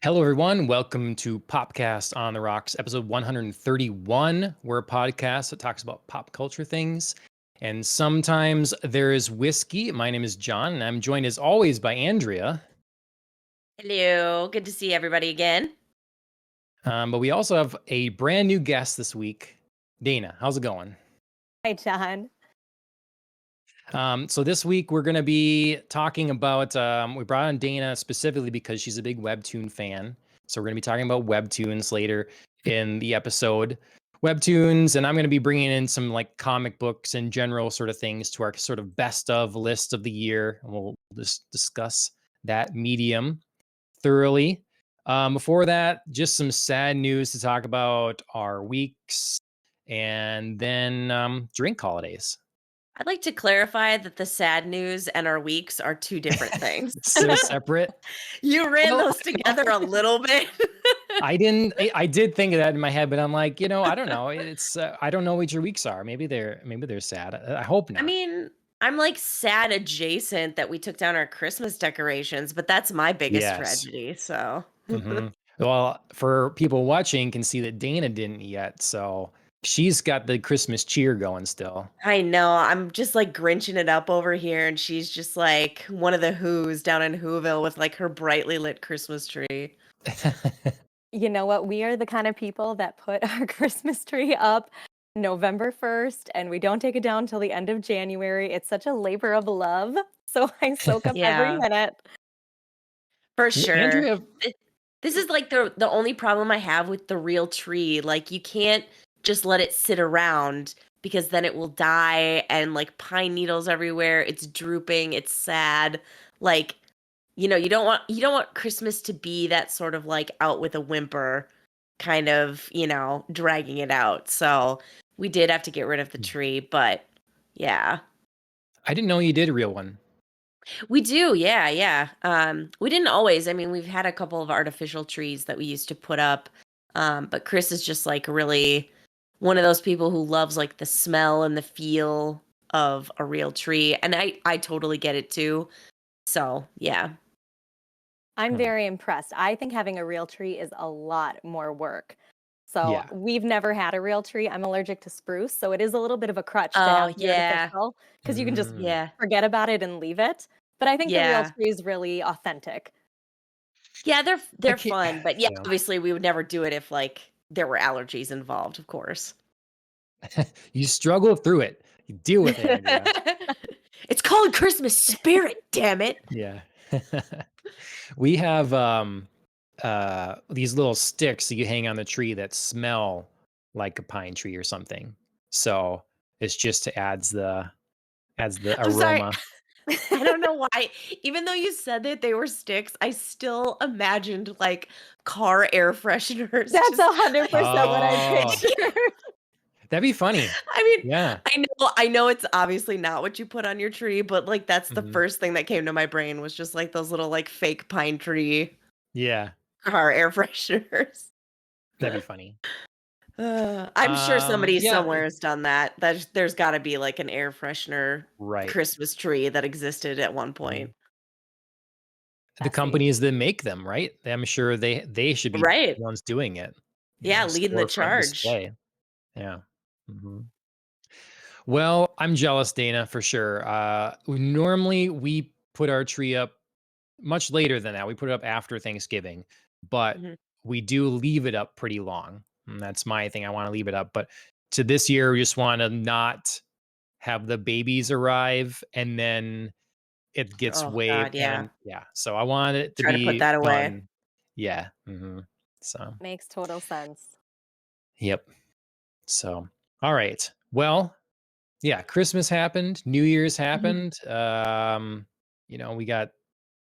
Hello, everyone. Welcome to Popcast on the Rocks, episode 131. We're a podcast that talks about pop culture things. And sometimes there is whiskey. My name is John, and I'm joined as always by Andrea. Hello. Good to see everybody again. But we also have a brand new guest this week. Dana, how's it going? Hi, John. So this week we're going to be talking about, we brought on Dana specifically because she's a big Webtoon fan. So we're going to be talking about Webtoons later in the episode. Webtoons, and I'm going to be bringing in some like comic books and general sort of things to our sort of best of list of the year. And we'll just discuss that medium thoroughly. Before that, just some sad news to talk about our weeks and then drink holidays. I'd like to clarify that the sad news and our weeks are two different things. So separate. You ran those together a little bit. I did think of that in my head, but I'm like, I don't know. It's I don't know what your weeks are. Maybe they're sad. I hope not. I mean, I'm like sad adjacent that we took down our Christmas decorations, but that's my biggest tragedy. So, Well, for people watching, can see that Dana didn't yet, so she's got the Christmas cheer going still. I know. I'm just like Grinching it up over here, and she's just like one of the Who's down in Whoville with like her brightly lit Christmas tree. You know what? We are the kind of people that put our Christmas tree up November 1st, and we don't take it down till the end of January. It's such a labor of love. So I soak up every minute. For sure. Andrea, this is like the only problem I have with the real tree. Like, you can't just let it sit around because then it will die, and like pine needles everywhere. It's drooping. It's sad. Like, you don't want Christmas to be that sort of like out with a whimper kind of, dragging it out. So we did have to get rid of the tree, but yeah. I didn't know you did a real one. We do, yeah. We didn't always. I mean, we've had a couple of artificial trees that we used to put up, but Chris is just like really one of those people who loves like the smell and the feel of a real tree, and I totally get it too. So yeah. I'm very impressed. I think having a real tree is a lot more work. So we've never had a real tree. I'm allergic to spruce, so it is a little bit of a crutch to have the artificial, because you can just forget about it and leave it. But I think the real tree is really authentic. Yeah, they're fun, but obviously we would never do it if like there were allergies involved, of course. You struggle through it. You deal with it, Andrea. It's called Christmas spirit, damn it. Yeah. We have these little sticks that you hang on the tree that smell like a pine tree or something. So it's just adds the aroma. Sorry. I don't know why. Even though you said that they were sticks, I still imagined like car air fresheners. That's 100% what I pictured. That'd be funny. I mean, I know it's obviously not what you put on your tree, but like that's the first thing that came to my brain was just like those little like fake pine tree car air fresheners. That'd be funny. I'm sure somebody somewhere has done that. There's got to be like an air freshener Christmas tree that existed at one point. The companies that make them, right? I'm sure they should be the ones doing it. Yeah, leading the charge. Display. Yeah. Well, I'm jealous, Dana, for sure. Normally we put our tree up much later than that. We put it up after Thanksgiving, but we do leave it up pretty long. And that's my thing. I want to leave it up. But to this year, we just want to not have the babies arrive and then it gets waved. So I want it to try to put that away. Done. Yeah. So makes total sense. Yep. So, all right. Well, yeah, Christmas happened, New Year's happened. We got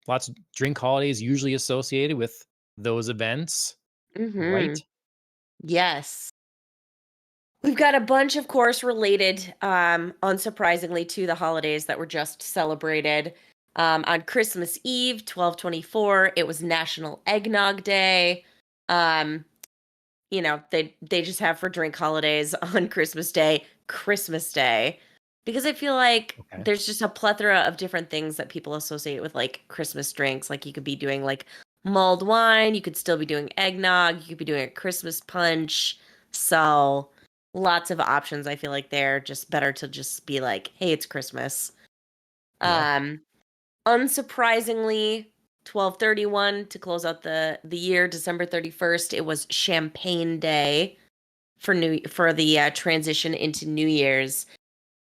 lots of drink holidays usually associated with those events, right? Yes. We've got a bunch, of course, related, unsurprisingly, to the holidays that were just celebrated. On Christmas Eve, 12/24, it was National Eggnog Day. They just have for drink holidays on Christmas Day, because I feel like there's just a plethora of different things that people associate with like Christmas drinks. Like you could be doing like mulled wine. You could still be doing eggnog. You could be doing a Christmas punch. So lots of options. I feel like they're just better to just be like, hey, it's Christmas. Yeah. Unsurprisingly, 12/31 to close out the year, December 31st, it was Champagne Day for the transition into New Year's.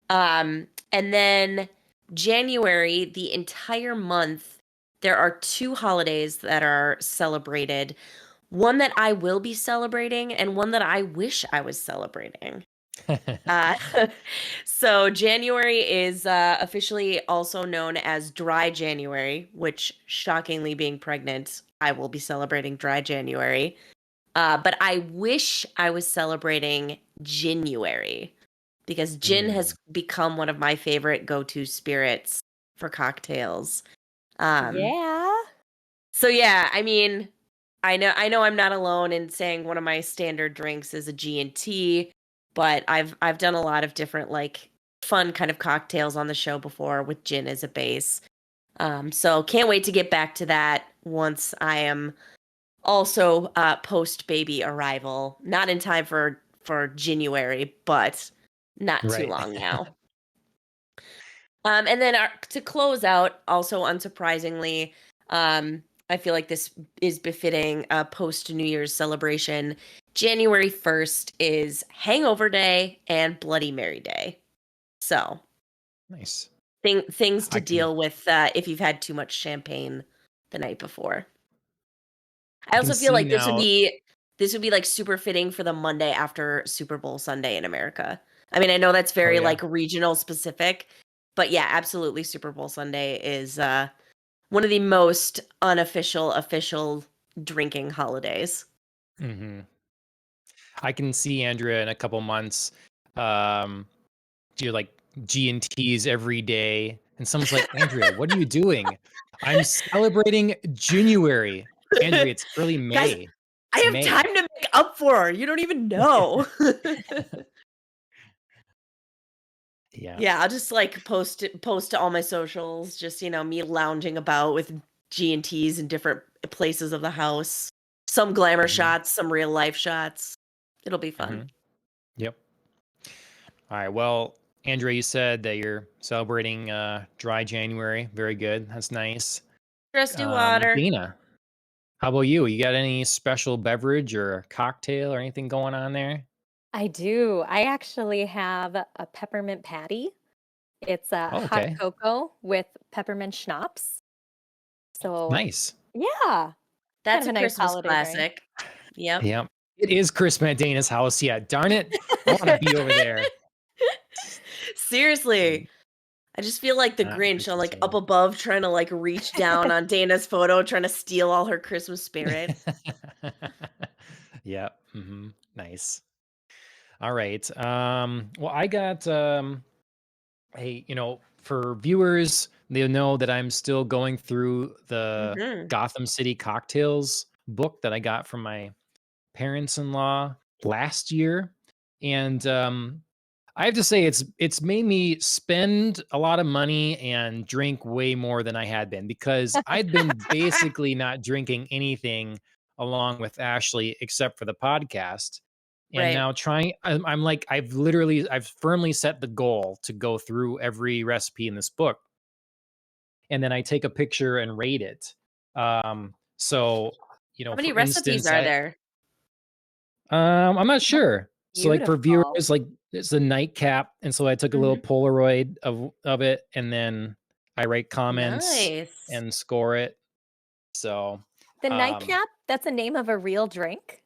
And then January, the entire month, there are 2 holidays that are celebrated. One that I will be celebrating and one that I wish I was celebrating. Uh, so January is officially also known as Dry January, which shockingly being pregnant, I will be celebrating Dry January. But I wish I was celebrating Ginuary because gin has become one of my favorite go-to spirits for cocktails. Yeah. So yeah, I mean, I know I'm not alone in saying one of my standard drinks is a G&T, but I've done a lot of different like fun kind of cocktails on the show before with gin as a base. So can't wait to get back to that once I am also post baby arrival. Not in time for January, but not too long now. And then to close out, also unsurprisingly, I feel like this is befitting a post New Year's celebration. January 1st is Hangover Day and Bloody Mary Day. So nice things to deal with if you've had too much champagne the night before. I also feel like this would be like super fitting for the Monday after Super Bowl Sunday in America. I mean, I know that's very like regional specific, but yeah, absolutely Super Bowl Sunday is one of the most unofficial official drinking holidays. Mm-hmm. I can see Andrea in a couple months do like G&Ts every day, and someone's like, Andrea, what are you doing? I'm celebrating January. Andrea, it's early May. Guys, I have time to make up for her. You don't even know. Yeah, I'll just like post to all my socials, just me lounging about with G&Ts in different places of the house. Some glamour shots, some real life shots. It'll be fun. Yep. All right. Well, Andrea, you said that you're celebrating Dry January. Very good. That's nice. Trusty water. Dana, how about you? You got any special beverage or cocktail or anything going on there? I do. I actually have a peppermint patty. It's a hot cocoa with peppermint schnapps. So nice. Yeah. That's a Christmas classic. Yep. Yep. It is Christmas at Dana's house. Yeah. Darn it. I want to be over there. Seriously. I just feel like the Grinch. I'm like up above trying to like reach down on Dana's photo, trying to steal all her Christmas spirit. Yep. Mm-hmm. Nice. All right. Well, I got hey, for viewers, they'll know that I'm still going through the Gotham City Cocktails book that I got from my parents-in-law last year. And I have to say it's made me spend a lot of money and drink way more than I had been, because I'd been basically not drinking anything along with Ashley except for the podcast. And now I'm like, I've firmly set the goal to go through every recipe in this book. And then I take a picture and rate it. So, how many recipes are there? I'm not sure. So like for viewers, like it's a nightcap. And so I took a little Polaroid of it, and then I write comments and score it. So the nightcap, that's a name of a real drink?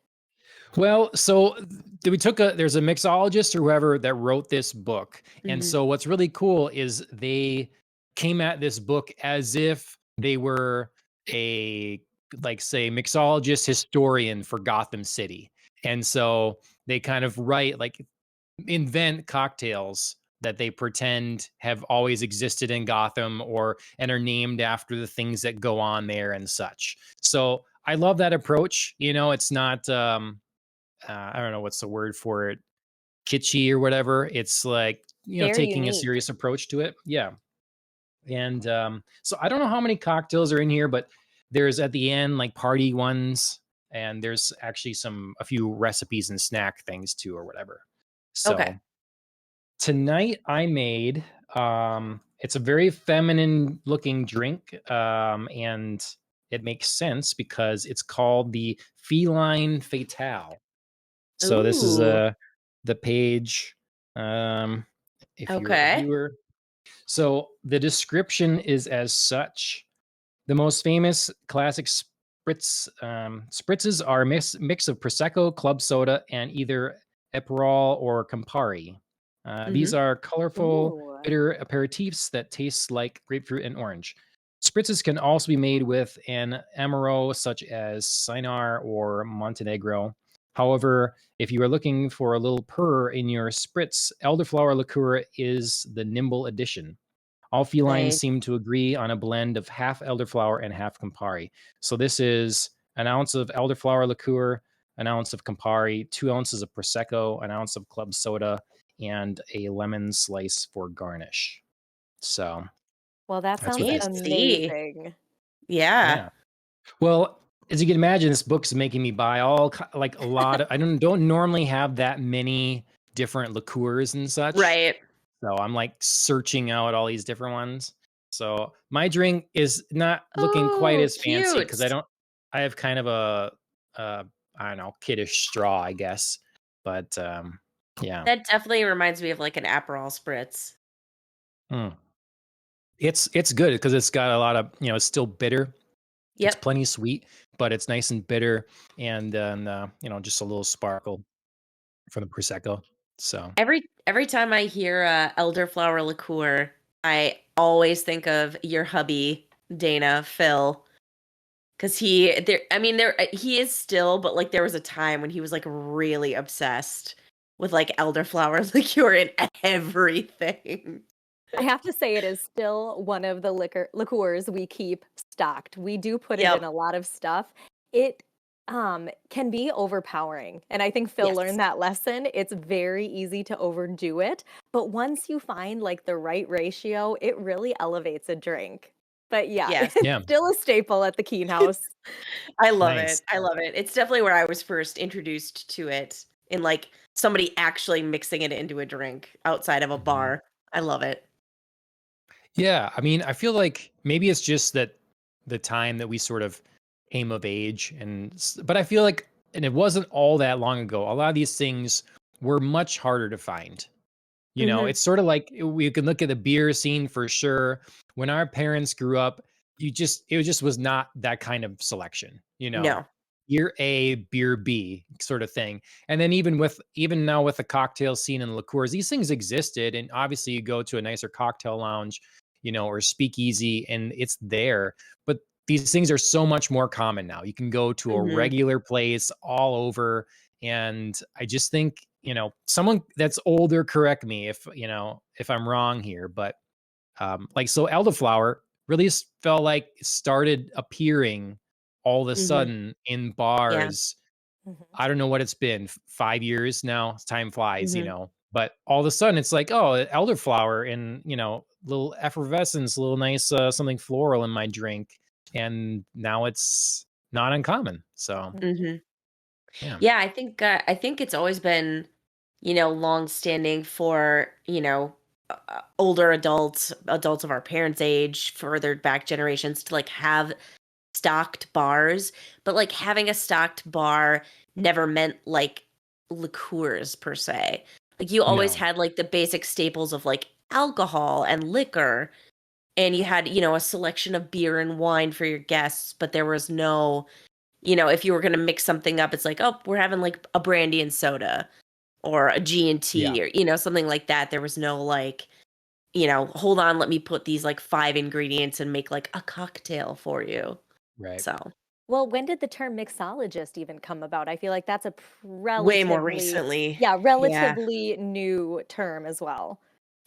Well, so there's a mixologist or whoever that wrote this book. And so what's really cool is they came at this book as if they were a, like, say, mixologist historian for Gotham City. And so they kind of invent cocktails that they pretend have always existed in Gotham and are named after the things that go on there and such. So I love that approach. It's not, I don't know what's the word for it, kitschy or whatever. It's like, taking a serious approach to it. Yeah. And so I don't know how many cocktails are in here, but there's at the end like party ones, and there's actually a few recipes and snack things too, or whatever. Okay. So tonight I made it's a very feminine looking drink, and it makes sense because it's called the Feline Fatale. So this is Ooh. the page, if you're a Okay. viewer. So the description is as such. The most famous classic spritzes are a mix of Prosecco, club soda, and either Aperol or Campari. These Mm-hmm. are colorful, Ooh. bitter aperitifs that taste like grapefruit and orange. Spritzes can also be made with an Amaro such as Cynar or Montenegro. However, if you are looking for a little purr in your spritz, elderflower liqueur is the nimble addition. All felines Nice. seem to agree on a blend of half elderflower and half Campari. So this is an ounce of elderflower liqueur, an ounce of Campari, 2 ounces of Prosecco, an ounce of club soda, and a lemon slice for garnish. So Well, that that's what sounds this is. Fancy. amazing. Yeah. Yeah. Well, as you can imagine, this book's making me buy like a lot of. I don't normally have that many different liqueurs and such. Right. So I'm like searching out all these different ones. So my drink is not looking quite Oh, as fancy cute. because I have kind of a I don't know, kiddish straw, I guess. But yeah. That definitely reminds me of like an Aperol spritz. Hmm. It's good because it's got a lot of, it's still bitter. It's Yep. plenty sweet, but it's nice and bitter, and then just a little sparkle from the prosecco. So Every time I hear elderflower liqueur, I always think of your hubby, Dana, Phil, because he is still, but like there was a time when he was like really obsessed with like elderflower liqueur in everything. I have to say it is still one of the liqueurs we keep stocked. We do put it in Yep. a lot of stuff. It can be overpowering. And I think Phil Yes. learned that lesson. It's very easy to overdo it, but once you find like the right ratio, it really elevates a drink. But yeah, Yes. it's yeah, still a staple at the Keen House. I love nice. it. I love it. It's definitely where I was first introduced to it in like somebody actually mixing it into a drink outside of a Mhm. bar. I love it. Yeah, I mean, I feel like maybe it's just that the time that we sort of came of age, but I feel like, and it wasn't all that long ago. A lot of these things were much harder to find. Mhm. It's sort of like we can look at the beer scene for sure. When our parents grew up, it just was not that kind of selection, No. beer A, beer B sort of thing. And then even now with the cocktail scene and liqueurs, these things existed. And obviously you go to a nicer cocktail lounge, or speakeasy, and it's there. But these things are so much more common now. You can go to a Mhm. regular place all over. And I just think, someone that's older, correct me if I'm wrong here, but like, so elderflower really felt like it started appearing all of a Mhm. sudden in Yeah. bars. Mhm. I don't know what it's been, 5 years now. Time flies, Mhm. but all of a sudden it's like, oh, elderflower and, little effervescence, a little nice, something floral in my drink. And now it's not uncommon. So Mhm. yeah. Yeah, I think it's always been, long standing for, older adults, adults of our parents' age, further back generations to like have stocked bars, but like having a stocked bar never meant like liqueurs per se. Like you always No. had like the basic staples of like alcohol and liquor, and you had, a selection of beer and wine for your guests, but there was no, if you were going to mix something up, it's like, oh, we're having like a brandy and soda or a G and Yeah. T or, something like that. There was no like, hold on, let me put these like 5 ingredients and make like a cocktail for you. Right. So, Well, when did the term mixologist even come about? I feel like that's a way more relatively, recently. yeah, Yeah, relatively new term as well.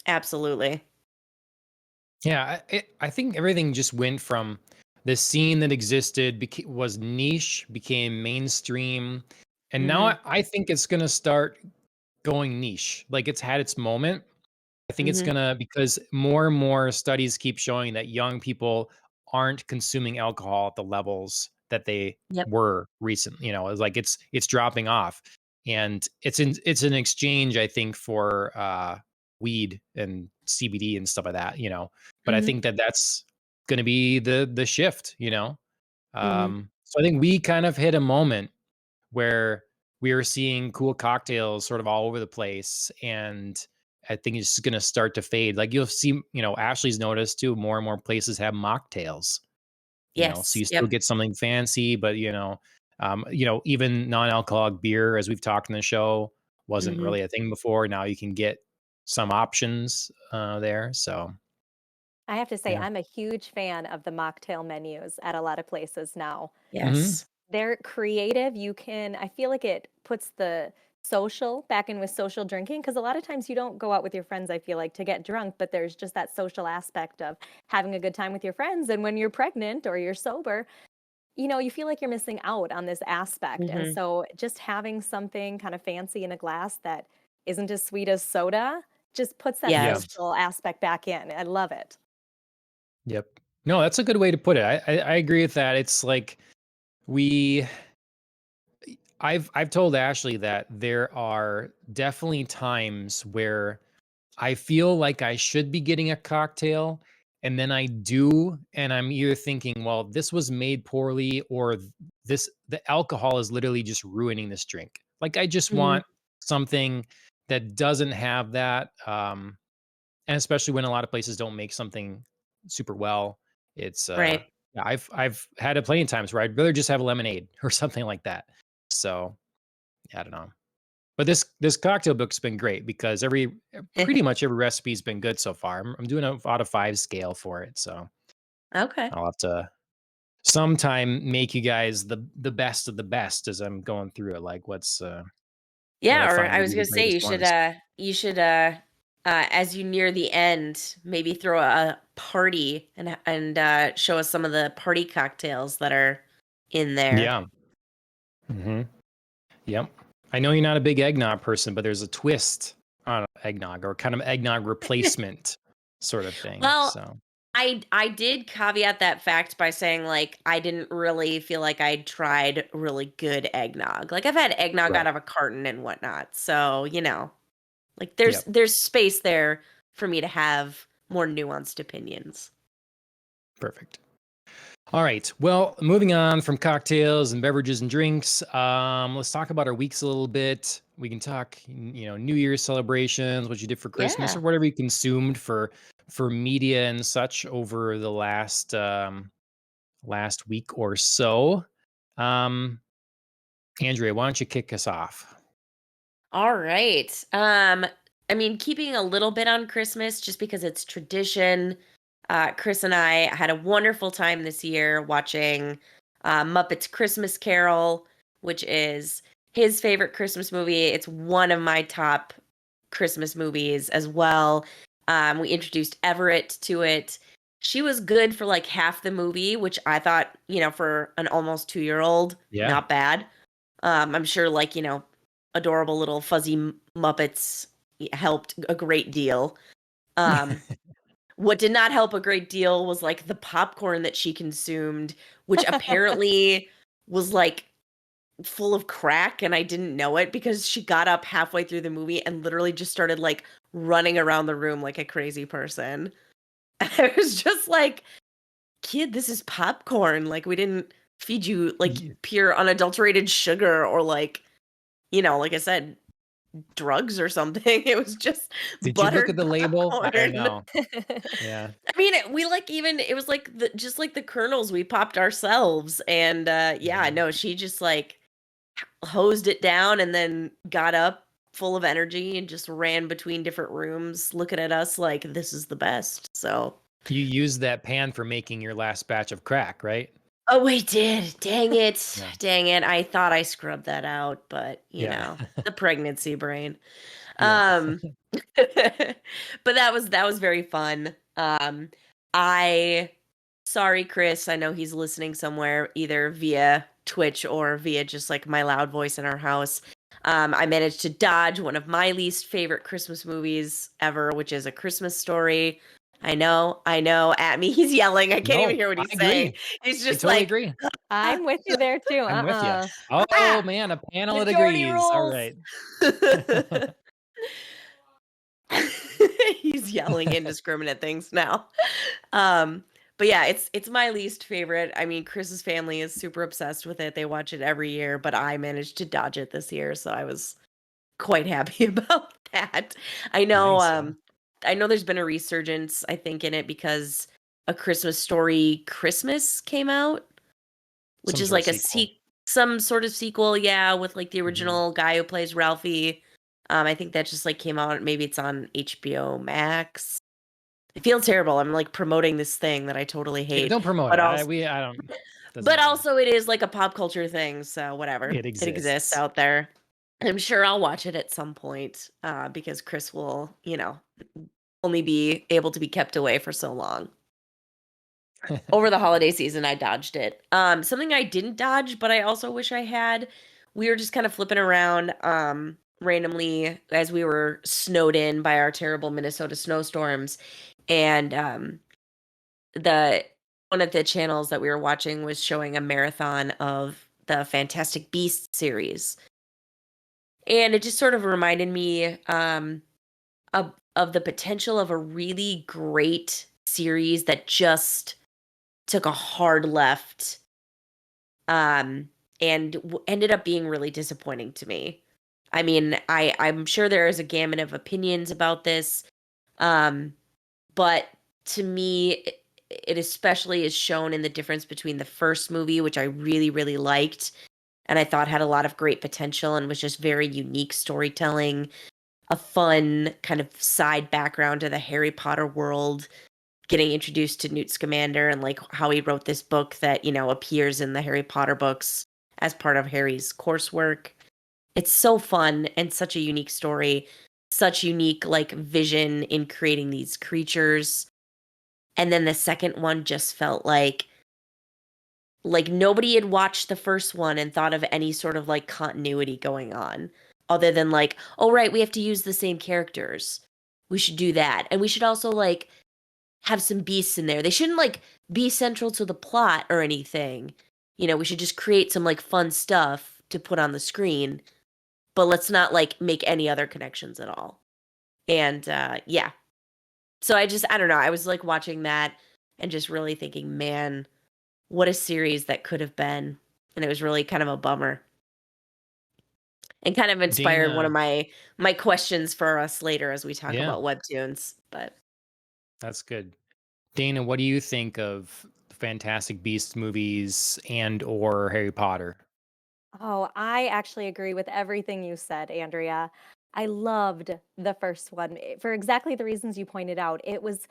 absolutely. Yeah, I think everything just went from the scene that existed was niche, became mainstream, and now Mhm. I think it's gonna start going niche. Like it's had its moment. I think it's Mhm. gonna because more and more studies keep showing that young people aren't consuming alcohol at the levels that they Yep. were recently. You know, it's like it's dropping off, and it's an exchange, I think, for weed and CBD and stuff like that. You know, but I think that that's going to be the shift. You know, so I think we kind of hit a moment where we are seeing cool cocktails sort of all over the place, and I think it's going to start to fade. Like you'll see, you know, Ashley's noticed too, more and more places have mocktails, you know, so Yes. you still Yep. get something fancy, but you know, even non-alcoholic beer, as we've talked in the show, wasn't hmm really a thing before. Now you can get some options there. So I have to say, yeah. I'm a huge fan of the mocktail menus at a lot of places now. Hmm. Yes. They're creative. I feel like it puts the social back in with social drinking because a lot of times you don't go out with your friends, I feel like, to get drunk, but there's just that social aspect of having a good time with your friends. And when you're pregnant or you're sober, you feel like you're missing out on this aspect. And hmm so just having something kind of fancy in a glass that isn't as sweet as soda just puts that Yeah. Yes. social aspect back in. I love it. Yep. No, that's a good way to put it. I agree with that. It's like we I've told Ashley that there are definitely times where I feel like I should be getting a cocktail, and then I do, and I'm either thinking, well, this was made poorly, or the alcohol is literally just ruining this drink. Like I just hmm want something that doesn't have that. And especially when a lot of places don't make something super well. It's Right. yeah, I've had it plenty of times where I'd rather just have lemonade or something like that. So yeah, I don't know. But this cocktail book's been great because pretty much every recipe's been good so far. I'm doing a out of 5 scale for it, so Okay. I'll have to sometime make you guys the best of the best as I'm going through it. Like what I Yeah, or find I to was be the gonna say greatest ones. you should as you near the end, maybe throw a party and show us some of the party cocktails that are in there. Yeah. Hmm. Yep. I know you're not a big eggnog person, but there's a twist on eggnog, or kind of eggnog replacement sort of thing. Well, So I did caveat that fact by saying like I didn't really feel like I'd tried really good eggnog. Like I've had eggnog out right. of a carton and whatnot. So, like Yep. there's space there for me to have more nuanced opinions. Perfect. All right. Well, moving on from cocktails and beverages and drinks, let's talk about our weeks a little bit. We can talk, New Year's celebrations, what you did for Christmas, or Yeah. whatever you consumed for media and such over the last week or so. Um, Andrea, why don't you kick us off? All right. I mean, keeping a little bit on Christmas just because it's tradition. Chris and I had a wonderful time this year watching Muppets Christmas Carol, which is his favorite Christmas movie. It's one of my top Christmas movies as well. We introduced Everett to it. She was good for like half the movie, which I thought, for an almost 2-year-old, Yeah. not bad. I'm sure, like, adorable little fuzzy Muppets helped a great deal. Um, what did not help a great deal was like the popcorn that she consumed, which apparently was like full of crack, and I didn't know it because she got up halfway through the movie and literally just started like running around the room like a crazy person. I was just like, kid, this is popcorn. Like, we didn't feed you like Ye- pure unadulterated sugar or like, like I said, drugs or something. It was just Did you look at buttered the label? I popcorn. know. Yeah. I mean, we like even it was like just like the kernels we popped ourselves, and yeah, Mhm. no, she just like hosed it down and then got up full of energy and just ran between different rooms looking at us like this is the best. So, You used that pan for making your last batch of crack, right? oh, we did. Dang it. Yeah. Dang it. I thought I scrubbed that out, but Yeah. the pregnancy brain. Yep. Um but that was very fun. I sorry Chris, I know he's listening somewhere either via Twitch or via just like my loud voice in our house. I managed to dodge one of my least favorite Christmas movies ever, which is A Christmas Story. I know, at me. He's yelling. I can't even No, hear what I he's saying. agree. He's I just totally like, agree. I'm with you there too. I'm with you. ah, Oh man, a panel that majority agrees. All rules. right. He's yelling indiscriminate things now. But yeah, it's my least favorite. I mean, Chris's family is super obsessed with it. They watch it every year, but I managed to dodge it this year, so I was quite happy about that. I know Nice, yeah. I know there's been a resurgence, I think, in it because A Christmas Story Christmas came out, which Some is sort of like sequel. some sort of sequel, yeah, with like the Mhm. original guy who plays Ralphie. I think that just like came out. Maybe it's on HBO Max. I feel terrible. I'm like promoting this thing that I totally Yeah, hate. don't promote But it. also, I don't. Doesn't but matter. also it is like a pop culture thing, so whatever. It It exists exists. out there. I'm sure I'll watch it at some point, because Chris will, only be able to be kept away for so long. Over the holiday season, I dodged it. Something I didn't dodge, but I also wish I had. We were just kind of flipping around randomly as we were snowed in by our terrible Minnesota snowstorms, and the one of the channels that we were watching was showing a marathon of the Fantastic Beasts series, and it just sort of reminded me of the potential of a really great series that just took a hard left, um, and ended up being really disappointing to me. I mean, I'm sure there is a gamut of opinions about this, um, but to me, it especially is shown in the difference between the first movie, which I really, really liked, and I thought had a lot of great potential and was just very unique storytelling, a fun kind of side background to the Harry Potter world, getting introduced to Newt Scamander and like how he wrote this book that, appears in the Harry Potter books as part of Harry's coursework. It's so fun and such a unique story, such unique like vision in creating these creatures. And then the second one just felt like nobody had watched the first one and thought of any sort of like continuity going on other than like, oh right, we have to use the same characters. We should do that. And we should also like have some beasts in there. They shouldn't like be central to the plot or anything. We should just create some like fun stuff to put on the screen, but let's not like make any other connections at all. And yeah. So I don't know. I was like watching that and just really thinking, man, what a series that could have been. And it was really kind of a bummer. And kind of inspired one of Dana, my questions for us later as we talk yeah, about Webtoons. But that's good. Dana, what do you think of the Fantastic Beasts movies and or Harry Potter? Oh, I actually agree with everything you said, Andrea. I loved the first one for exactly the reasons you pointed out. It was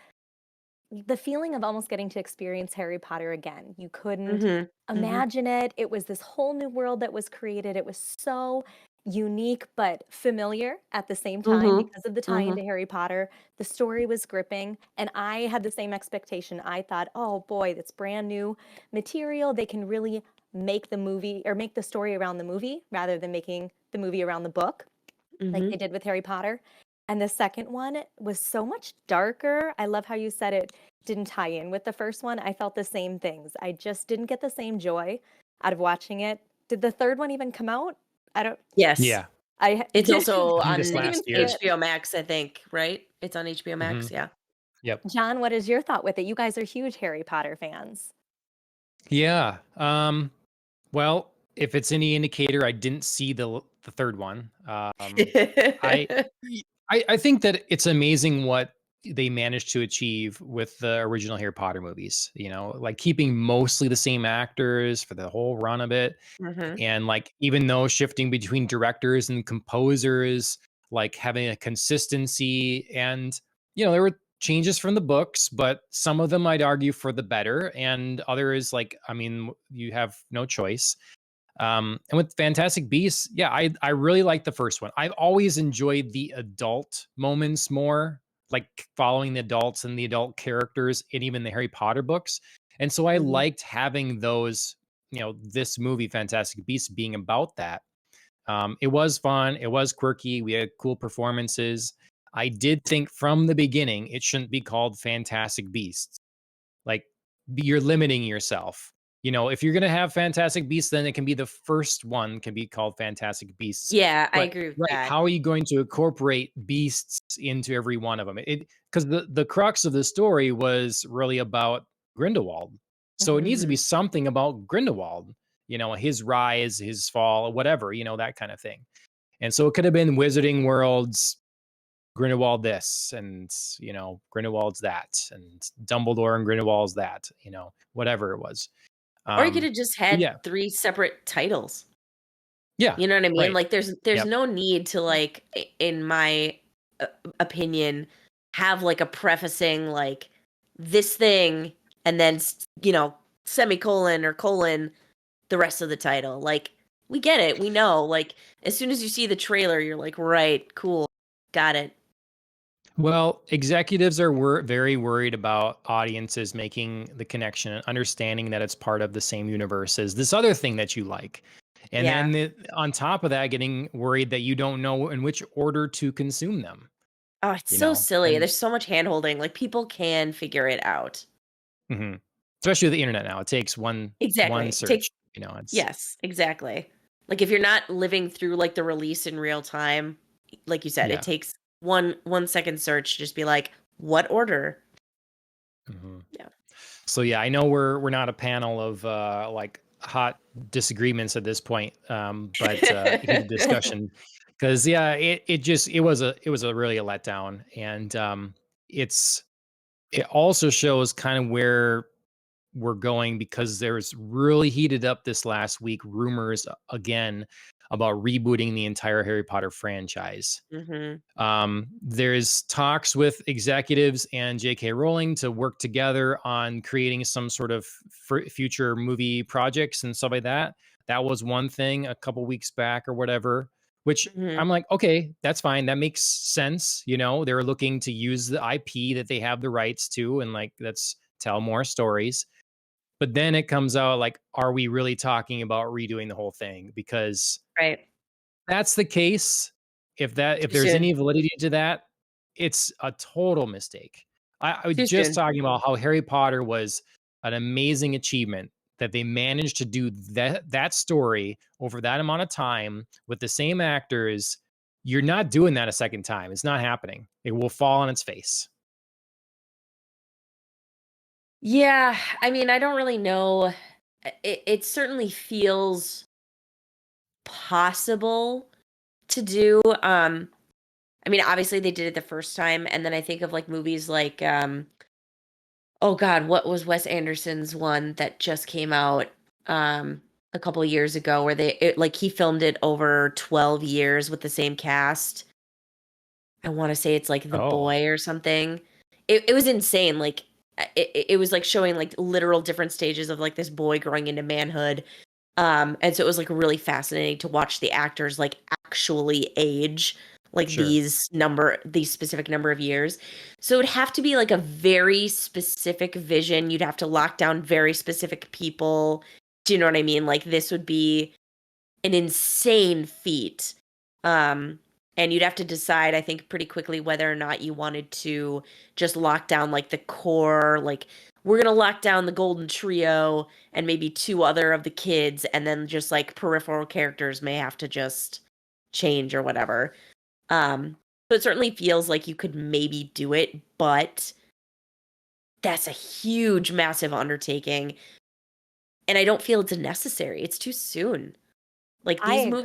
the feeling of almost getting to experience Harry Potter again. You couldn't mhm. Mhm. imagine it. It was this whole new world that was created. It was so unique but familiar at the same time Mhm. because of the tie Mhm. into Harry Potter. The story was gripping, and I had the same expectation. I thought, oh boy, that's brand new material. They can really make the movie or make the story around the movie rather than making the movie around the book like they Mhm. did with Harry Potter. And the second one was so much darker. I love how you said it didn't tie in with the first one. I felt the same things. I just didn't get the same joy out of watching it. Did the third one even come out? I don't Yes. Yeah, It's also I think this on didn't even last see year. it. HBO Max, I think, right? It's on HBO Hmm. Max, yeah. Yep. John, what is your thought with it? You guys are huge Harry Potter fans. Yeah. Well, if it's any indicator, I didn't see the third one. I I think that it's amazing what they managed to achieve with the original Harry Potter movies. Like keeping mostly the same actors for the whole run of it, Mhm. and like even though shifting between directors and composers, like having a consistency, and there were changes from the books, but some of them I'd argue for the better, and others, like, I mean, you have no choice. And with Fantastic Beasts, yeah, I really like the first one. I've always enjoyed the adult moments more, like following the adults and the adult characters in even the Harry Potter books. And so I Mhm. liked having those, this movie, Fantastic Beasts, being about that. It was fun. It was quirky. We had cool performances. I did think from the beginning it shouldn't be called Fantastic Beasts. Like, you're limiting yourself. You know, if you're gonna have Fantastic Beasts, then it can be the first one can be called Fantastic Beasts. Yeah, I But agree with right, that. how are you going to incorporate beasts into every one of them? It because the crux of the story was really about Grindelwald, so it needs to be Mhm. something about Grindelwald. You know, his rise, his fall, whatever. You know, that kind of thing. And so it could have been Wizarding Worlds, Grindelwald this, and you know, Grindelwald's that, and Dumbledore and Grindelwald's that, you know, whatever it was. Or you could have just But had yeah, 3 separate titles. yeah, You know what I mean? right. Like there's Yep. no need to like in my opinion have like a prefacing like this thing and then you know semicolon or colon the rest of the title. Like we get it. We know. Like as soon as you see the trailer you're like, "Right, cool. Got it." Well, executives are very worried about audiences making the connection and understanding that it's part of the same universe as this other thing that you like. And Yeah. then on top of that, getting worried that you don't know in which order to consume them, Oh, it's you so know? silly. And There's so much hand-holding. Like people can figure it out. mhm. Especially with the internet now, it takes one Exactly. Take search, you know, it's Yes, exactly. Like if you're not living through like the release in real time, like you said, it yeah. takes 1 second search to just be like, what order? Mhm. Yeah. So yeah, I know we're not a panel of like hot disagreements at this point, but heated discussion because yeah, it was a really a letdown, and it's it also shows kind of where we're going because there's really heated up this last week rumors again about rebooting the entire Harry Potter franchise. Mhm. There's talks with executives and J.K. Rowling to work together on creating some sort of future movie projects and stuff like that. That was one thing a couple weeks back or whatever, which Mhm. I'm like, okay, that's fine. That makes sense. You know, they're looking to use the IP that they have the rights to and like, let's tell more stories. But then it comes out like, are we really talking about redoing the whole thing? Because Right. that's the case, if Too there's soon. any validity to that, it's a total mistake. I was Too just soon. talking about how Harry Potter was an amazing achievement that they managed to do that story over that amount of time with the same actors. You're not doing that a second time. It's not happening. It will fall on its face. Yeah, I mean, I don't really know. It certainly feels possible to do. I mean, obviously they did it the first time, and then I think of like movies like oh god, what was Wes Anderson's one that just came out a couple of years ago where like he filmed it over 12 years with the same cast. I want to say it's like The Oh, Boy or something. It was insane. Like it was like showing like literal different stages of like this boy growing into manhood. And so it was like really fascinating to watch the actors like actually age like sure. these specific number of years. So it would have to be like a very specific vision. You'd have to lock down very specific people. Do you know what I mean? Like this would be an insane feat. Um, and you'd have to decide, I think, pretty quickly whether or not you wanted to just lock down like the core, like we're gonna lock down the golden trio and maybe 2 other of the kids, and then just like peripheral characters may have to just change or whatever. So it certainly feels like you could maybe do it, but that's a huge, massive undertaking. And I don't feel it's necessary. It's too soon. Like I agree.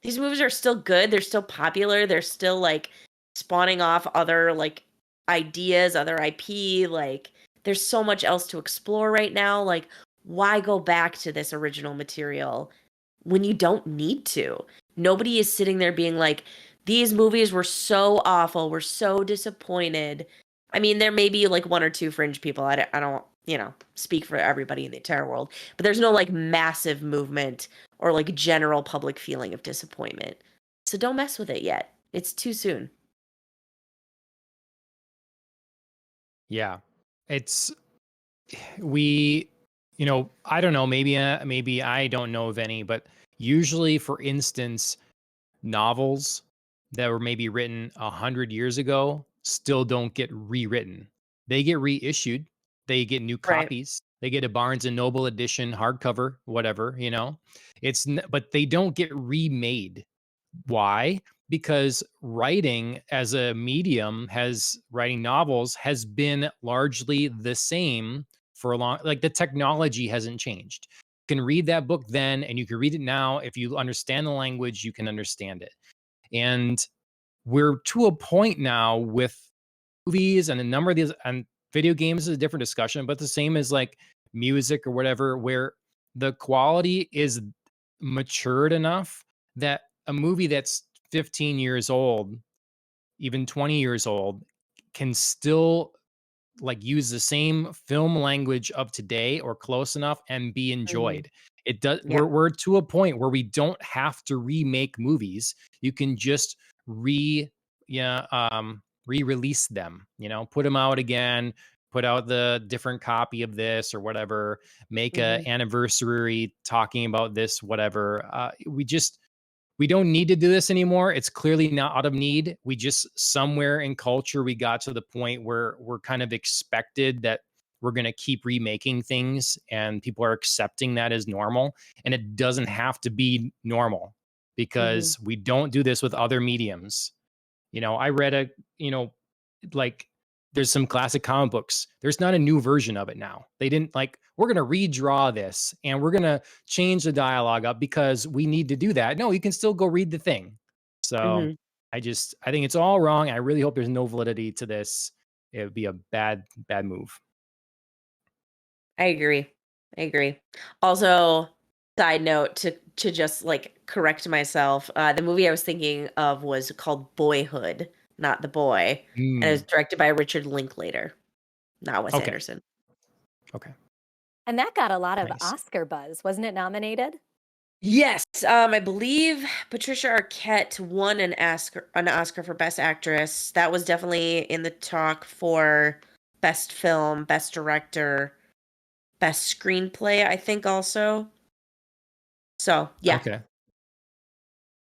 these movies are still good, they're still popular, they're still, like, spawning off other, like, ideas, other IP, like, there's so much else to explore right now, like, why go back to this original material when you don't need to? Nobody is sitting there being like, "These movies were so awful, we're so disappointed." I mean, there may be, like, 1 or 2 fringe people, I don't, speak for everybody in the entire world, but there's no, like, massive movement or like general public feeling of disappointment. So don't mess with it yet. It's too soon. Yeah. It's we you know, I don't know, maybe I don't know of any, but usually for instance, novels, that were maybe written 100 years ago still don't get rewritten. They get reissued. They get new Right. copies. They get a Barnes and Noble edition, hardcover, whatever, but they don't get remade. Why? Because writing as a medium writing novels has been largely the same for a long, like the technology hasn't changed. You can read that book then and you can read it now. If you understand the language, you can understand it. And we're to a point now with movies and a number of these, and video games is a different discussion, but the same as like music or whatever, where the quality is matured enough that a movie that's 15 years old, even 20 years old, can still like use the same film language of today or close enough and be Mhm. enjoyed. It does. Yeah. We're to a point where we don't have to remake movies. You can just re-release them. Put them out again. Put out the different copy of this or whatever. Make a Mhm. anniversary talking about this, whatever. We don't need to do this anymore. It's clearly not out of need. We just somewhere in culture, we got to the point where we're kind of expected that we're going to keep remaking things and people are accepting that as normal. And it doesn't have to be normal Mhm. because we don't do this with other mediums. I read like there's some classic comic books. There's not a new version of it now. They didn't like, we're going to redraw this and we're going to change the dialogue up because we need to do that. No, you can still go read the thing. So Mhm. I think it's all wrong. I really hope there's no validity to this. It would be a bad move. I agree. I agree. Also, side note to just like correct myself, the movie I was thinking of was called Boyhood, not The Boy, and it was Mm, directed by Richard Linklater, not Wes okay. Anderson. Okay. And that got a lot of Nice. Oscar buzz. Wasn't it nominated? Yes, I believe Patricia Arquette won an Oscar for Best Actress. That was definitely in the talk for Best Film, Best Director, Best Screenplay, I think also. So, yeah. Okay.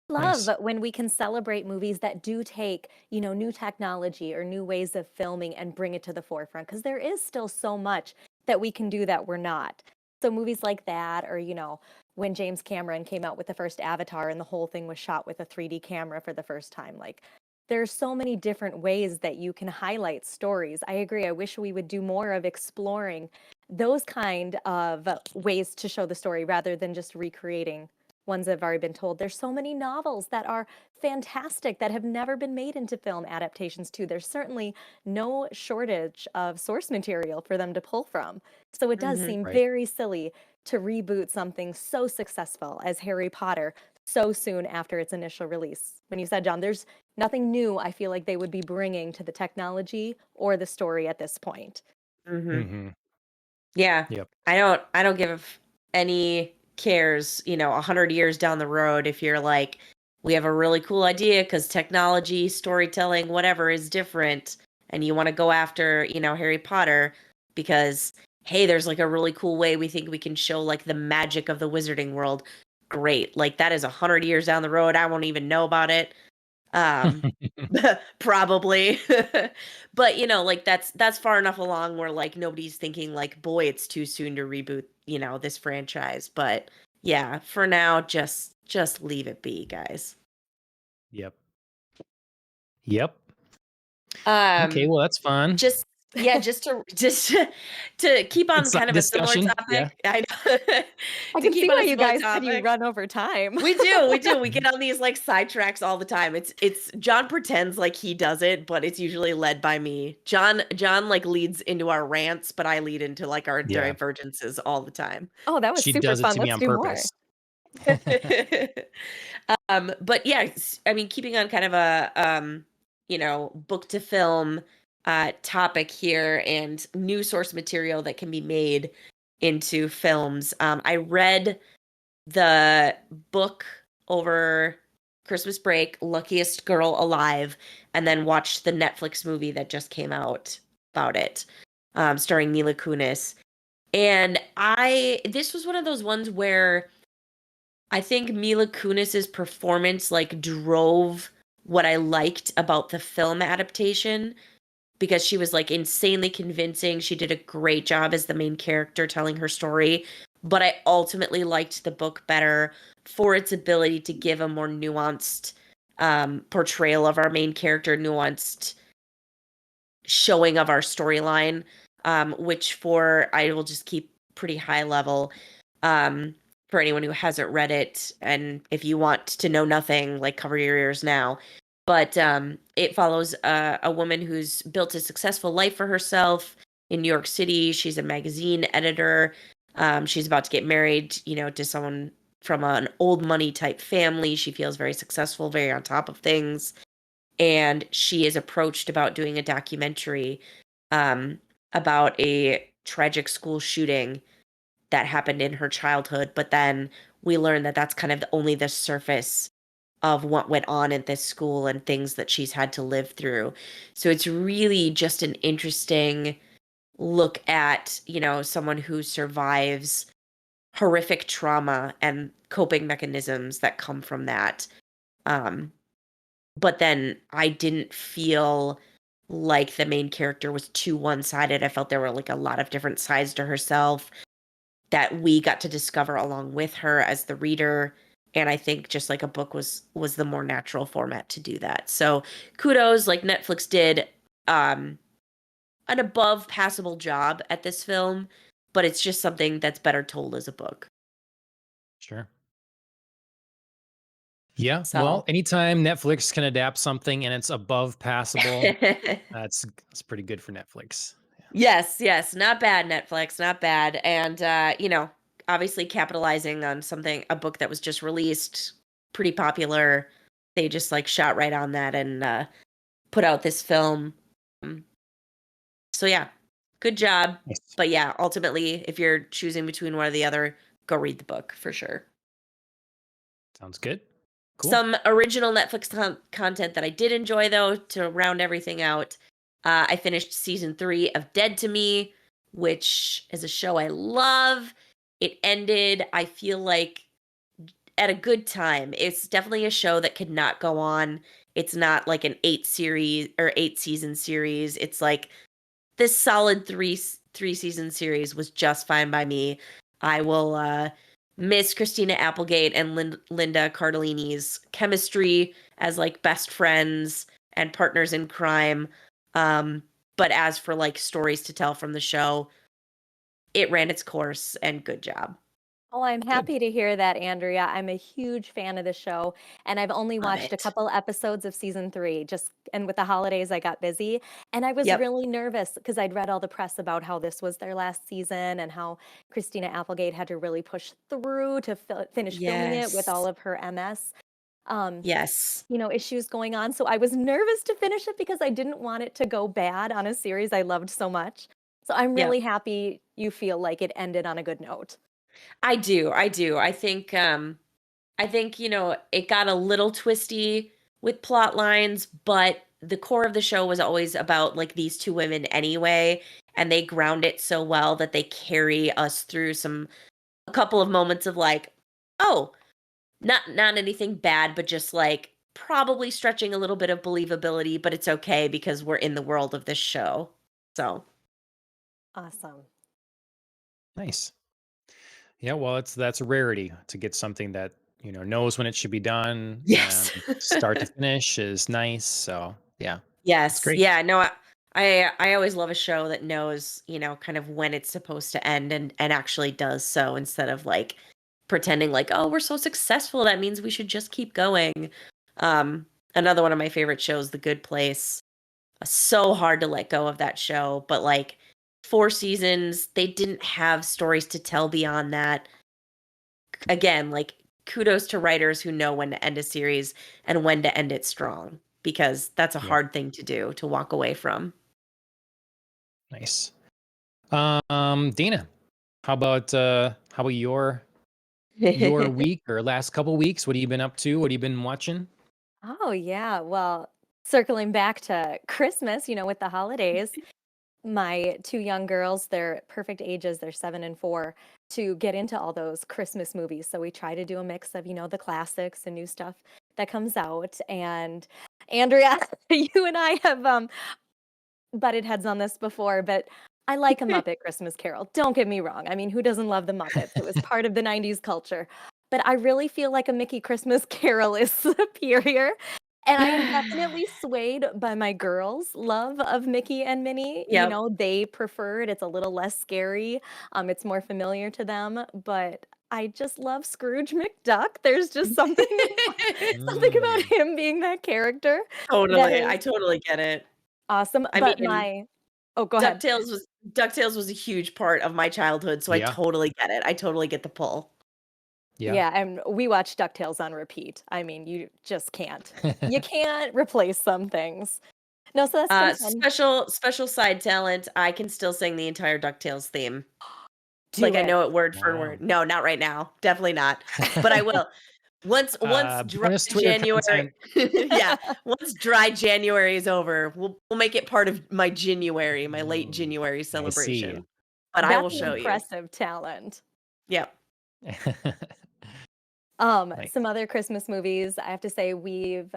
Love Nice. when we can celebrate movies that do take, new technology or new ways of filming and bring it to the forefront because there is still so much that we can do that we're not. So movies like that, or when James Cameron came out with the first Avatar and the whole thing was shot with a 3D camera for the first time, like there's so many different ways that you can highlight stories. I agree. I wish we would do more of exploring those kind of ways to show the story rather than just recreating ones that have already been told. There's so many novels that are fantastic that have never been made into film adaptations too. There's certainly no shortage of source material for them to pull from. So it does Mhm. seem Right. very silly to reboot something so successful as Harry Potter so soon after its initial release. When you said, John, there's nothing new I feel like they would be bringing to the technology or the story at this point. Mhm. Mm-hmm. Yeah. Yep. I don't give any cares, 100 years down the road if you're like, we have a really cool idea because technology, storytelling, whatever is different, and you want to go after, Harry Potter because hey, there's like a really cool way we think we can show like the magic of the wizarding world. Great. Like that is 100 years down the road. I won't even know about it. Um, probably. But, like that's far enough along where like nobody's thinking like, boy, it's too soon to reboot, this franchise. But yeah, for now, just leave it be, guys. Yep. Yep. Okay. Um, Well, that's fun. just yeah, just to keep on Inside kind of a similar discussion. Yeah. topic. I know. I To can see keep on why a you similar guys said you topic. run over time. We do, we do. We get on these like sidetracks all the time. It's John pretends like he does it, but it's usually led by me. John like leads into our rants, but I lead into like our Yeah. divergences all the time. Oh, that was She super does it fun. to me Let's on do more. purpose. But yeah, I mean, keeping on kind of a book to film topic here and new source material that can be made into films. I read the book over Christmas break, Luckiest Girl Alive, and then watched the Netflix movie that just came out about it, starring Mila Kunis. And this was one of those ones where I think Mila Kunis's performance like drove what I liked about the film adaptation, because she was like insanely convincing. She did a great job as the main character telling her story. But I ultimately liked the book better for its ability to give a more nuanced portrayal of our main character, nuanced showing of our storyline, which I will just keep pretty high level for anyone who hasn't read it. And if you want to know nothing, like cover your ears now. But it follows a woman who's built a successful life for herself in New York City. She's a magazine editor. She's about to get married, to someone from an old money type family. She feels very successful, very on top of things. And she is approached about doing a documentary about a tragic school shooting that happened in her childhood. But then we learn that that's kind of only the surface of what went on at this school and things that she's had to live through. So it's really just an interesting look at, someone who survives horrific trauma and coping mechanisms that come from that. But then I didn't feel like the main character was too one-sided. I felt there were like a lot of different sides to herself that we got to discover along with her as the reader. And I think just like a book was the more natural format to do that. So kudos, like Netflix did an above passable job at this film, but it's just something that's better told as a book. Sure. Yeah. So Well, anytime Netflix can adapt something and it's above passable, that's pretty good for Netflix. Yes, not bad, Netflix, not bad. And obviously capitalizing on a book that was just released, pretty popular. They just like shot right on that and put out this film. So yeah, good job. Nice. But yeah, ultimately, if you're choosing between one or the other, go read the book for sure. Sounds good. Cool. Some original Netflix content that I did enjoy, though, to round everything out. I finished season 3 of Dead to Me, which is a show I love. It ended, I feel like, at a good time. It's definitely a show that could not go on. It's not like an 8-season series. It's like this solid three season series was just fine by me. I will miss Christina Applegate and Linda Cardellini's chemistry as like best friends and partners in crime. But as for like stories to tell from the show, it ran its course and good job. Oh, I'm happy to hear that, Andrea. I'm a huge fan of the show, and I've only Love watched a it. couple episodes of season 3. And with the holidays, I got busy, and I was Yep. really nervous because I'd read all the press about how this was their last season and how Christina Applegate had to really push through to finish filming it with all Yes. of her MS. Yes. Issues going on. So I was nervous to finish it because I didn't want it to go bad on a series I loved so much. So I'm Yep. really happy you feel like it ended on a good note. I do. I think it got a little twisty with plot lines, but the core of the show was always about like these two women anyway, and they ground it so well that they carry us through a couple of moments of like, oh, not anything bad, but just like probably stretching a little bit of believability, but it's okay because we're in the world of this show. So, Awesome. Nice. Yeah, well, that's a rarity to get something that, knows when it should be done. yes. Start to finish is nice. So, yeah, it's Yes. great. Yeah, no, I always love a show that knows, kind of when it's supposed to end and actually does so instead of like pretending like, "Oh, we're so successful, that means we should just keep going." Another one of my favorite shows, The Good Place. So hard to let go of that show, but like 4 seasons, they didn't have stories to tell beyond that. Again, like kudos to writers who know when to end a series and when to end it strong, because that's a Yeah, hard thing to do, to walk away from. nice. Dana, how about your week or last couple weeks? What have you been up to? What have you been watching? Oh, yeah. Well, circling back to Christmas, with the holidays, my 2 young girls, they're perfect ages, they're 7 and 4, to get into all those Christmas movies. So we try to do a mix of, the classics and new stuff that comes out. And Andrea, you and I have butted heads on this before, but I like a Muppet Christmas Carol. Don't get me wrong. I mean, who doesn't love the Muppets? It was part of the 90s culture. But I really feel like a Mickey Christmas Carol is superior. And I am definitely swayed by my girls' love of Mickey and Minnie. You Yep. know, they prefer it. It's a little less scary. It's more familiar to them. But I just love Scrooge McDuck. There's just something something about him being that character that Totally. I is totally get it. awesome. I But mean, go ahead. DuckTales was a huge part of my childhood, so I Yeah. totally get it. I totally get the pull. Yeah, and we watch DuckTales on repeat. I mean, you just can't. You can't replace some things. No, so that's been fun. Special side talent. I can still sing the entire DuckTales theme. Do Like I it. know it word for Wow. word. No, not right now. Definitely not. But I will. Once dry bonus Twitter January, content. yeah. Once dry January is over, we'll make it part of my January, my late January I see. celebration. But I That's will an show you. impressive talent. Yep. Nice. Some other Christmas movies. I have to say we've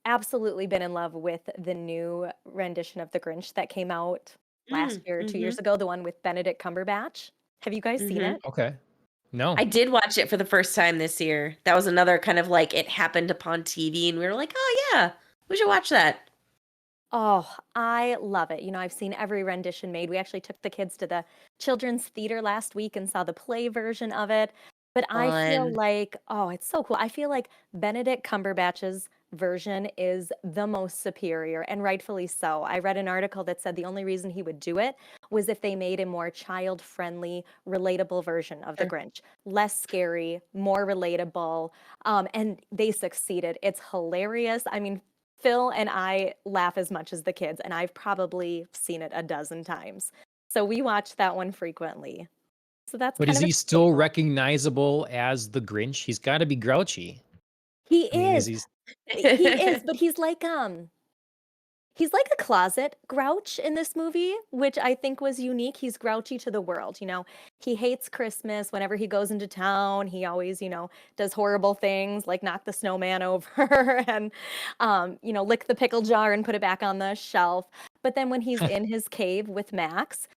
absolutely been in love with the new rendition of The Grinch that came out last year, 2 years ago, the one with Benedict Cumberbatch. Have you guys seen it? Okay. No. I did watch it for the first time this year. That was another kind of like it happened upon TV and we were like, "Oh yeah, we should watch that." Oh, I love it. You know, I've seen every rendition made. We actually took the kids to the children's theater last week and saw the play version of it. But I feel Fun. like, oh, it's so cool. I feel like Benedict Cumberbatch's version is the most superior, and rightfully so. I read an article that said the only reason he would do it was if they made a more child-friendly, relatable version of the Sure. Grinch. Less scary, more relatable. And they succeeded. It's hilarious. I mean, Phil and I laugh as much as the kids, and I've probably seen it a dozen times. So we watch that one frequently. So that's But kind is of a he still staple. recognizable as the Grinch? He's got to be grouchy. He I mean, is is. he? He is, but he's like a closet grouch in this movie, which I think was unique. He's grouchy to the world, you know. He hates Christmas. Whenever he goes into town, he always, you know, does horrible things like knock the snowman over and you know, lick the pickle jar and put it back on the shelf. But then when he's in his cave with Max,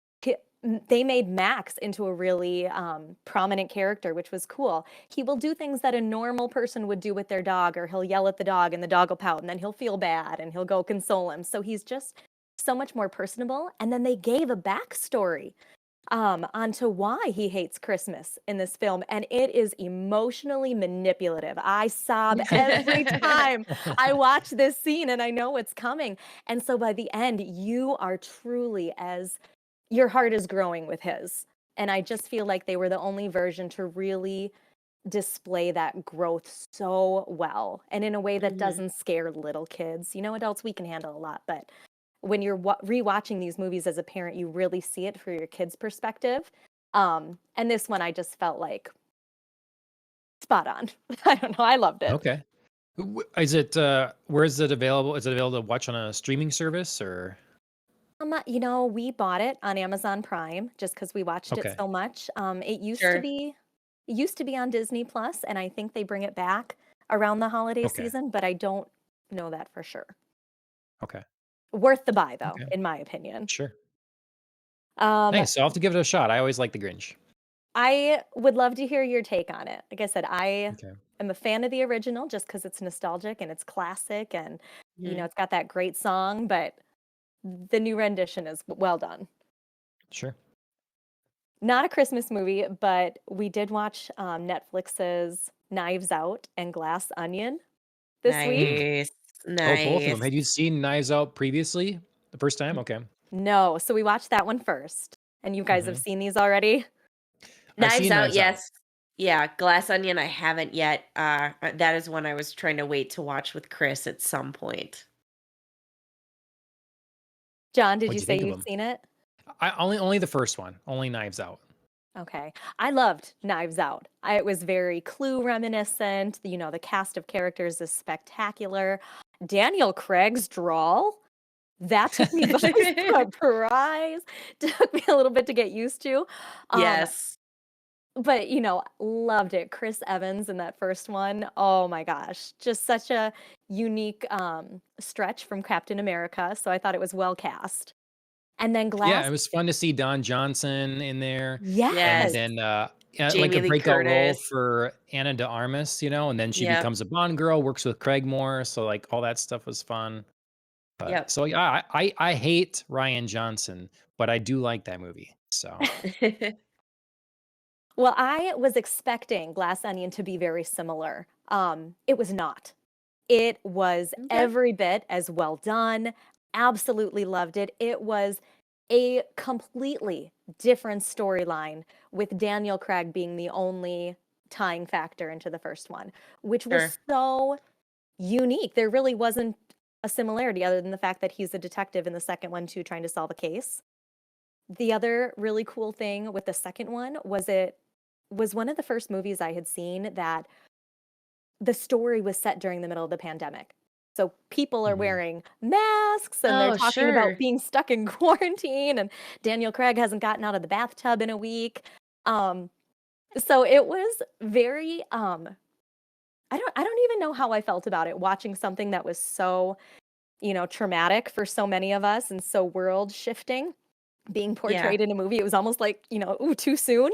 they made Max into a really prominent character, which was cool. He will do things that a normal person would do with their dog, or he'll yell at the dog and the dog will pout, and then he'll feel bad and he'll go console him. So he's just so much more personable. And then they gave a backstory onto why he hates Christmas in this film, and it is emotionally manipulative. I sob every time I watch this scene, and I know what's coming. And so by the end, you are truly as your heart is growing with his. And I just feel like they were the only version to really display that growth so well, and in a way that doesn't scare little kids. You know, adults, we can handle a lot, but when you're rewatching these movies as a parent, you really see it for your kid's perspective. And this one, I just felt like spot on. I don't know. I loved it. Okay. Is it? Where is it available? Is it available to watch on a streaming service or? You know, we bought it on Amazon Prime just because we watched it Okay. so much. It Sure. used to be on Disney Plus, and I think they bring it back around the holiday Okay. season, but I don't know that for sure. Okay. Worth the buy, though, Okay. in my opinion. Sure. Um, Nice. So I'll have to give it a shot. I always like the Grinch. I would love to hear your take on it. Like I said, I Okay. am a fan of the original just because it's nostalgic and it's classic, and you know, Mhm. it's got that great song, but the new rendition is well done. Sure. Not a Christmas movie, but we did watch Netflix's Knives Out and Glass Onion this week. Nice. Oh, both of them. Nice. Had you seen Knives Out previously? The first time? Okay. No, so we watched that one first. And you guys have Mhm. seen these already? I've Knives seen Out, Knives Out. yes. Yeah, Glass Onion I haven't yet. That is one I was trying to wait to watch with Chris at some point. John, did What'd you you say think of you've them? seen it? I only the first one. Only Knives Out. Okay. I loved Knives Out. It was very Clue reminiscent. You know, the cast of characters is spectacular. Daniel Craig's drawl, that took me by surprise. Took me a little bit to get used to. Um, Yes. but loved it. Chris Evans in that first one. Oh my gosh, just such a unique stretch from Captain America. So I thought it was well cast. And then Yeah, Glass. it was fun to see Don Johnson in there, and Yes. then like Jamie a Lee breakout role Curtis. for Anna de Armas, and then she Yep. becomes a Bond girl, works with Craig Moore, so like all that stuff was fun. But Yep. so yeah, I hate Ryan Johnson, but I do like that movie. So Well, I was expecting Glass Onion to be very similar. It was not. It was Okay. every bit as well done. Absolutely loved it. It was a completely different storyline with Daniel Craig being the only tying factor into the first one, which Sure. was so unique. There really wasn't a similarity other than the fact that he's a detective in the second one too, trying to solve a case. The other really cool thing with the second one was it was one of the first movies I had seen that the story was set during the middle of the pandemic. So people are mhm. wearing masks and they're Oh, talking about sure. being stuck in quarantine, and Daniel Craig hasn't gotten out of the bathtub in a week. Um, so it was very I don't even know how I felt about it watching something that was so, traumatic for so many of us and so world shifting being Yeah. portrayed in a movie. It was almost like, ooh, too soon,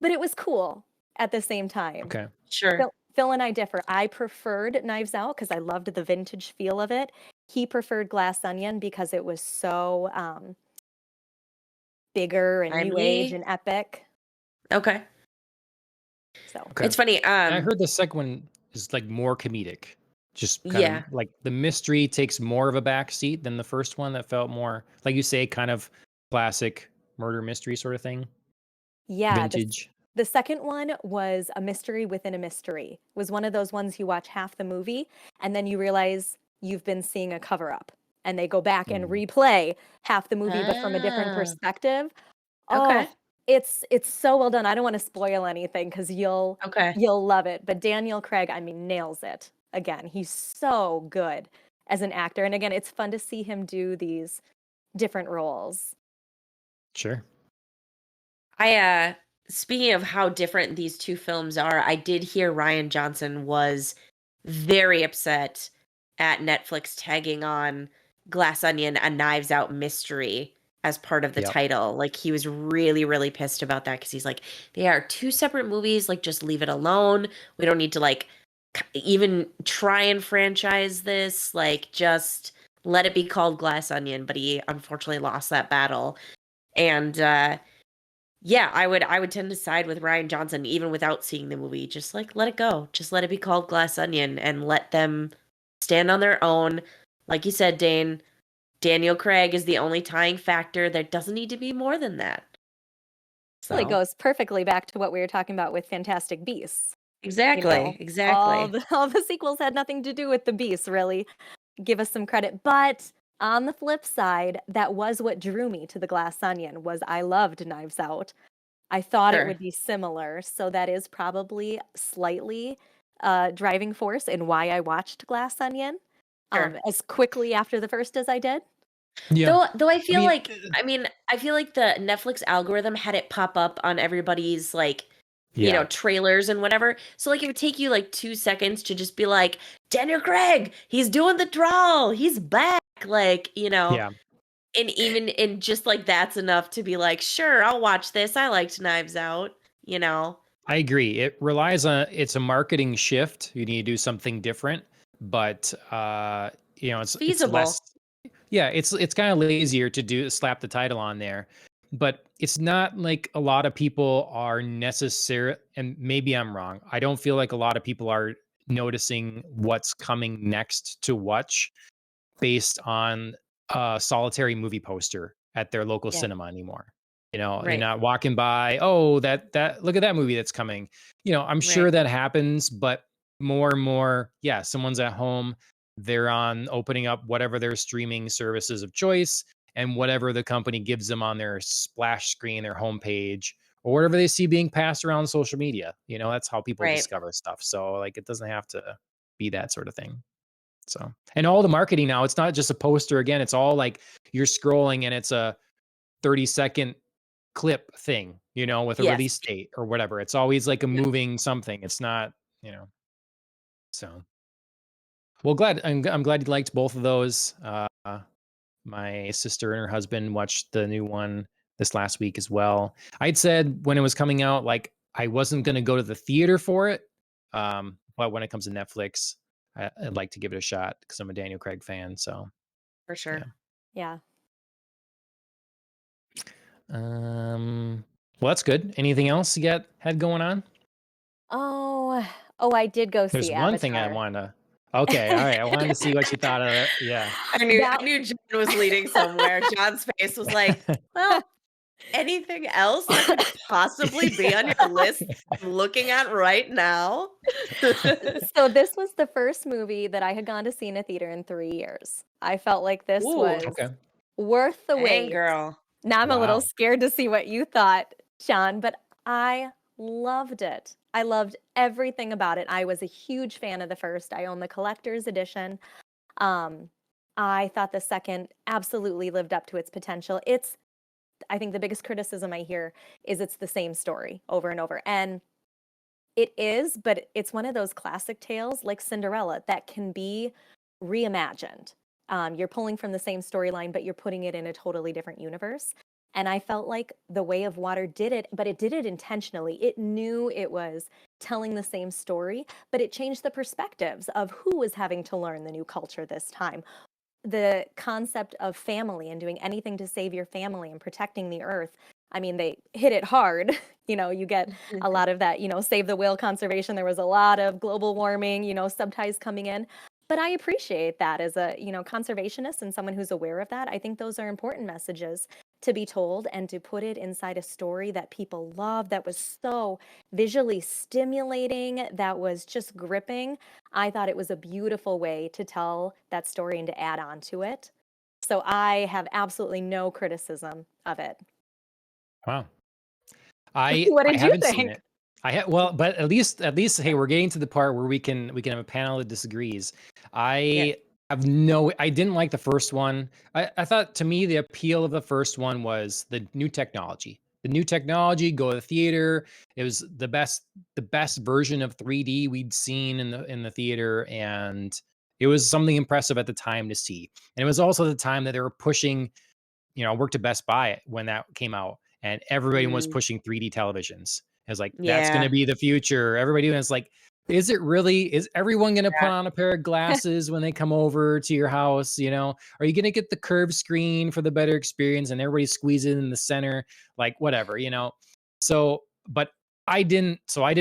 but it was cool at the same time. Okay. Sure. Phil and I differ. I preferred Knives Out because I loved the vintage feel of it. He preferred Glass Onion because it was so bigger and new age Timely. and epic. Okay. So Okay. It's funny. I heard the second one is like more comedic. Just kind Yeah. of like the mystery takes more of a back seat than the first one that felt more, like you say, kind of classic murder mystery sort of thing. yeah, Vintage. the second one was a mystery within a mystery. It was one of those ones you watch half the movie and then you realize you've been seeing a cover up, and they go back and Mhm. replay half the movie but from a different Ah, perspective. Oh, okay. it's so well done. I don't want to spoil anything because Okay. you'll love it. But Daniel Craig, I mean, nails it. Again, he's so good as an actor. And again, it's fun to see him do these different roles. Sure. Speaking of how different these two films are, I did hear Ryan Johnson was very upset at Netflix tagging on Glass Onion, a Knives Out mystery as part of the Yep. title. Like, he was really, really pissed about that because he's like, they are two separate movies. Like, just leave it alone. We don't need to like even try and franchise this. Like, just let it be called Glass Onion. But he unfortunately lost that battle. And yeah, I would tend to side with Ryan Johnson even without seeing the movie. Just like let it go. Just let it be called Glass Onion and let them stand on their own. Like you said, Dane, Daniel Craig is the only tying factor. There doesn't need to be more than that. Really So, goes perfectly back to what we were talking about with Fantastic Beasts. exactly, All exactly. all the sequels had nothing to do with the beasts, really. Give us some credit. But on the flip side, that was what drew me to the Glass Onion was I loved Knives Out. I thought it Sure, would be similar, so that is probably slightly driving force in why I watched Glass Onion sure. as quickly after the first as I did. Yeah. Though I I feel mean, like I feel like the Netflix algorithm had it pop up on everybody's like, yeah. trailers and whatever. So like it would take you like 2 seconds to just be like, Daniel Craig, he's doing the draw, he's back. Like, Yeah. and even and just like that's enough to be like, sure, I'll watch this. I liked Knives Out, you know. I agree. It relies on it's a marketing shift. You need to do something different, but it's less. Feasible. Yeah, it's kind of lazier to do slap the title on there, but it's not like a lot of people are necessary. And maybe I'm wrong. I don't feel like a lot of people are noticing what's coming next to watch based on a solitary movie poster at their local Yeah, cinema anymore. You're right, not walking by, oh, that look at that movie that's coming. I'm sure right, that happens, but more and more, yeah, someone's at home, they're on opening up whatever their streaming services of choice and whatever the company gives them on their splash screen, their homepage, or whatever they see being passed around social media. That's how people right. discover stuff. So like it doesn't have to be that sort of thing. So, and all the marketing now, it's not just a poster again, it's all like you're scrolling and it's a 30-second clip thing, with a Yes. release date or whatever. It's always like a moving something. It's not, so. Well, I'm glad you liked both of those. My sister and her husband watched the new one this last week as well. I'd said when it was coming out, like I wasn't going to go to the theater for it. But when it comes to Netflix, I'd like to give it a shot because I'm a Daniel Craig fan. So For sure. Yeah. Well, that's good. Anything else you had going on? Oh, I did go There's see one thing I Avatar. wanted to. Okay, all right. I wanted to see what you thought of it. Yeah. I knew John was leading somewhere. John's face was like, well, anything else that could possibly be on your list I'm looking at right now? So this was the first movie that I had gone to see in a theater in 3 years. I felt like this Ooh, was Okay. worth the dang, wait. girl. Now I'm a little Wow. scared to see what you thought, Sean, but I loved it. I loved everything about it. I was a huge fan of the first. I own the collector's edition. I thought the second absolutely lived up to its potential. I think the biggest criticism I hear is it's the same story over and over. And it is, but it's one of those classic tales like Cinderella that can be reimagined. You're pulling from the same storyline, but you're putting it in a totally different universe. And I felt like The Way of Water did it, but it did it intentionally. It knew it was telling the same story, but it changed the perspectives of who was having to learn the new culture this time. The concept of family and doing anything to save your family and protecting the earth. I mean, they hit it hard. You get a lot of that, save the whale conservation. There was a lot of global warming, subties coming in. But I appreciate that as a, conservationist and someone who's aware of that. I think those are important messages to be told and to put it inside a story that people love, that was so visually stimulating, that was just gripping. I thought it was a beautiful way to tell that story and to add on to it. So I have absolutely no criticism of it. Wow. What I did you haven't seen think? it. Well, but at least hey, we're getting to the part where we can have a panel that disagrees. I didn't like the first one. I thought, to me, the appeal of the first one was the new technology. The new technology, go to the theater. It was the best version of 3D we'd seen in the theater, and it was something impressive at the time to see. And it was also the time that they were pushing. I worked at Best Buy when that came out, and everybody was pushing 3D televisions. It was like, that's going to Yeah. be the future. Everybody was like, is it really? Is everyone going to put on a pair of glasses when they come over to your house? Are you going to get the curved screen for the better experience and everybody squeezing in the center? Like, whatever, So, but I didn't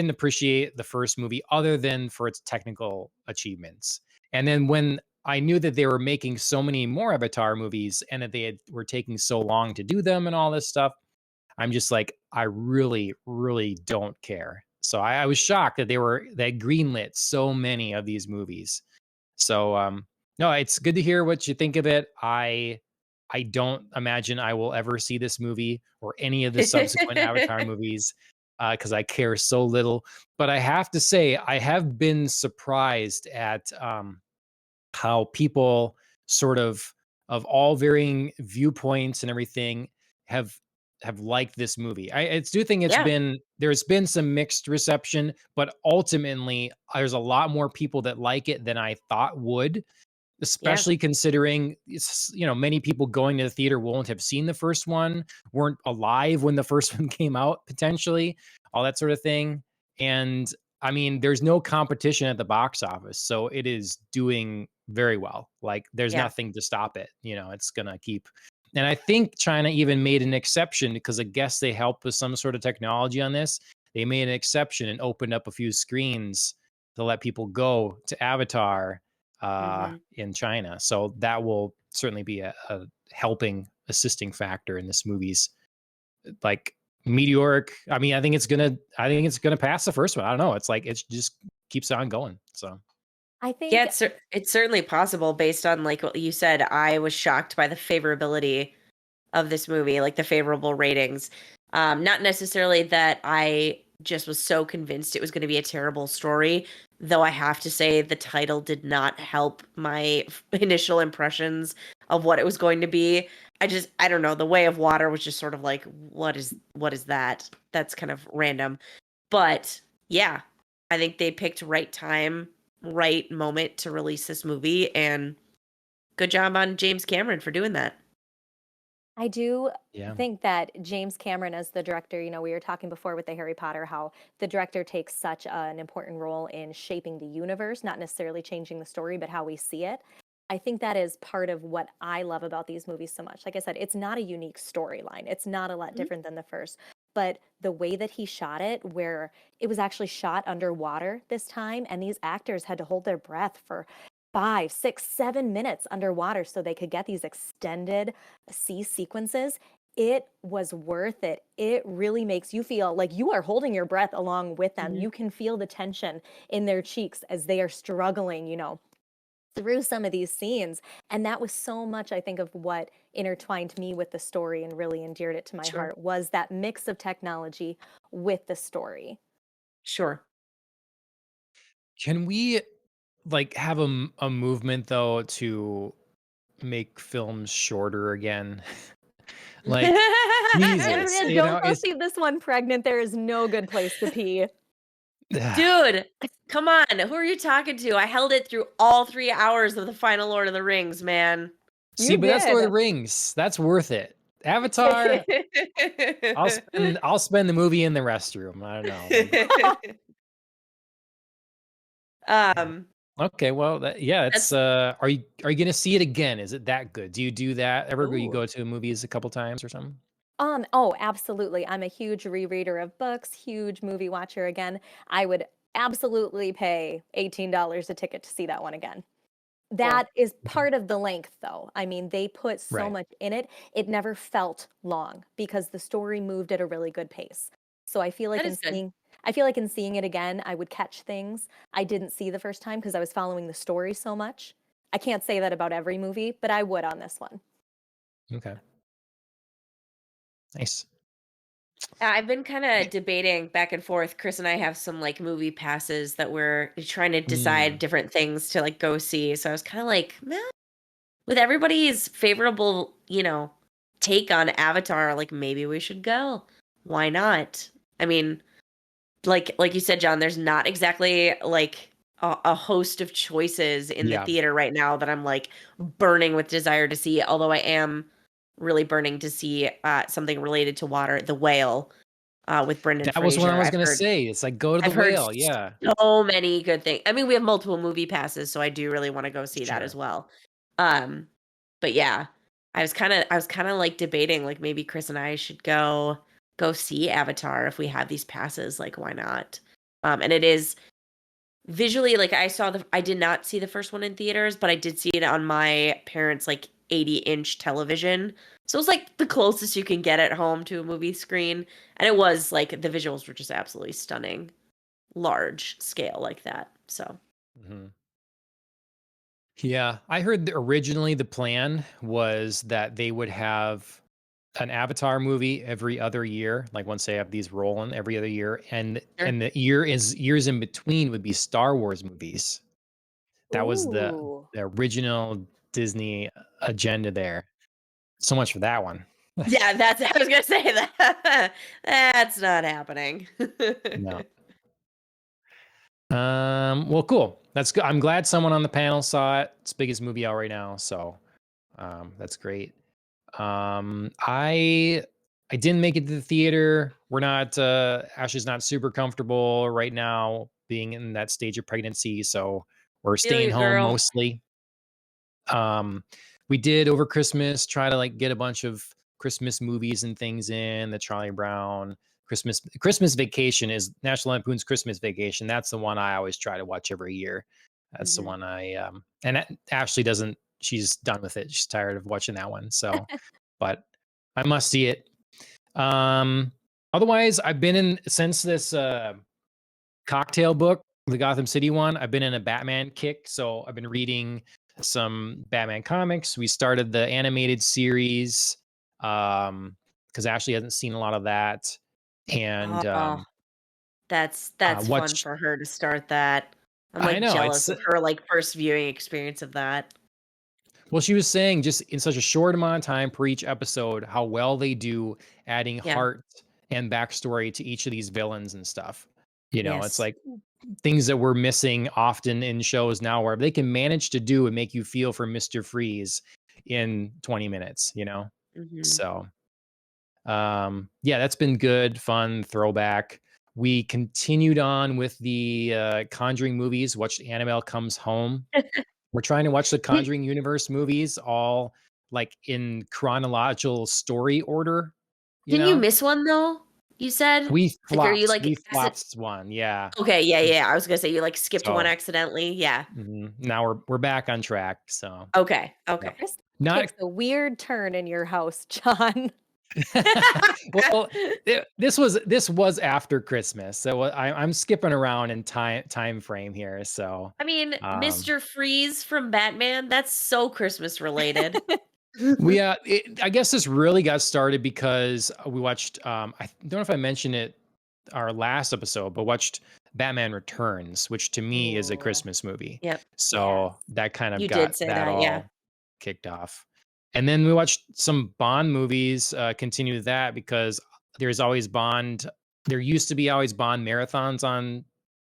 appreciate the first movie other than for its technical achievements. And then when I knew that they were making so many more Avatar movies and that were taking so long to do them and all this stuff, I'm just like, I really, really don't care. So I was shocked that that greenlit so many of these movies. So no, it's good to hear what you think of it. I don't imagine I will ever see this movie or any of the subsequent Avatar movies because I care so little. But I have to say, I have been surprised at how people sort of all varying viewpoints and everything have liked this movie. I do think Yeah. there's been some mixed reception, but ultimately there's a lot more people that like it than I thought would, especially considering many people going to the theater won't have seen the first one, weren't alive when the first one came out, potentially, all that sort of thing. And I mean, there's no competition at the box office, so it is doing very well. Like, there's nothing to stop it. It's gonna keep. And I think China even made an exception because I guess they helped with some sort of technology on this. They made an exception and opened up a few screens to let people go to Avatar in China. So that will certainly be a assisting factor in this movie's like meteoric. I mean, I think it's gonna pass the first one. I don't know. It's like, it just keeps on going. So I think Yeah, it's certainly possible based on like what you said. I was shocked by the favorability of this movie, like the favorable ratings. Not necessarily that I just was so convinced it was going to be a terrible story, though I have to say the title did not help my initial impressions of what it was going to be. I don't know, The Way of Water was just sort of like, what is that? That's kind of random. But yeah, I think they picked right time, right moment to release this movie, and good job on James Cameron for doing that. I do Yeah. think that James Cameron as the director, we were talking before with the Harry Potter, how the director takes such an important role in shaping the universe, not necessarily changing the story, but how we see it. I think that is part of what I love about these movies so much. Like I said, it's not a unique storyline. It's not a lot different than the first, but the way that he shot it, where it was actually shot underwater this time, and these actors had to hold their breath for 5, 6, 7 minutes underwater so they could get these extended sea sequences. It was worth it. It really makes you feel like you are holding your breath along with them. You can feel the tension in their cheeks as they are struggling, through some of these scenes. And that was so much, I think, of what intertwined me with the story and really endeared it to my heart, was that mix of technology with the story. Sure. Can we have a movement though to make films shorter again? Like, Jesus, Don't go it's see this one pregnant. There is no good place to pee. Dude, come on. Who are you talking to? I held it through all 3 hours of the final Lord of the Rings, man. See, You but that's Lord of did. the Rings. That's worth it. Avatar, I'll spend the movie in the restroom. I don't know. um, Okay, well, it's that's are you gonna see it again? Is it that good? Do you do that? Ever go you ooh. go to movies a couple times or something? Oh, absolutely. I'm a huge rereader of books, huge movie watcher again. I would absolutely pay $18 a ticket to see that one again. Cool. That is Mhm. part of the length, though. I mean, they put so Right. much in it. It never felt long because the story moved at a really good pace. So That is good. I feel like in seeing it again, I would catch things I didn't see the first time because I was following the story so much. I can't say that about every movie, but I would on this one. Okay. Nice. I've been kind of debating back and forth. Chris and I have some like movie passes that we're trying to decide Mm, different things to like go see. So I was kind of like, meh. With everybody's favorable, take on Avatar, like maybe we should go. Why not? I mean, like you said, John, there's not exactly like a host of choices in the yeah. theater right now that I'm like burning with desire to see. Although I am really burning to see something related to water, The Whale, with Brendan That was what I Fraser. was gonna say. It's like, go to the I've heard whale, yeah. so many good things. I mean, we have multiple movie passes, so I do really want to go see that as Sure. well. Um, but yeah, I was kind of like debating like maybe Chris and I should go see Avatar if we have these passes, like why not? And it is visually like I did not see the first one in theaters, but I did see it on my parents' like 80-inch television. So it was like the closest you can get at home to a movie screen, and it was like the visuals were just absolutely stunning, large scale like that. So, Mhm. Yeah, I heard originally the plan was that they would have an Avatar movie every other year, like once they have these rolling every other year, sure. and the years in between would be Star Wars movies. That was Ooh. the original Disney agenda there. So much for that one. Yeah, that's I was gonna say that. That's not happening. No. Well, cool. That's good. I'm glad someone on the panel saw it. It's the biggest movie out right now, so that's great. I didn't make it to the theater. We're not Ashley's not super comfortable right now being in that stage of pregnancy, so we're Feel staying you, home girl. mostly. Um, we did over Christmas try to like get a bunch of Christmas movies and things in the Charlie Brown Christmas Vacation is National Lampoon's Christmas Vacation. That's the one I always try to watch every year. That's the Mhm. one Ashley doesn't. She's done with it. She's tired of watching that one. So, but I must see it. Um, Otherwise, I've been in since this cocktail book, the Gotham City one. I've been in a Batman kick, so I've been reading some Batman comics. We started the animated series because Ashley hasn't seen a lot of that, and Oh, that's fun what for her to start that. I'm I like know jealous it's of her like first viewing experience of that. Well, she was saying just in such a short amount of time per each episode, how well they do adding heart and backstory to each of these villains and stuff. You know, it's like things that we're missing often in shows now where they can manage to do and make you feel for Mr. Freeze in 20 minutes, you know? So, yeah, that's been good, fun, throwback. We continued on with the Conjuring movies, watched Annabelle Comes Home. We're trying to watch the Conjuring universe movies all like in chronological story order, you Didn't you know? miss one though? You said? We Like, are you flopped. like We flopped one, yeah. Okay, yeah. I was gonna say you like skipped one So accidentally. Yeah. now we're back on track. So Okay. yep. This Not takes a weird turn in your house, John. well, this was after Christmas, so I'm skipping around in time frame here. So I mean, Mr. Freeze from Batman, that's so Christmas related. we I guess this really got started because we watched I don't know if I mentioned it our last episode, but watched Batman Returns, which to me is a Ooh. Christmas movie. Yep. So that kind of You got did say that that, yeah. all kicked off. And then we watched some Bond movies, continue that because there's always Bond. There used to be always Bond marathons on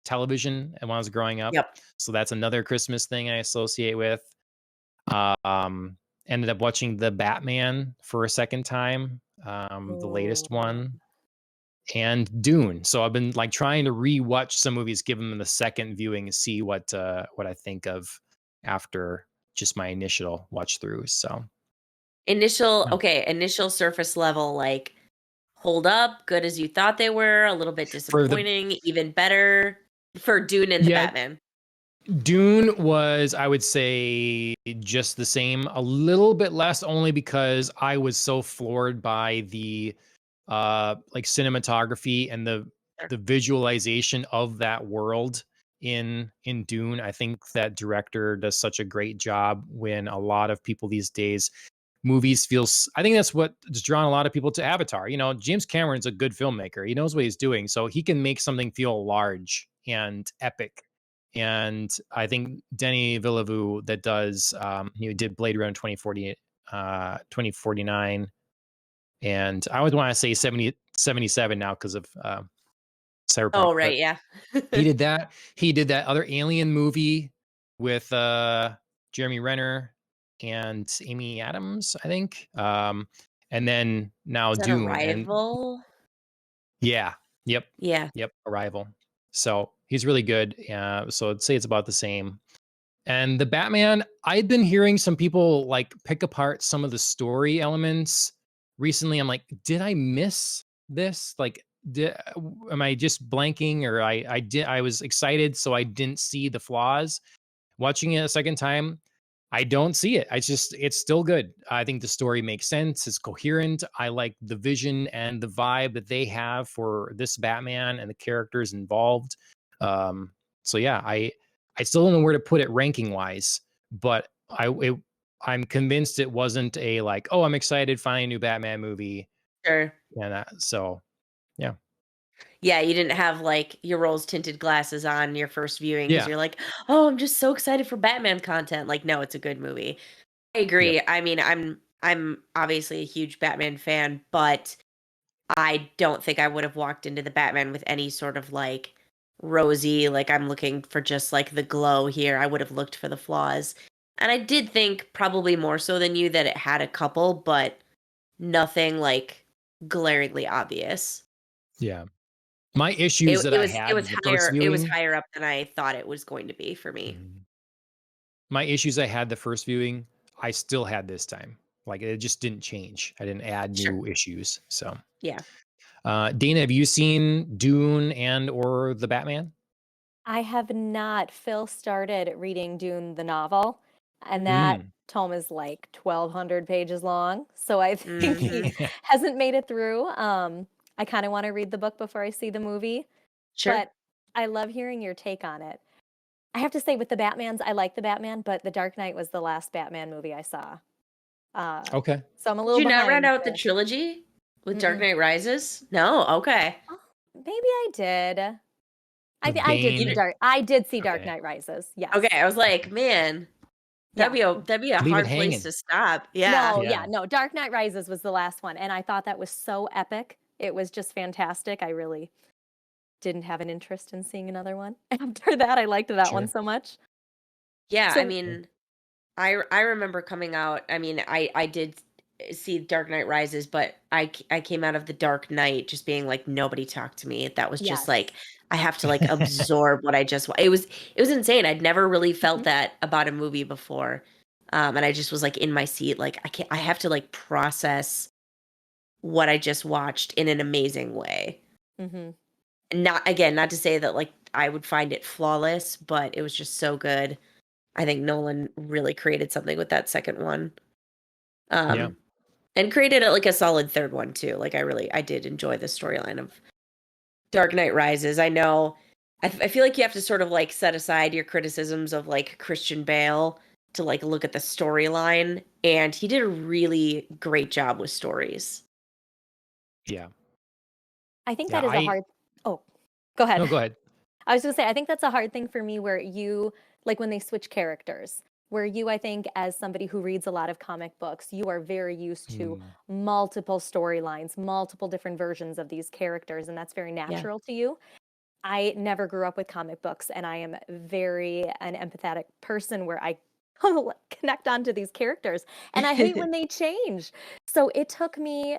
television and when I was growing up. Yep. So that's another Christmas thing I associate with. Um, Ended up watching the Batman for a second time, the latest one, and Dune. So I've been like trying to rewatch some movies, give them the second viewing, see what I think of after just my initial watch through. So initial surface level, like hold up, good as you thought they were, a little bit for the disappointing, even better for Dune and the Batman. Dune was, I would say, just the same, a little bit less, only because I was so floored by the like cinematography and the visualization of that world in Dune. I think that director does such a great job when a lot of people these days movies feels I think that's what has drawn a lot of people to Avatar. You know, James Cameron's a good filmmaker. He knows what he's doing, so he can make something feel large and epic. And I think Denis Villeneuve that does he did Blade Runner 2049, and I always want to say 77 now because of Cyberpunk. Oh, right, yeah. He did that. He did that other Alien movie with Jeremy Renner and Amy Adams, I think. And then now Is that Dune. Arrival? And yeah. Yep. Yeah. Yep. Arrival. So he's really good. So I'd say it's about the same. And the Batman, I've been hearing some people like pick apart some of the story elements recently. I'm like, did I miss this? Like, am I just blanking, or I was excited so I didn't see the flaws? Watching it a second time, I don't see it. It's still good. I think the story makes sense. It's coherent. I like the vision and the vibe that they have for this Batman and the characters involved. So yeah, I still don't know where to put it ranking wise, but I'm convinced it wasn't a like, oh, I'm excited, finally a new Batman movie. Sure. And so, yeah. Yeah, you didn't have like your rose tinted glasses on your first viewing because Yeah. you're like, oh, I'm just so excited for Batman content. Like, no, it's a good movie. I agree. Yep. I mean, I'm obviously a huge Batman fan, but I don't think I would have walked into the Batman with any sort of like rosy, like I'm looking for just like the glow here. I would have looked for the flaws. And I did think probably more so than you that it had a couple, but nothing like glaringly obvious. Yeah. My issues that I had the first viewing, it was higher up than I thought it was going to be for me. My issues I had the first viewing, I still had this time. Like it just didn't change. I didn't add new issues. So yeah. Dana, have you seen Dune and or the Batman? I have not. Phil started reading Dune the novel, and that tome is like 1,200 pages long. So I think he hasn't made it through. I kind of want to read the book before I see the movie. Sure. But I love hearing your take on it. I have to say, with the Batmans, I like the Batman, but The Dark Knight was the last Batman movie I saw. Okay. So I'm a little Did you not behind round out the trilogy with Dark Knight Rises? No? Okay. Oh, maybe I did. I did see Dark Knight Rises. Yes. Okay, I was like, man, That'd be a Leave it hard place hanging. to stop. Yeah. No, Dark Knight Rises was the last one, and I thought that was so epic. It was just fantastic. I really didn't have an interest in seeing another one after that. I liked that one so much. Yeah, I So mean, I remember coming out. I mean, I did see Dark Knight Rises, but I came out of the Dark Knight just being like, nobody talked to me. That was just yes. like I have to like absorb what I just. It was insane. I'd never really felt Mhm. that about a movie before, and I just was like in my seat, like I have to like process what I just watched in an amazing way. Mm-hmm. Not to say that like I would find it flawless, but it was just so good. I think Nolan really created something with that second one. Yeah. And created like a solid third one too. Like I did enjoy the storyline of Dark Knight Rises. I know I feel like you have to sort of like set aside your criticisms of like Christian Bale to like look at the storyline, and he did a really great job with stories. Yeah. I think that is a hard. Oh, go ahead. No, go ahead. I was going to say, I think that's a hard thing for me where you, like when they switch characters, where you, I think, as somebody who reads a lot of comic books, you are very used to multiple storylines, multiple different versions of these characters, and that's very natural to you. I never grew up with comic books, and I am very an empathetic person where I connect onto these characters, and I hate when they change. So it took me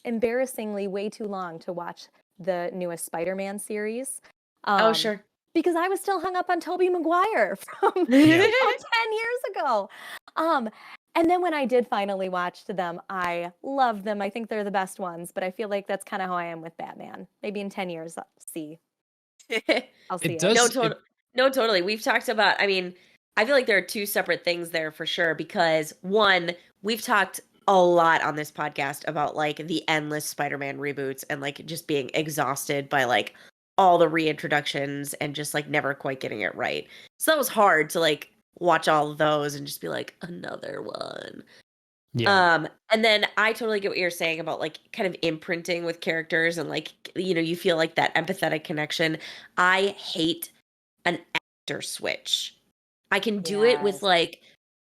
embarrassingly way too long to watch the newest Spider-Man series. Sure. Because I was still hung up on Tobey Maguire from 10 years ago. And then when I did finally watch them, I love them. I think they're the best ones, but I feel like that's kind of how I am with Batman. Maybe in 10 years, I'll see it. No, totally. We've talked about, I mean, I feel like there are two separate things there for sure, because one, we've talked a lot on this podcast about like the endless Spider-Man reboots and like just being exhausted by like all the reintroductions and just like never quite getting it right. So that was hard to like watch all of those and just be like, another one. Yeah. And then I totally get what you're saying about like kind of imprinting with characters and like, you know, you feel like that empathetic connection. I hate an actor switch. I can do it with like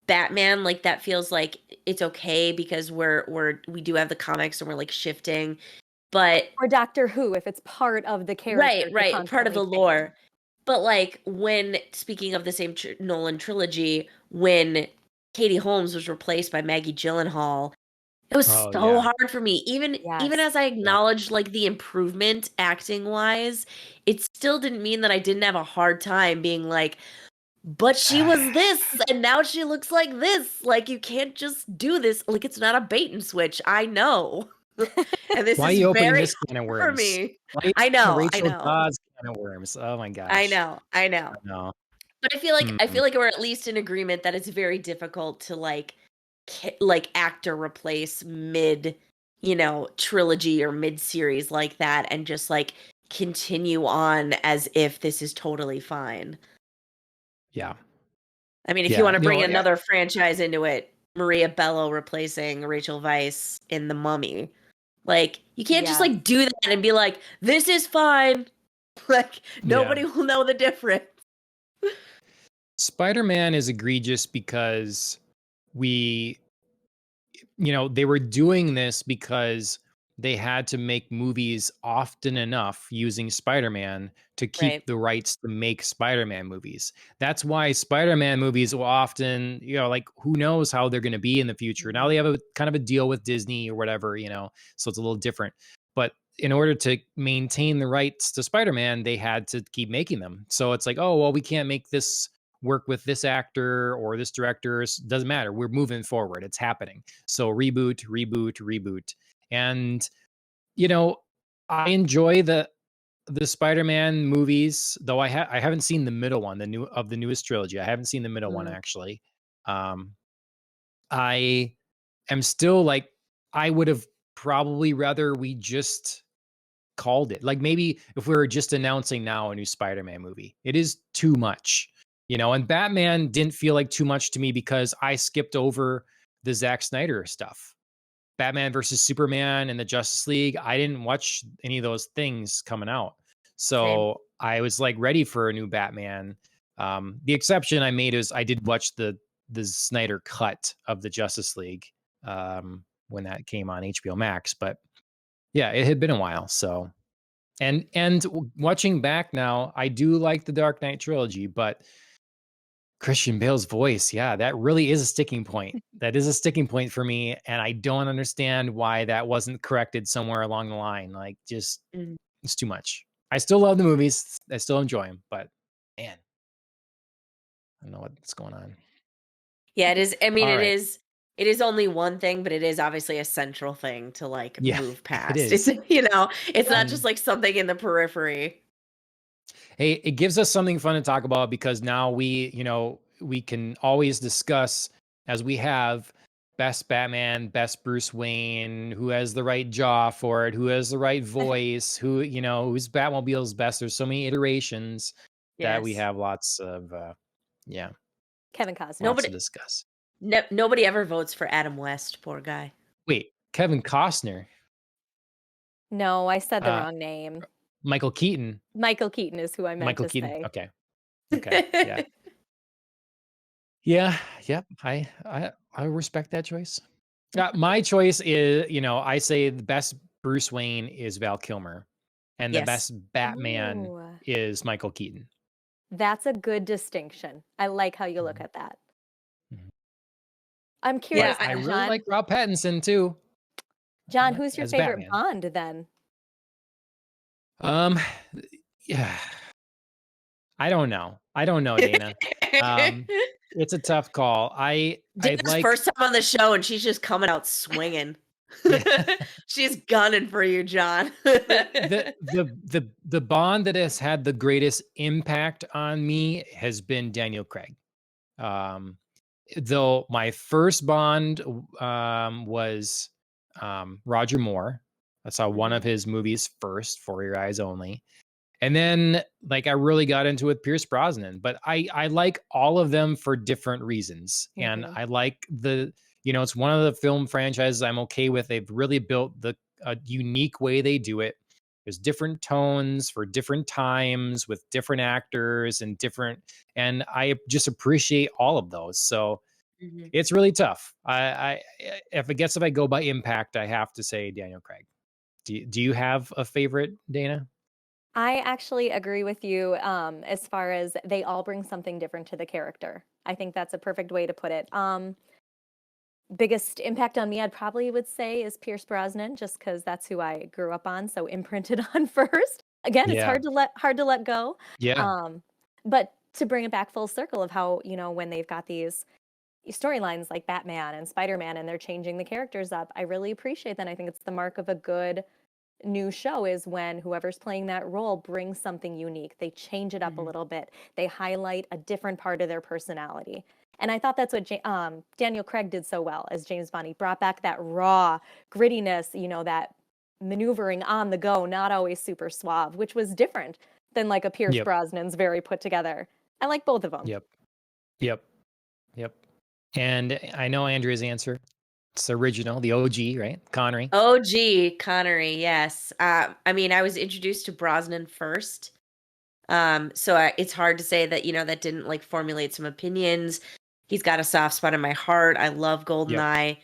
Batman, like that feels like it's okay because we do have the comics and we're like shifting. But or Doctor Who, if it's part of the character, right, part of the lore. But like when speaking of the same Nolan trilogy, when Katie Holmes was replaced by Maggie Gyllenhaal, it was so hard for me. Even as I acknowledged like the improvement acting wise, it still didn't mean that I didn't have a hard time being like, but she was this and now she looks like this. Like you can't just do this. Like it's not a bait and switch. I know. And this Why is are you opening very this can of hard for worms? me. Why I know. Rachel Dawes can of worms. Oh my gosh. I know. But I feel like we're at least in agreement that it's very difficult to like actor replace mid, you know, trilogy or mid series like that and just like continue on as if this is totally fine. Yeah. I mean, if you want to bring another franchise into it, Maria Bello replacing Rachel Weisz in The Mummy. Like, you can't just like do that and be like, this is fine. Like, nobody will know the difference. Spider-Man is egregious because they were doing this because they had to make movies often enough using Spider-Man to keep the rights to make Spider-Man movies. That's why Spider-Man movies will often, like who knows how they're going to be in the future. Now they have a kind of a deal with Disney or whatever, so it's a little different. But in order to maintain the rights to Spider-Man, they had to keep making them. So it's like, oh, well, we can't make this work with this actor or this director. Doesn't matter. We're moving forward. It's happening. So reboot. And, I enjoy the Spider-Man movies, though I haven't seen the middle one, the newest trilogy. I haven't seen the middle one actually. I am still like, I would have probably rather we just called it. Like maybe if we were just announcing now a new Spider-Man movie, it is too much, and Batman didn't feel like too much to me because I skipped over the Zack Snyder stuff. Batman versus Superman and the Justice League, I didn't watch any of those things coming out. So I was like ready for a new Batman. The exception I made is I did watch the the Snyder cut of the Justice League when that came on HBO Max. But yeah, it had been a while. So, and watching back now, I do like the Dark Knight trilogy, but Christian Bale's voice, yeah, that really is a sticking point. That is a sticking point for me, and I don't understand why that wasn't corrected somewhere along the line. Like, just it's too much. I still love the movies. I still enjoy them, but man, I don't know what's going on. Yeah, it is. I mean, All it right. is. It is only one thing, but it is obviously a central thing to like Yeah, move it past. is. It's it's not And just like something in the periphery. hey, it gives us something fun to talk about because now we can always discuss, as we have, best Batman, best Bruce Wayne, who has the right jaw for it, who has the right voice, whose Batmobile's best. There's so many iterations that we Yes. have lots of, yeah, Kevin Costner. lots to Nobody, discuss. nobody ever votes for Adam West. Poor guy. Wait, Kevin Costner, No, I said the uh, wrong name. Michael Keaton. Michael Keaton is who I meant Michael to Keaton. say. Okay. Yeah. Yeah. Yep. I respect that choice. My choice is, I say the best Bruce Wayne is Val Kilmer, and the Yes. best Batman Ooh, is Michael Keaton. that's a good distinction. I like how you look Mhm. at that. Mhm. I'm Yeah. curious, I really John. like Rob Pattinson too. John, who's your As favorite Batman. Bond then? Um, yeah, I don't know. Dana. It's a tough call. I Dana's like, first time on the show, and she's just coming out swinging. yeah. She's gunning for you, John. The Bond that has had the greatest impact on me has been Daniel Craig. Um, though my first Bond was Roger Moore. I saw one of his movies first, For Your Eyes Only. And then like I really got into it Pierce Brosnan, but I like all of them for different reasons. And I like it's one of the film franchises I'm okay with. They've really built a unique way they do it. There's different tones for different times with different actors and I just appreciate all of those. So it's really tough. If I go by impact, I have to say Daniel Craig. Do you have a favorite, Dana? I actually agree with you as far as they all bring something different to the character. I think that's a perfect way to put it. Biggest impact on me, I'd probably would say, is Pierce Brosnan, just because that's who I grew up on, so imprinted on first. Again, it's Yeah. hard to let go. Yeah. But to bring it back full circle of how, when they've got these storylines like Batman and Spider-Man and they're changing the characters up, I really appreciate that. I think it's the mark of a good new show is when whoever's playing that role brings something unique. They change it up a little bit. They highlight a different part of their personality. And I thought that's what Daniel Craig did so well as James Bond. He brought back that raw grittiness, that maneuvering on the go, not always super suave, which was different than like a Pierce Brosnan's very put together. I like both of them. Yep. And I know Andrea's answer. It's original, the OG, right? Connery. OG Connery, yes. I mean, I was introduced to Brosnan first. So it's hard to say that, that didn't like formulate some opinions. He's got a soft spot in my heart. I love GoldenEye.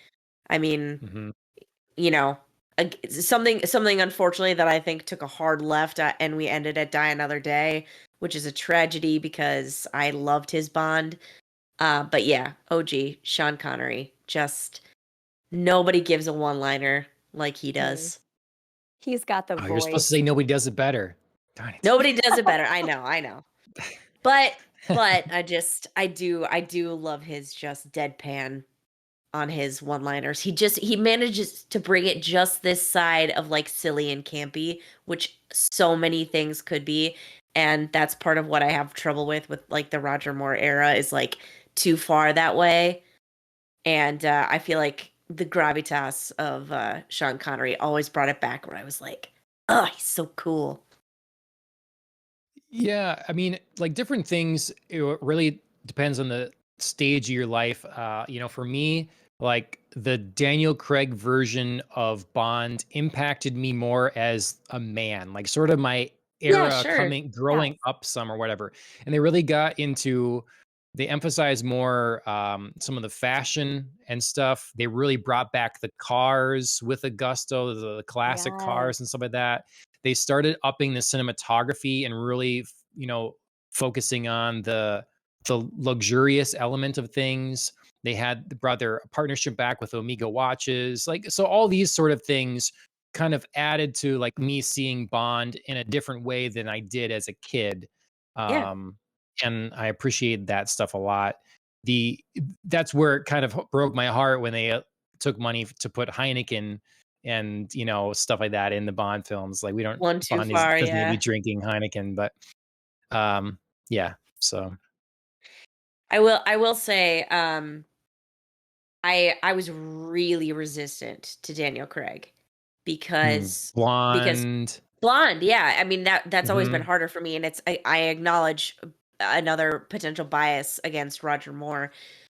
I mean, something unfortunately that I think took a hard left and we ended at Die Another Day, which is a tragedy because I loved his Bond. But yeah, OG Sean Connery, just nobody gives a one-liner like he does. He's got the Oh, voice. you're supposed to say nobody does it better. Darn it. Nobody does it better. I know. But I do love his just deadpan on his one-liners. He manages to bring it just this side of like silly and campy, which so many things could be. And that's part of what I have trouble with like the Roger Moore era is like too far that way. And I feel like the gravitas of Sean Connery always brought it back where I was like, oh, he's so cool. Yeah, I mean, like different things, it really depends on the stage of your life. For me, like the Daniel Craig version of Bond impacted me more as a man, like sort of my Yeah, era sure. growing up some or whatever. And they really got into they emphasize more some of the fashion and stuff. They really brought back the cars with a gusto, the classic cars and stuff like that. They started upping the cinematography and really, focusing on the luxurious element of things. They brought their partnership back with Omega watches. Like, so all these sort of things kind of added to like me seeing Bond in a different way than I did as a kid. Yeah. And I appreciate that stuff a lot. That's where it kind of broke my heart when they took money to put Heineken and stuff like that in the Bond films. Like, we don't One too Bond far, doesn't need to be yeah. drinking Heineken, but yeah. So I will say, I was really resistant to Daniel Craig because blonde. blonde, yeah. I mean that's always been Mhm. harder for me, and I acknowledge another potential bias against Roger Moore.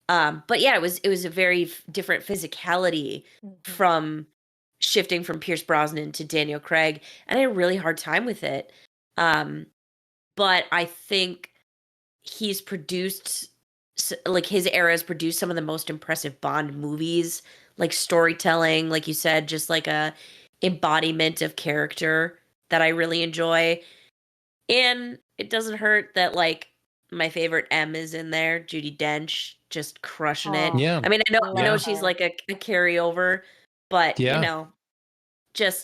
But yeah, it was a very different physicality from shifting from Pierce Brosnan to Daniel Craig, and I had a really hard time with it. But I think he's produced like his era has produced some of the most impressive Bond movies, like storytelling, like you said, just like a embodiment of character that I really enjoy. And it doesn't hurt that like my favorite M is in there, Judi Dench, just crushing it. Yeah. I mean, I know Yeah. she's like a carryover, but Yeah.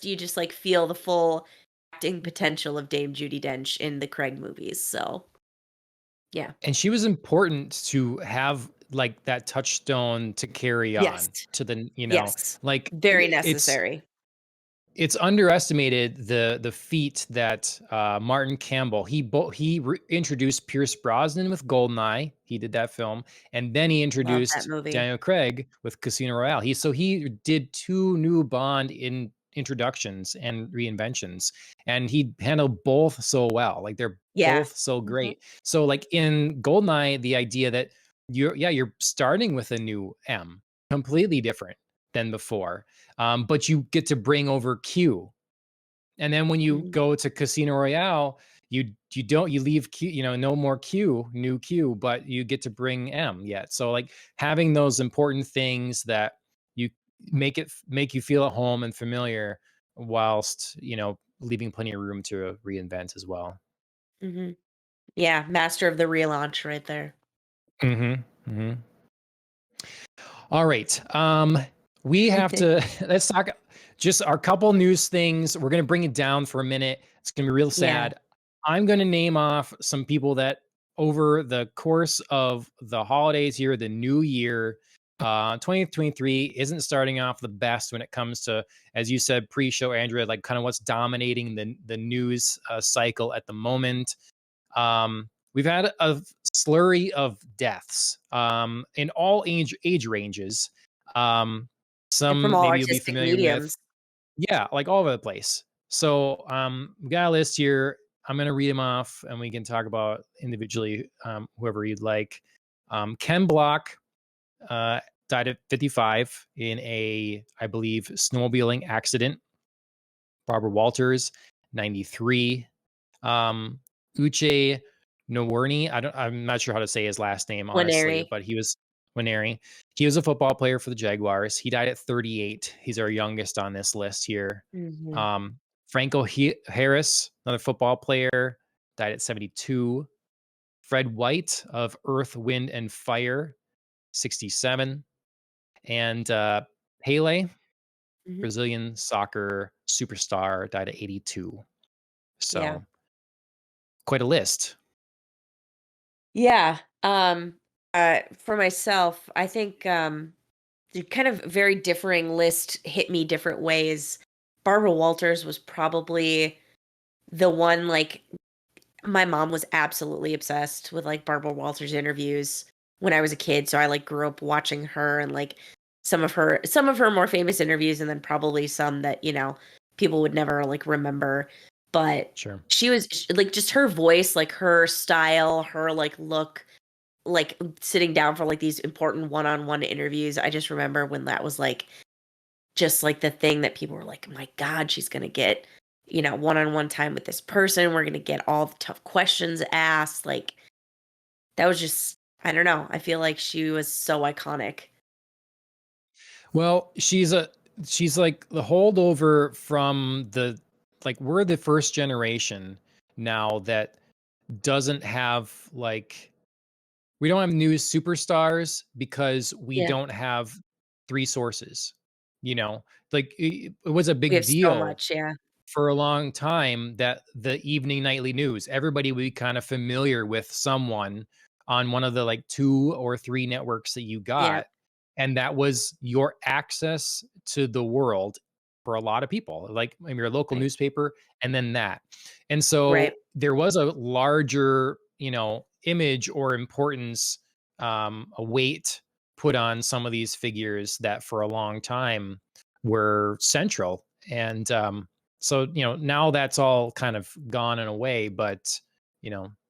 you just like feel the full acting potential of Dame Judi Dench in the Craig movies. So yeah. And she was important to have like that touchstone to carry Yes. on to the, Yes. like Very it's necessary. underestimated the feat that Martin Campbell he introduced Pierce Brosnan with Goldeneye. He did that film, and then he Love that introduced movie. Daniel Craig with Casino Royale. He did two new Bond introductions and reinventions, and he handled both so well. Like, they're Yeah. both so great. So like in Goldeneye, the idea that you're starting with a new M, completely different than before. But you get to bring over Q. And then when you Mhm. go to Casino Royale, you leave Q, no more Q, new Q, but you get to bring M yet. So like having those important things that you make you feel at home and familiar, whilst, leaving plenty of room to reinvent as well. Mhm. Yeah, master of the relaunch right there. Mm-hmm. Mm-hmm. All right. We have to let's talk just our couple news things. We're gonna bring it down for a minute. It's gonna be real Yeah. sad. I'm gonna name off some people that over the course of the holidays here, the new year, 2023 isn't starting off the best when it comes to, as you said, pre-show, Andrea, like kind of what's dominating the news cycle at the moment. We've had a slurry of deaths in all age ranges. And from Some all maybe you'll be artistic familiar with. mediums. Yeah, like all over the place. So we got a list here. I'm gonna read them off, and we can talk about individually whoever you'd like. Ken Block uh, died at 55 in I believe, snowmobiling accident. Barbara Walters, 93. Uche Nwerny, I'm not sure how to say his last name, honestly, Winery. but Winery. He was a football player for the Jaguars. He died at 38. He's our youngest on this list here. Mhm. Franco Harris, another football player, died at 72. Fred White of Earth, Wind, and Fire, 67. And Pele, Mhm. Brazilian soccer superstar, died at 82. Yeah. So quite a list. Yeah. For myself, I think the kind of very differing list hit me different ways. Barbara Walters was probably the one, like, my mom was absolutely obsessed with like Barbara Walters interviews when I was a kid, so I like grew up watching her and like some of her more famous interviews, and then probably some that, people would never like remember. But Sure. she was like just her voice, like her style, her like look, like sitting down for like these important one-on-one interviews. I just remember when that was like just like the thing that people were like, "My God, she's gonna get, one-on-one time with this person. We're gonna get all the tough questions asked." Like, that was just I don't know. I feel like she was so iconic. Well, she's like the holdover from we're the first generation now that doesn't have like we don't have news superstars because we Yeah. don't have three sources. You know, like it was a We big have so deal much, yeah. for a long time that the evening nightly news, everybody would be kind of familiar with someone on one of the like 2 or 3 networks that you Yeah. got, and that was your access to the world for a lot of people, like in your local Right. newspaper and then that. And Right. so there was a larger, image or importance, a weight put on some of these figures that for a long time were central. And so now that's all kind of gone and away, but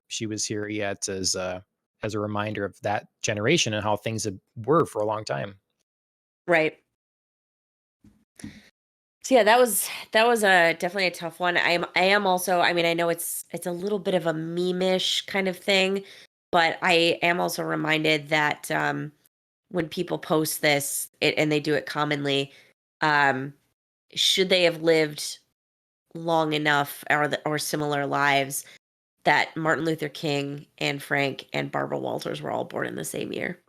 she was here yet as a reminder of that generation and how things were for a long time. Right. So yeah, that was a definitely a tough one. I am also, I mean, I know it's a little bit of a meme-ish kind of thing, but I am also reminded that when people post this and they do it commonly, um should they have lived long enough or similar lives, that Martin Luther King and Frank and Barbara Walters were all born in the same year.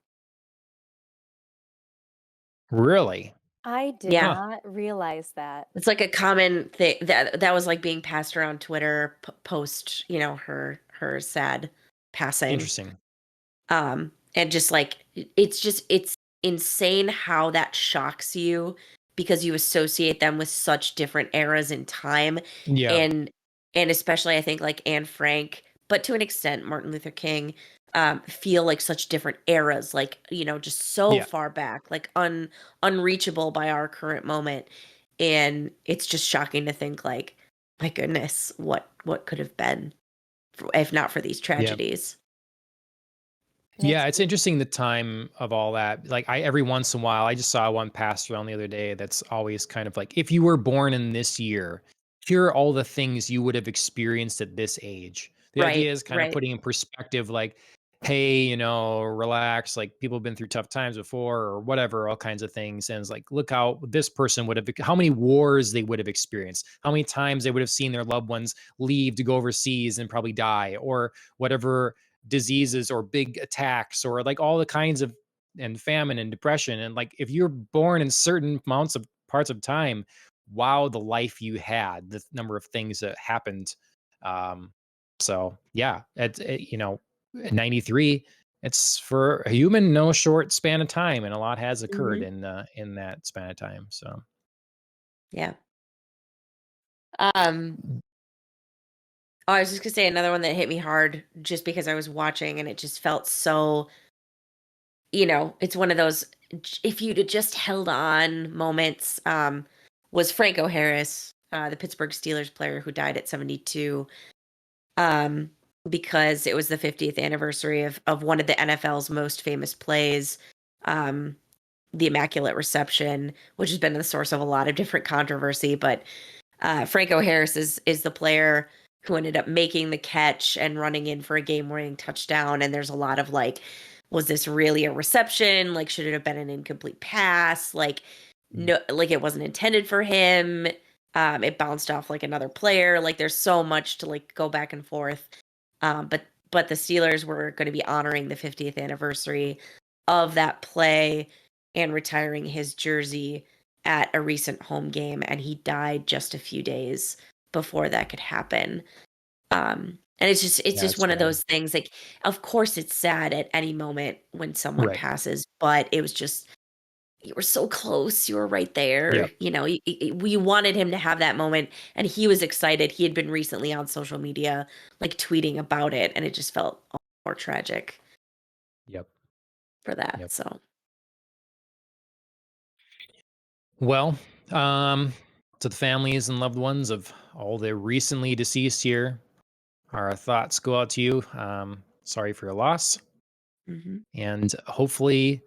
Really? I did Yeah. Huh. not realize that. It's like a common thing that was like being passed around Twitter post, her sad passing. Interesting. And just like it's insane how that shocks you because you associate them with such different eras in time. Yeah. And especially I think like Anne Frank, but to an extent Martin Luther King, feel like such different eras, like, just so Yeah. far back, like unreachable by our current moment. And it's just shocking to think like, my goodness, what could have been if not for these Yeah. tragedies. Makes Yeah, it's me interesting the time of all that. Like I every once in a while, I just saw one passed around the other day that's always kind of like, if you were born in this year, here are all the things you would have experienced at this age. The Right, idea is kind of right. putting in perspective, like, hey, relax. Like people have been through tough times before, or whatever, all kinds of things. And it's like, look how this person would have, how many wars they would have experienced, how many times they would have seen their loved ones leave to go overseas and probably die, or whatever diseases or big attacks or like all the kinds of and famine and depression. And like if you're born in certain amounts of parts of time, wow, the life you had, the number of things that happened. um so yeah, at 93, it's for a human no short span of time, and a lot has occurred Mhm. in that span of time. So Yeah. Um, I was just gonna say another one that hit me hard just because I was watching and it just felt so, it's one of those if you'd have just held on moments, was Franco Harris, the Pittsburgh Steelers player who died at 72. Um, because it was the 50th anniversary of one of the NFL's most famous plays, um, the Immaculate Reception, which has been the source of a lot of different controversy. But Franco Harris is the player who ended up making the catch and running in for a game-winning touchdown. And there's a lot of like, was this really a reception? Like, should it have been an incomplete pass? Like, no, like it wasn't intended for him. It bounced off like another player. Like, there's so much to like go back and forth. But the Steelers were going to be honoring the 50th anniversary of that play and retiring his jersey at a recent home game, and he died just a few days before that could happen. And it's just that's one of sad. those things, like, of course it's sad at any moment when someone Right. passes, but it was just, you were so close, you were right there, Yep. we wanted him to have that moment, and he was excited. He had been recently on social media, like, tweeting about it, and it just felt all more tragic Yep. for that, Yep. so. Well, um, to the families and loved ones of all the recently deceased here, our thoughts go out to you. Sorry for your loss. Mhm. And hopefully,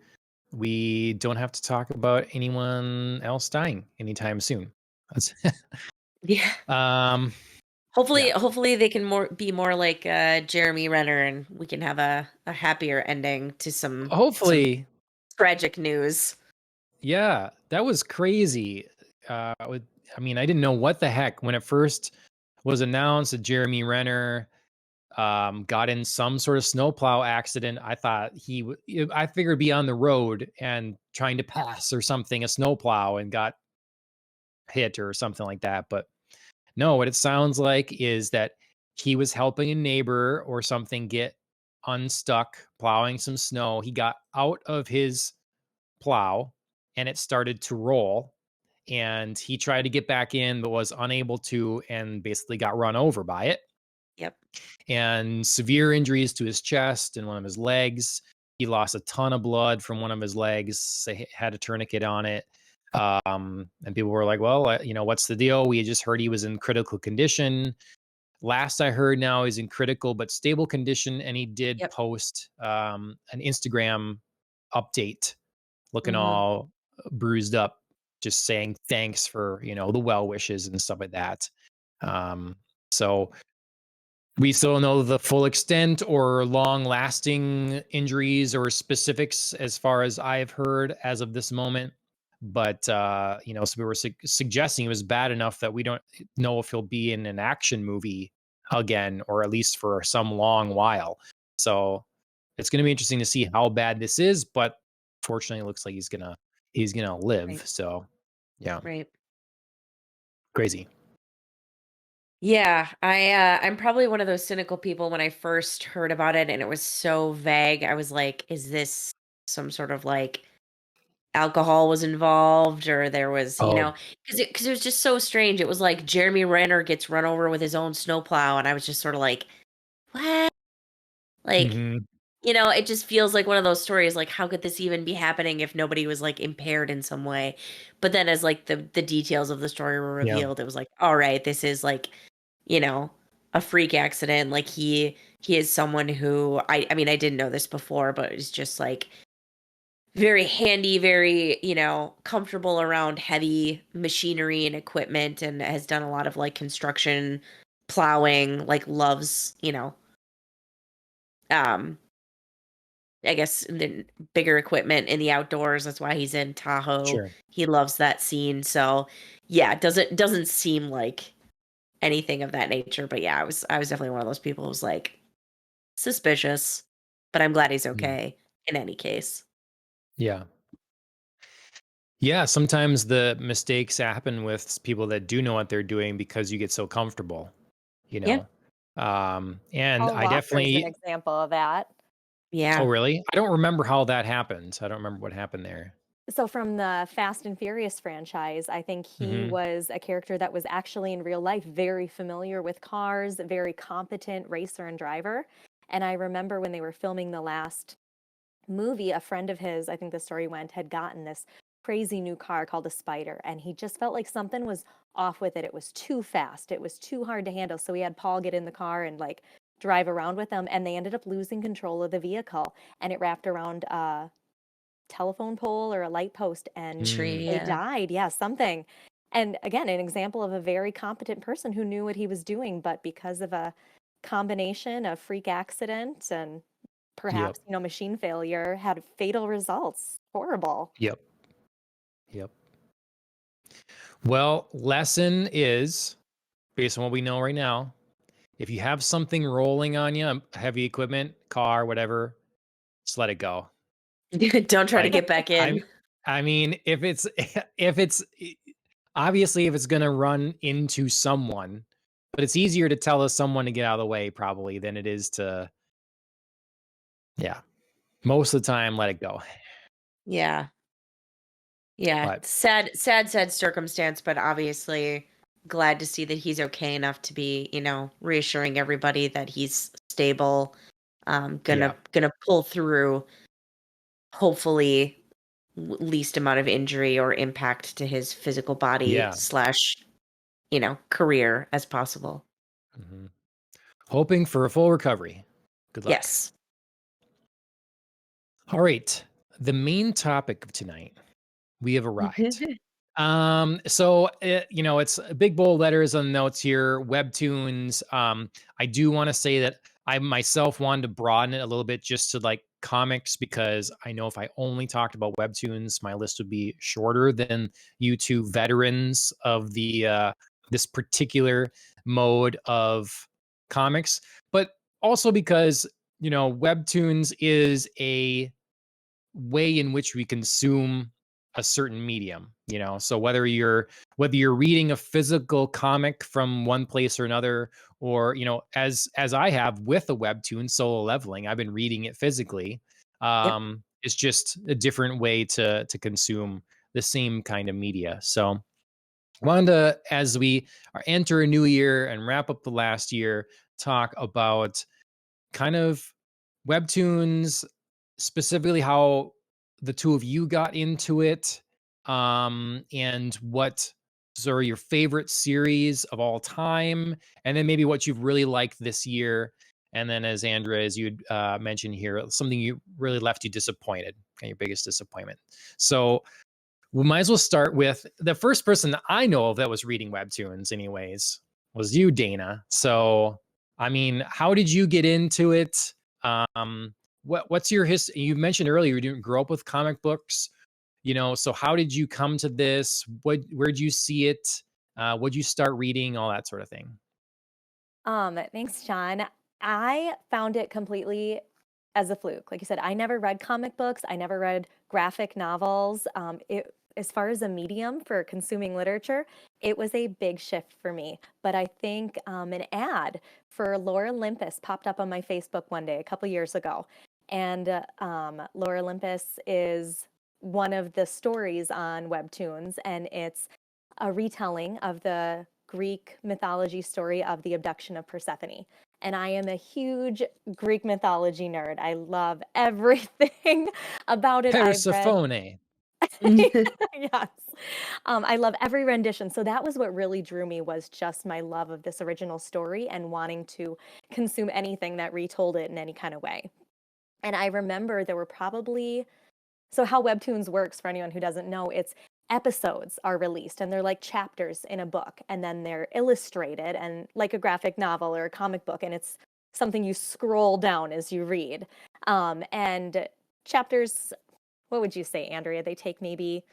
we don't have to talk about anyone else dying anytime soon. That's- Yeah. um, Hopefully they can be more like Jeremy Renner, and we can have a happier ending to some Hopefully. tragic news. Yeah, that was crazy. I didn't know what the heck when it first was announced that Jeremy Renner got in some sort of snowplow accident. I thought I figured be on the road and trying to pass or something, a snowplow, and got hit or something like that. But no, what it sounds like is that he was helping a neighbor or something get unstuck, plowing some snow. He got out of his plow and it started to roll. And he tried to get back in, but was unable to, and basically got run over by it. Yep. And severe injuries to his chest and one of his legs. He lost a ton of blood from one of his legs. They had a tourniquet on it. And people were like, well, what's the deal? We had just heard he was in critical condition. Last I heard now he's in critical but stable condition. And he did post an Instagram update looking all bruised up, just saying thanks for, the well wishes and stuff like that. So we still don't know the full extent or long lasting injuries or specifics as far as I've heard as of this moment. But, so we were suggesting it was bad enough that we don't know if he'll be in an action movie again, or at least for some long while. So it's going to be interesting to see how bad this is, but fortunately it looks like he's going to live. Right. So yeah. Right. Crazy. Yeah, I'm probably one of those cynical people. When I first heard about it and it was so vague, I was like, is this some sort of like alcohol was involved, or there was, because it was just so strange. It was like Jeremy Renner gets run over with his own snowplow, and I was just sort of like, what? Like, it just feels like one of those stories, like, how could this even be happening if nobody was like impaired in some way? But then as like the details of the story were revealed, it was like, all right, this is like, a freak accident. Like he is someone who I mean, I didn't know this before, but it's just like very handy, very, comfortable around heavy machinery and equipment, and has done a lot of like construction, plowing, like loves, I guess the bigger equipment in the outdoors. That's why he's in Tahoe. Sure. He loves that scene. So yeah, it doesn't seem like anything of that nature. But yeah, I was definitely one of those people who was like suspicious. But I'm glad he's okay in any case. Yeah. Yeah, sometimes the mistakes happen with people that do know what they're doing because you get so comfortable, you know. And I Walker's an definitely example of that. Yeah. Oh, really? I don't remember how that happened. I don't remember what happened there. So from the Fast and Furious franchise, I think he was a character that was actually in real life very familiar with cars, very competent racer and driver. And I remember when they were filming the last movie, a friend of his, I think the story went, had gotten this crazy new car called a Spider, and he just felt like something was off with it. It was too fast. It was too hard to handle. So he had Paul get in the car and like drive around with them, and they ended up losing control of the vehicle, and it wrapped around a telephone pole or a light post, and Tree, they died. Yeah, something. And again, an example of a very competent person who knew what he was doing, but because of a combination of freak accident and perhaps, machine failure, had fatal results. Horrible. Yep. Well, lesson is, based on what we know right now, if you have something rolling on you, heavy equipment, car, whatever, just let it go. Don't try to get back in. I mean, if it's obviously if it's going to run into someone, but it's easier to tell someone to get out of the way probably than it is to, most of the time, let it go. Yeah. But, sad circumstance, but obviously glad to see that he's okay enough to be, reassuring everybody that he's stable, gonna pull through, hopefully least amount of injury or impact to his physical body / career as possible. hoping for a full recovery. Good luck. Yes. All right. The main topic of tonight, we have arrived. So it's big bold letters on the notes here. Webtoons. I do want to say that I myself wanted to broaden it a little bit just to like comics, because I know if I only talked about Webtoons, my list would be shorter than you two veterans of the this particular mode of comics. But also because, Webtoons is a way in which we consume a certain medium, so whether you're reading a physical comic from one place or another, or as I have with a Webtoon Solo Leveling, I've been reading it physically. Yep. It's just a different way to consume the same kind of media. So I wanted to, as we enter a new year and wrap up the last year, talk about kind of Webtoons, specifically how the two of you got into it, and what are your favorite series of all time, and then maybe what you've really liked this year. And then, as Andrea, as you mentioned here, something you really left you disappointed, and your biggest disappointment. So we might as well start with the first person that I know of that was reading Webtoons, anyways, was you, Dana. So, I mean, how did you get into it? What's your history? You mentioned earlier you didn't grow up with comic books, so how did you come to this? Where'd you see it? What'd you start reading? All that sort of thing. Thanks, John. I found it completely as a fluke. Like you said, I never read comic books. I never read graphic novels. As far as a medium for consuming literature, it was a big shift for me. But I think an ad for Lore Olympus popped up on my Facebook one day a couple years ago. And Lore Olympus is one of the stories on Webtoons, and it's a retelling of the Greek mythology story of the abduction of Persephone. And I am a huge Greek mythology nerd. I love everything about it. I've read. Persephone. Yes. I love every rendition. So that was what really drew me, was just my love of this original story and wanting to consume anything that retold it in any kind of way. And I remember there were probably, so how Webtoons works, for anyone who doesn't know, it's episodes are released and they're like chapters in a book, and then they're illustrated and like a graphic novel or a comic book, and it's something you scroll down as you read. And chapters, what would you say, Andrea? They take maybe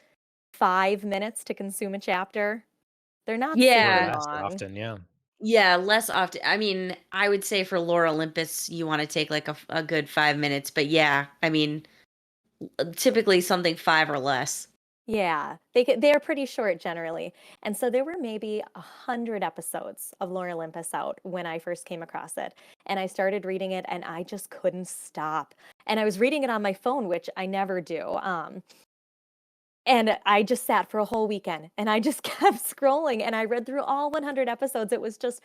5 minutes to consume a chapter. They're not super Yeah. Less long. often, yeah. Yeah, less often. I mean, I would say for Lore Olympus, you want to take like a good 5 minutes. But yeah, I mean, typically something 5 or less. Yeah, they're pretty short generally. And so there were maybe 100 episodes of Lore Olympus out when I first came across it. And I started reading it and I just couldn't stop. And I was reading it on my phone, which I never do. And I just sat for a whole weekend and I just kept scrolling and I read through all 100 episodes. It was just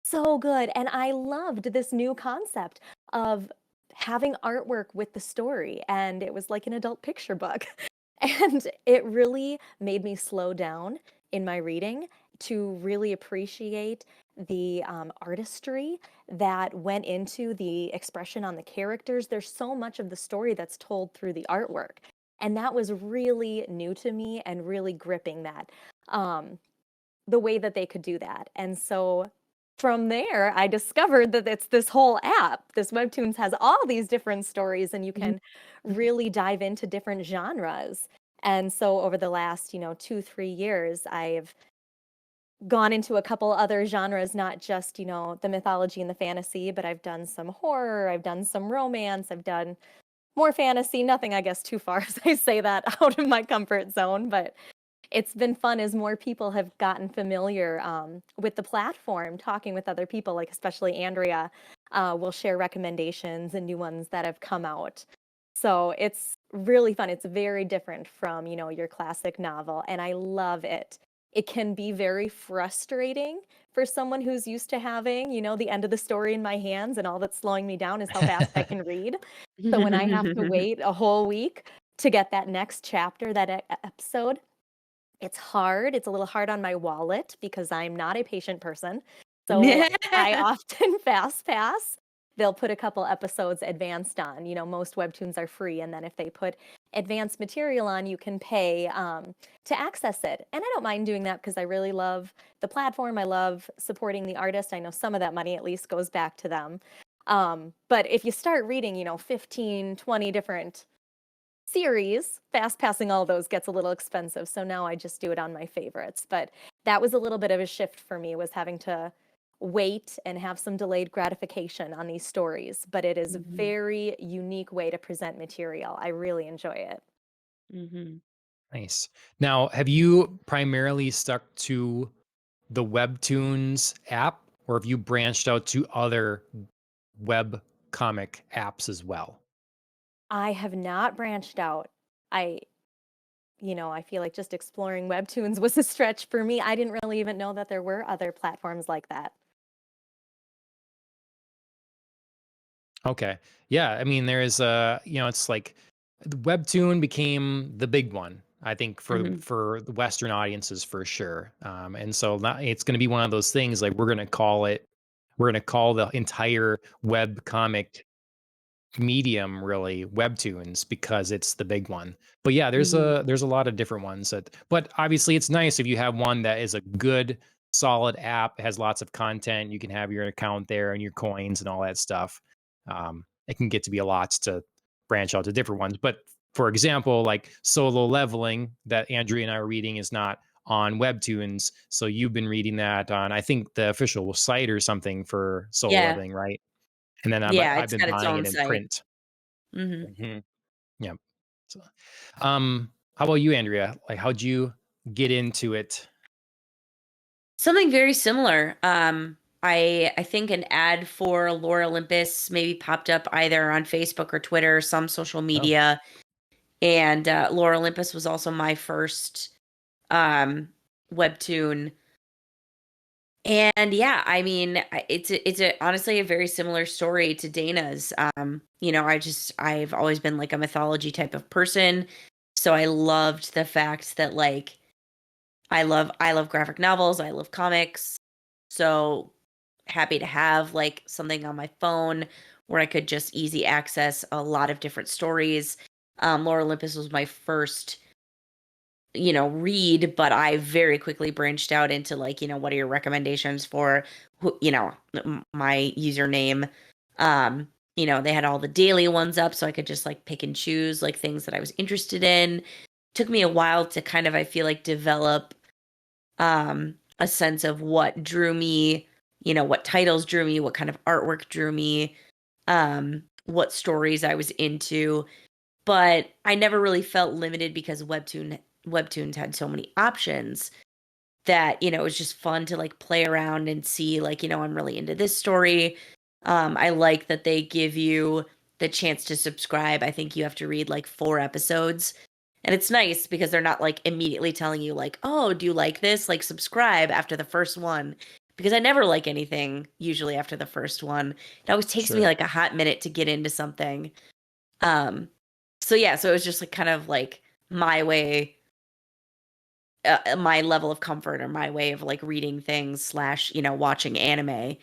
so good. And I loved this new concept of having artwork with the story. And it was like an adult picture book. And it really made me slow down in my reading to really appreciate the artistry that went into the expression on the characters. There's so much of the story that's told through the artwork. And that was really new to me and really gripping that, the way that they could do that. And so from there, I discovered that it's this whole app. This Webtoons has all these different stories, and you can really dive into different genres. And so over the last, 2-3 years, I've gone into a couple other genres, not just, the mythology and the fantasy, but I've done some horror, I've done some romance, I've done more fantasy, nothing, I guess, too far as I say that, out of my comfort zone. But it's been fun as more people have gotten familiar with the platform, talking with other people, like especially Andrea will share recommendations and new ones that have come out. So it's really fun. It's very different from, your classic novel, and I love it. It can be very frustrating for someone who's used to having, the end of the story in my hands, and all that's slowing me down is how fast I can read. So when I have to wait a whole week to get that next chapter, that episode, it's hard. It's a little hard on my wallet because I'm not a patient person. So I often fast pass they'll put a couple episodes advanced on. Most Webtoons are free, and then if they put advanced material on, you can pay to access it. And I don't mind doing that because I really love the platform. I love supporting the artist. I know some of that money at least goes back to them. But if you start reading, 15, 20 different series, fast passing all those gets a little expensive. So now I just do it on my favorites. But that was a little bit of a shift for me, was having to wait and have some delayed gratification on these stories. But it is a very unique way to present material. I really enjoy it. Nice. Now, have you primarily stuck to the Webtoons app, or have you branched out to other web comic apps as well? I have not branched out. I feel like just exploring Webtoons was a stretch for me. I didn't really even know that there were other platforms like that. Okay. Yeah. I mean, there's it's like the Webtoon became the big one, I think, for the Western audiences for sure. And so it's going to be one of those things like we're going to call the entire web comic medium really Webtoons because it's the big one. But yeah, there's a lot of different ones but obviously it's nice if you have one that is a good solid app, has lots of content, you can have your account there and your coins and all that stuff. It can get to be a lot to branch out to different ones. But for example, like Solo Leveling that Andrea and I are reading is not on Webtoons. So you've been reading that on, I think, the official site or something for Solo Leveling, right? And then I've It's been got its buying own it in site. print. Yeah. So, how about you, Andrea? Like, how'd you get into it? Something very similar. I think an ad for Lore Olympus maybe popped up either on Facebook or Twitter, some social media. And Lore Olympus was also my first Webtoon. And yeah, I mean, it's honestly a very similar story to Dana's. I've always been like a mythology type of person, so I loved the fact that like I love graphic novels, I love comics. So happy to have like something on my phone where I could just easy access a lot of different stories. Lore Olympus was my first read, but I very quickly branched out into like, what are your recommendations for my username. They had all the daily ones up so I could just like pick and choose like things that I was interested in. Took me a while to kind of, I feel like, develop a sense of what drew me, what titles drew me, what kind of artwork drew me, what stories I was into. But I never really felt limited because Webtoons had so many options that, it was just fun to like play around and see like, I'm really into this story. I like that they give you the chance to subscribe. I think you have to read like 4 episodes. And it's nice because they're not like immediately telling you like, oh, do you like this? Like subscribe after the first one. Because I never like anything usually after the first one. It always takes me like a hot minute to get into something. So yeah, so it was just like kind of like my way, my level of comfort or my way of like reading things / watching anime.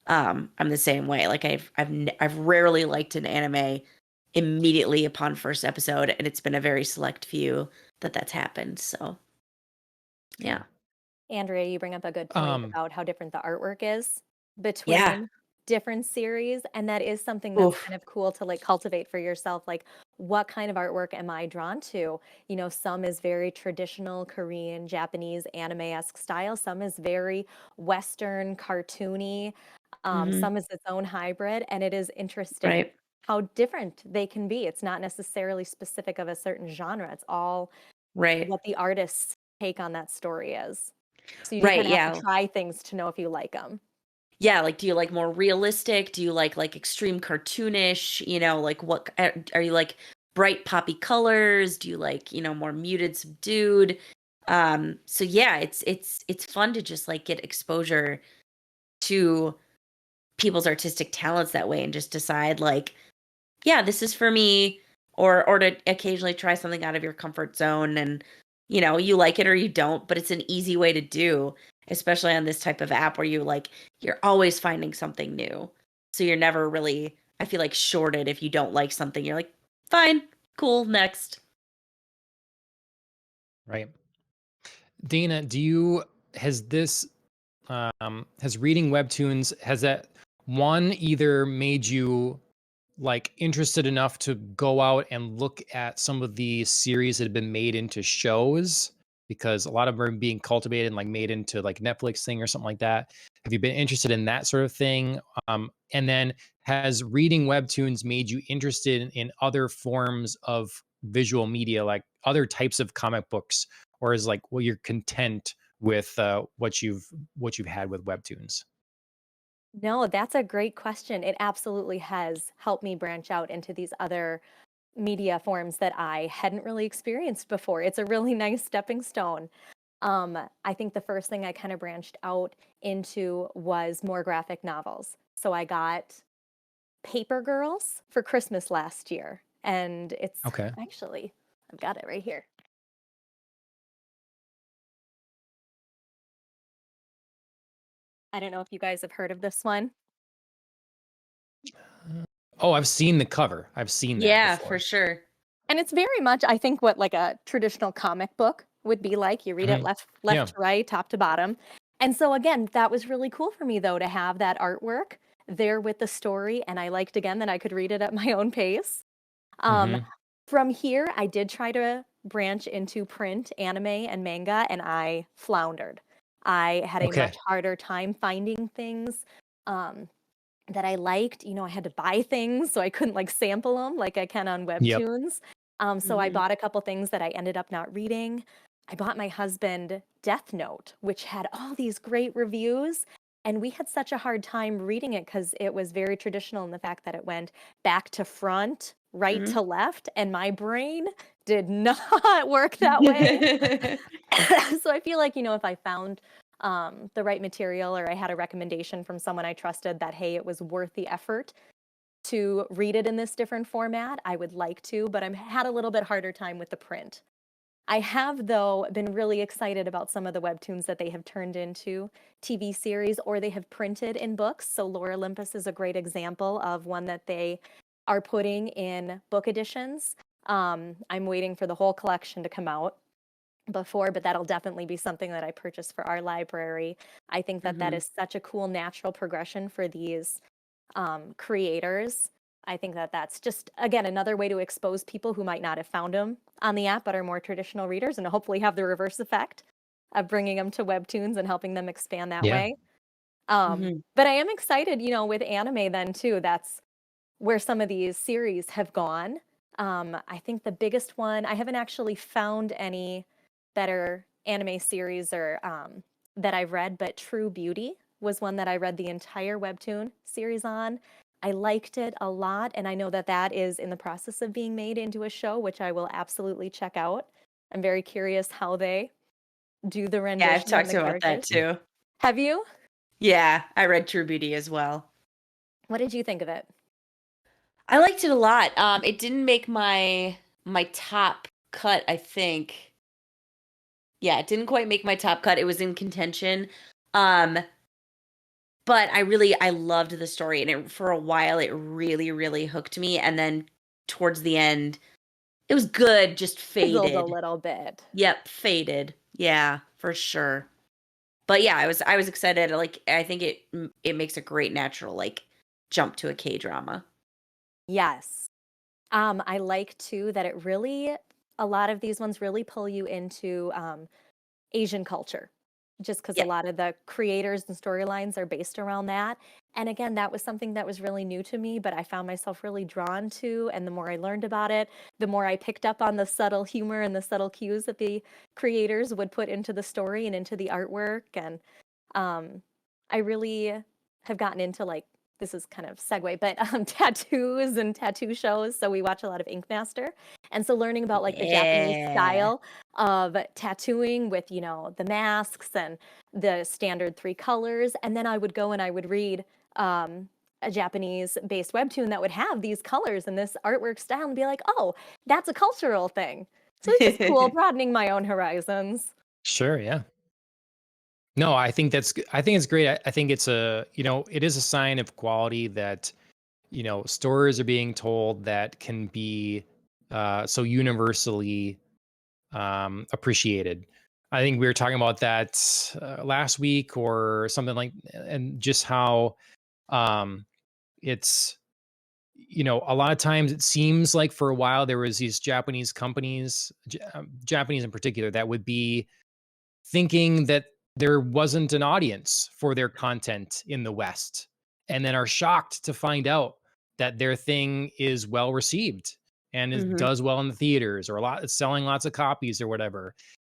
I'm the same way. Like I've rarely liked an anime immediately upon first episode, and it's been a very select few that's happened. So yeah. Andrea, you bring up a good point about how different the artwork is between Yeah. different series, and that is something that's kind of cool to like cultivate for yourself. Like, what kind of artwork am I drawn to? Some is very traditional Korean, Japanese, anime-esque style. Some is very Western, cartoony. Some is its own hybrid, and it is interesting how different they can be. It's not necessarily specific of a certain genre. It's all what the artist's take on that story is. So you kind of have to try things to know if you like them. Yeah, like, do you like more realistic? Do you like extreme cartoonish? Like what are you like, bright poppy colors? Do you like, more muted, subdued? So yeah, it's fun to just like get exposure to people's artistic talents that way and just decide like, yeah, this is for me, or to occasionally try something out of your comfort zone and you like it or you don't, but it's an easy way to do, especially on this type of app where you're always finding something new. So you're never really, I feel like, shorted if you don't like something. You're like, fine, cool, next. Right. Dana, has reading Webtoons, has that one either made you like interested enough to go out and look at some of the series that have been made into shows? Because a lot of them are being cultivated and like made into like Netflix thing or something like that. Have you been interested in that sort of thing? And then has reading Webtoons made you interested in other forms of visual media, like other types of comic books, or is like, well, you're content with what you've had with Webtoons? No, that's a great question. It absolutely has helped me branch out into these other media forms that I hadn't really experienced before. It's a really nice stepping stone. I think the first thing I kind of branched out into was more graphic novels. So I got Paper Girls for Christmas last year, and it's Okay. actually, I've got it right here. I don't know if you guys have heard of this one. Oh, I've seen the cover. I've seen that Yeah, before. for sure. And it's very much, I think, what like a traditional comic book would be like. You read it left Yeah. to right, top to bottom. And so again, that was really cool for me though to have that artwork there with the story. And I liked again that I could read it at my own pace. Um, From here, I did try to branch into print, anime, and manga, and I floundered. I had a much harder time finding things that I liked. You know, I had to buy things, so I couldn't like sample them like I can on Yep. Webtoons. So I bought a couple things that I ended up not reading. I bought my husband Death Note, which had all these great reviews. And we had such a hard time reading it because it was very traditional in the fact that it went back to front, right to left, and my brain did not work that way. So I feel like, you know, if I found the right material or I had a recommendation from someone I trusted that, hey, it was worth the effort to read it in this different format, I would like to, but I've had a little bit harder time with the print. I have, though, been really excited about some of the webtoons that they have turned into TV series or they have printed in books. So Lore Olympus is a great example of one that they are putting in book editions. I'm waiting for the whole collection to come out before, but that'll definitely be something that I purchase for our library. I think that that is such a cool natural progression for these creators. I think that that's just, again, another way to expose people who might not have found them on the app but are more traditional readers and hopefully have the reverse effect of bringing them to Webtoons and helping them expand that way. But I am excited, you know, with anime then too. That's where some of these series have gone. I think the biggest one, I haven't actually found any better anime series or that I've read, but True Beauty was one that I read the entire Webtoon series on. I liked it a lot, and I know that that is in the process of being made into a show, which I will absolutely check out. I'm very curious how they do the rendition. Yeah, I've talked about that too. Have you? Yeah, I read True Beauty as well. What did you think of it? I liked it a lot. It didn't make my top cut, I think. Yeah, it didn't quite make my top cut. It was in contention. But I loved the story, and for a while it really, really hooked me. And then towards the end, it was good, just faded a little bit. Yep, faded. Yeah, for sure. But yeah, I was excited. Like, I think it makes a great natural like jump to a K-drama. Yes. I like too that it really, a lot of these ones really pull you into Asian culture, just because a lot of the creators and storylines are based around that. And again, that was something that was really new to me, but I found myself really drawn to. And the more I learned about it, the more I picked up on the subtle humor and the subtle cues that the creators would put into the story and into the artwork. And I really have gotten into like, this is kind of segue, but tattoos and tattoo shows. So we watch a lot of Ink Master. And so learning about like the Japanese style of tattooing with, you know, the masks and the standard 3 colors. And then I would go and I would read a Japanese based webtoon that would have these colors and this artwork style and be like, oh, that's a cultural thing. So it's just cool, broadening my own horizons. Sure, yeah. No, I think I think it's great. I think it's it is a sign of quality that, stories are being told that can be so universally appreciated. I think we were talking about that last week or something like, and just how um, it's, a lot of times it seems like for a while there was these Japanese companies, Japanese in particular, that would be thinking that there wasn't an audience for their content in the West, and then are shocked to find out that their thing is well received and Hmm. does well in the theaters, or selling lots of copies or whatever.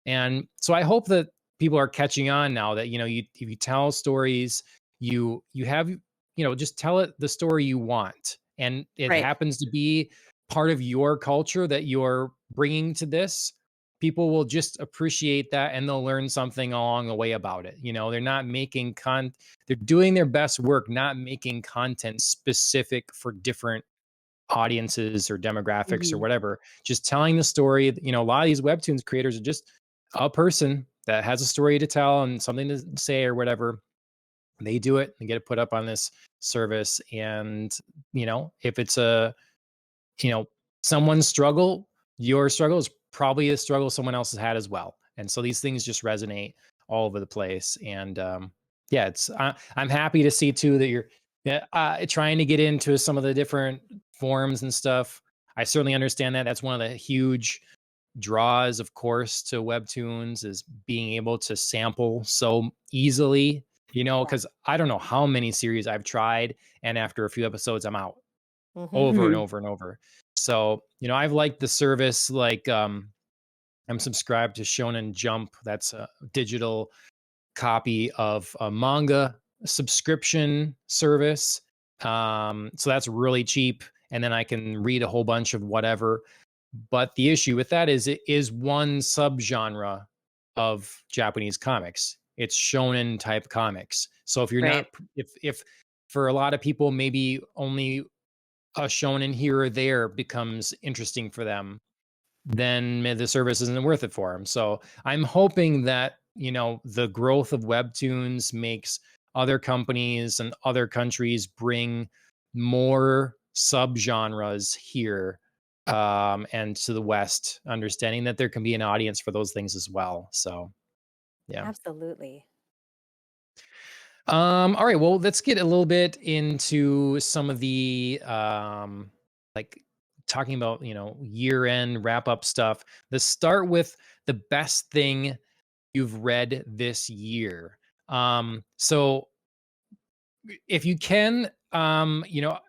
And so I hope that people are catching on now that, if you tell stories, you have, just tell it the story you want, and it Right. happens to be part of your culture that you're bringing to this. People will just appreciate that, and they'll learn something along the way about it. They're not making they're doing their best work, not making content specific for different audiences or demographics or Hmm. whatever. Just telling the story. A lot of these Webtoons creators are just a person that has a story to tell and something to say or whatever. They do it and get it put up on this service. And, if it's you know, someone's struggle, your struggle is probably a struggle someone else has had as well. And so these things just resonate all over the place. And yeah, I'm happy to see too that you're trying to get into some of the different forms and stuff. I certainly understand that. That's one of the huge draws, of course, to Webtoons, is being able to sample so easily. Because I don't know how many series I've tried, and after a few episodes, I'm out Hmm. over and Hmm. over and over. So, I've liked the service. Like, I'm subscribed to Shonen Jump. That's a digital copy of a manga subscription service. So that's really cheap. And then I can read a whole bunch of whatever. But the issue with that is it is one subgenre of Japanese comics. It's shonen type comics. So if you're Right. not, if for a lot of people, maybe only a shonen here or there becomes interesting for them, then the service isn't worth it for them. So I'm hoping that, the growth of Webtoons makes other companies and other countries bring more subgenres here, and to the West, understanding that there can be an audience for those things as well. So, yeah. Absolutely. All right. Well, let's get a little bit into some of the like talking about, year-end wrap-up stuff. Let's start with the best thing you've read this year. So if you can,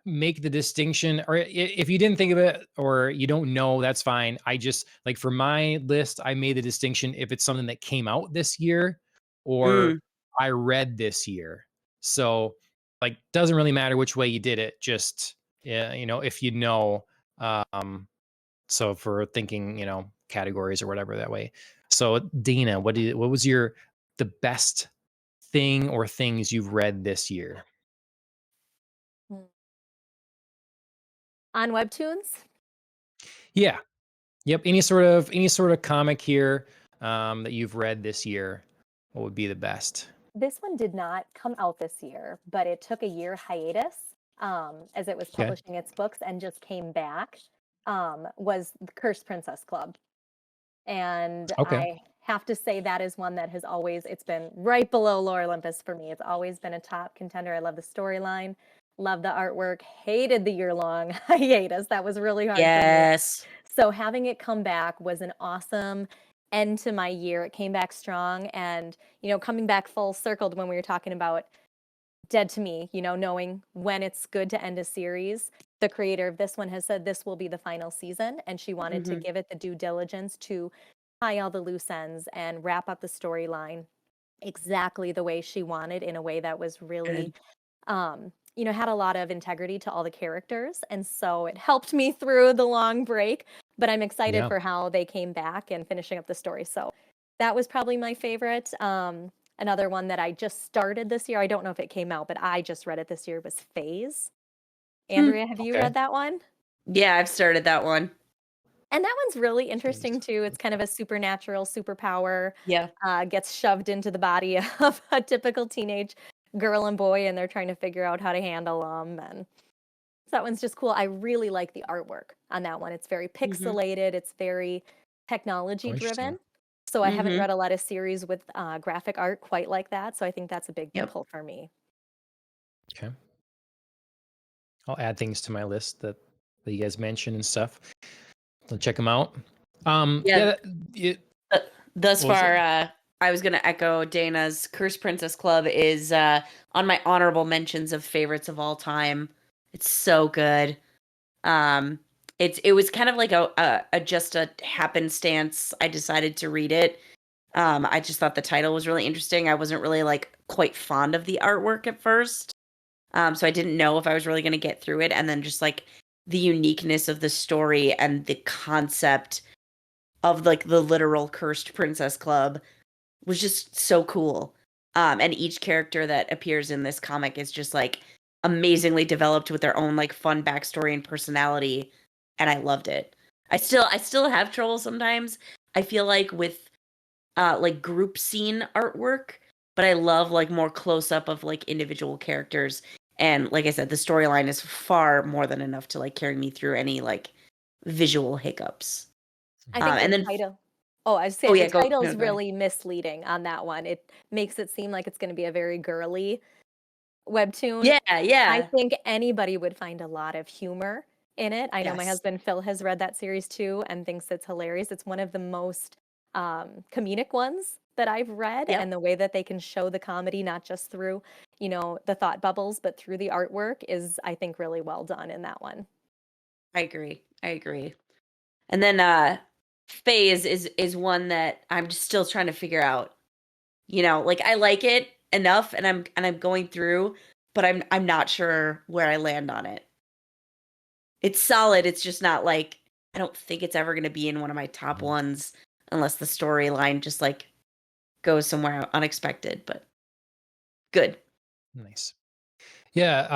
make the distinction, or if you didn't think of it or you don't know, that's fine. I just, like, for my list, I made the distinction if it's something that came out this year or Mm. I read this year. So, like, doesn't really matter which way you did it, just, yeah, if you know. um so for thinking, categories or whatever that way. So Dana, what was the best thing or things you've read this year? Mm. On Webtoons? Yeah. Yep. Any sort of comic here that you've read this year, what would be the best? This one did not come out this year, but it took a year hiatus as it was Okay. publishing its books and just came back. Was the Cursed Princess Club. And Okay. I have to say that is one that has always, it's been right below Lore Olympus for me. It's always been a top contender. I love the storyline, love the artwork, hated the year-long hiatus. That was really hard for me. Yes. So having it come back was an awesome end to my year. It came back strong, and coming back full circled when we were talking about Dead to Me, knowing when it's good to end a series. The creator of this one has said this will be the final season, and she wanted to Hmm. give it the due diligence to tie all the loose ends and wrap up the storyline exactly the way she wanted, in a way that was really Good. had a lot of integrity to all the characters. And so it helped me through the long break, but I'm excited Yeah. for how they came back and finishing up the story. So that was probably my favorite. Another one that I just started this year, I don't know if it came out, but I just read it this year, was Phase. Hmm. Andrea, have you Okay. read that one? Yeah, I've started that one. And that one's really interesting too. It's kind of a supernatural superpower, Yeah. gets shoved into the body of a typical teenage girl and boy, and they're trying to figure out how to handle them. And so that one's just cool. I really like the artwork on that one. It's very Mhm. pixelated. It's very technology Oh, interesting. driven. So I haven't Mhm. read a lot of series with graphic art quite like that. So I think that's a big Yep. pull for me. Okay. I'll add things to my list that you guys mentioned and stuff. I'll check them out. Yeah. Yeah, it, Uh, Thus what was it? far, I was going to echo Dana's Cursed Princess Club is on my honorable mentions of favorites of all time. It's so good. Um, it was kind of like a just a happenstance. I decided to read it. I just thought the title was really interesting. I wasn't really like quite fond of the artwork at first. So I didn't know if I was really going to get through it. And then just like the uniqueness of the story and the concept of like the literal Cursed Princess Club was just so cool. And each character that appears in this comic is just like amazingly developed with their own like fun backstory and personality. And I loved it. I still have trouble sometimes. I feel like group scene artwork, but I love like more close up of like individual characters. And like I said, the storyline is far more than enough to like carry me through any like visual hiccups. I think the And then title I was oh saying the yeah, go no, title's go ahead. really misleading on that one. It makes it seem like it's gonna be a very girly webtoon. Yeah, I yeah. think anybody would find a lot of humor in it. I know my Yes. husband Phil has read that series too and thinks it's hilarious. It's one of the most comedic ones that I've read, Yep. and the way that they can show the comedy not just through, the thought bubbles, but through the artwork is, I think, really well done in that one. I agree. I agree. And then Phase is one that I'm just still trying to figure out. Like I like it enough and I'm going through, but I'm not sure where I land on it. It's solid. It's just not like I don't think it's ever going to be in one of my top Mhm. ones unless the storyline just like goes somewhere unexpected, but good. Nice. Yeah,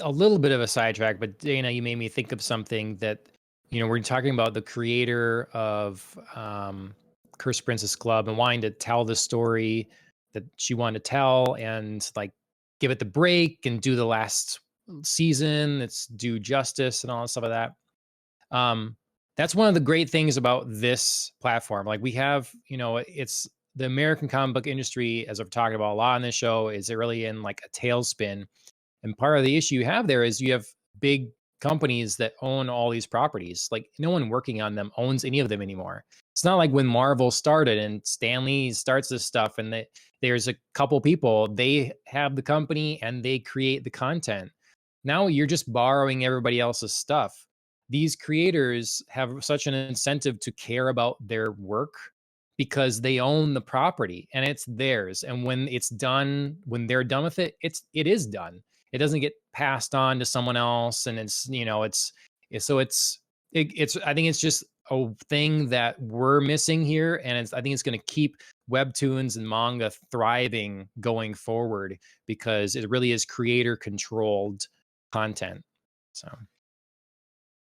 a little bit of a sidetrack, but Dana, you made me think of something that, we're talking about the creator of Cursed Princess Club and wanting to tell the story that she wanted to tell and like give it the break and do the last season. It's do justice and all that stuff like that. Um, that's one of the great things about this platform. Like we have, it's the American comic book industry, as I've talked about a lot on this show, is really in like a tailspin, and part of the issue you have there is you have big companies that own all these properties. Like no one working on them owns any of them anymore. It's not like when Marvel started and Stan Lee starts this stuff and there's a couple people, they have the company and they create the content. Now you're just borrowing everybody else's stuff. These creators have such an incentive to care about their work because they own the property and it's theirs. And when it's done, when they're done with it, it is done. It doesn't get passed on to someone else, and it's I think it's just a thing that we're missing here, and I think it's going to keep webtoons and manga thriving going forward because it really is creator controlled content. So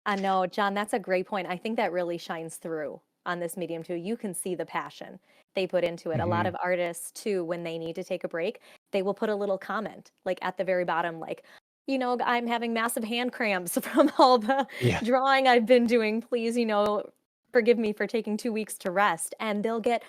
I know, John, that's a great point. I think that really shines through on this medium too. You can see the passion they put into it. A lot mhm. of artists too, when they need to take a break, they will put a little comment like at the very bottom, like, I'm having massive hand cramps from all the Yeah. drawing I've been doing. Please, forgive me for taking 2 weeks to rest. And they'll get Mhm.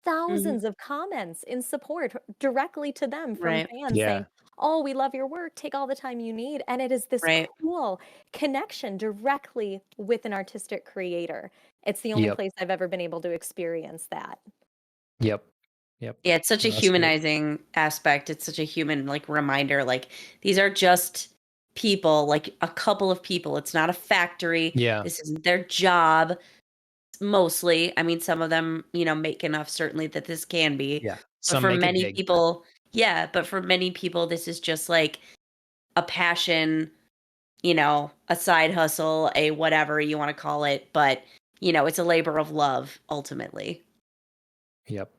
thousands of comments in support directly to them from Right. fans saying, Yeah. "Oh, we love your work. Take all the time you need." And it is this Right. cool connection directly with an artistic creator. It's the only Yep. place I've ever been able to experience that. Yep. Yep. Yeah, it's such a No, that's great. humanizing aspect. It's such a human like reminder. Like these are just people, like a couple of people. It's not a factory. Yeah. This isn't their job mostly. I mean, some of them, make enough certainly that this can be. Yeah. But Some for make it many big. people, yeah, but for many people this is just like a passion, a side hustle, a whatever you want to call it, but it's a labor of love ultimately. Yep.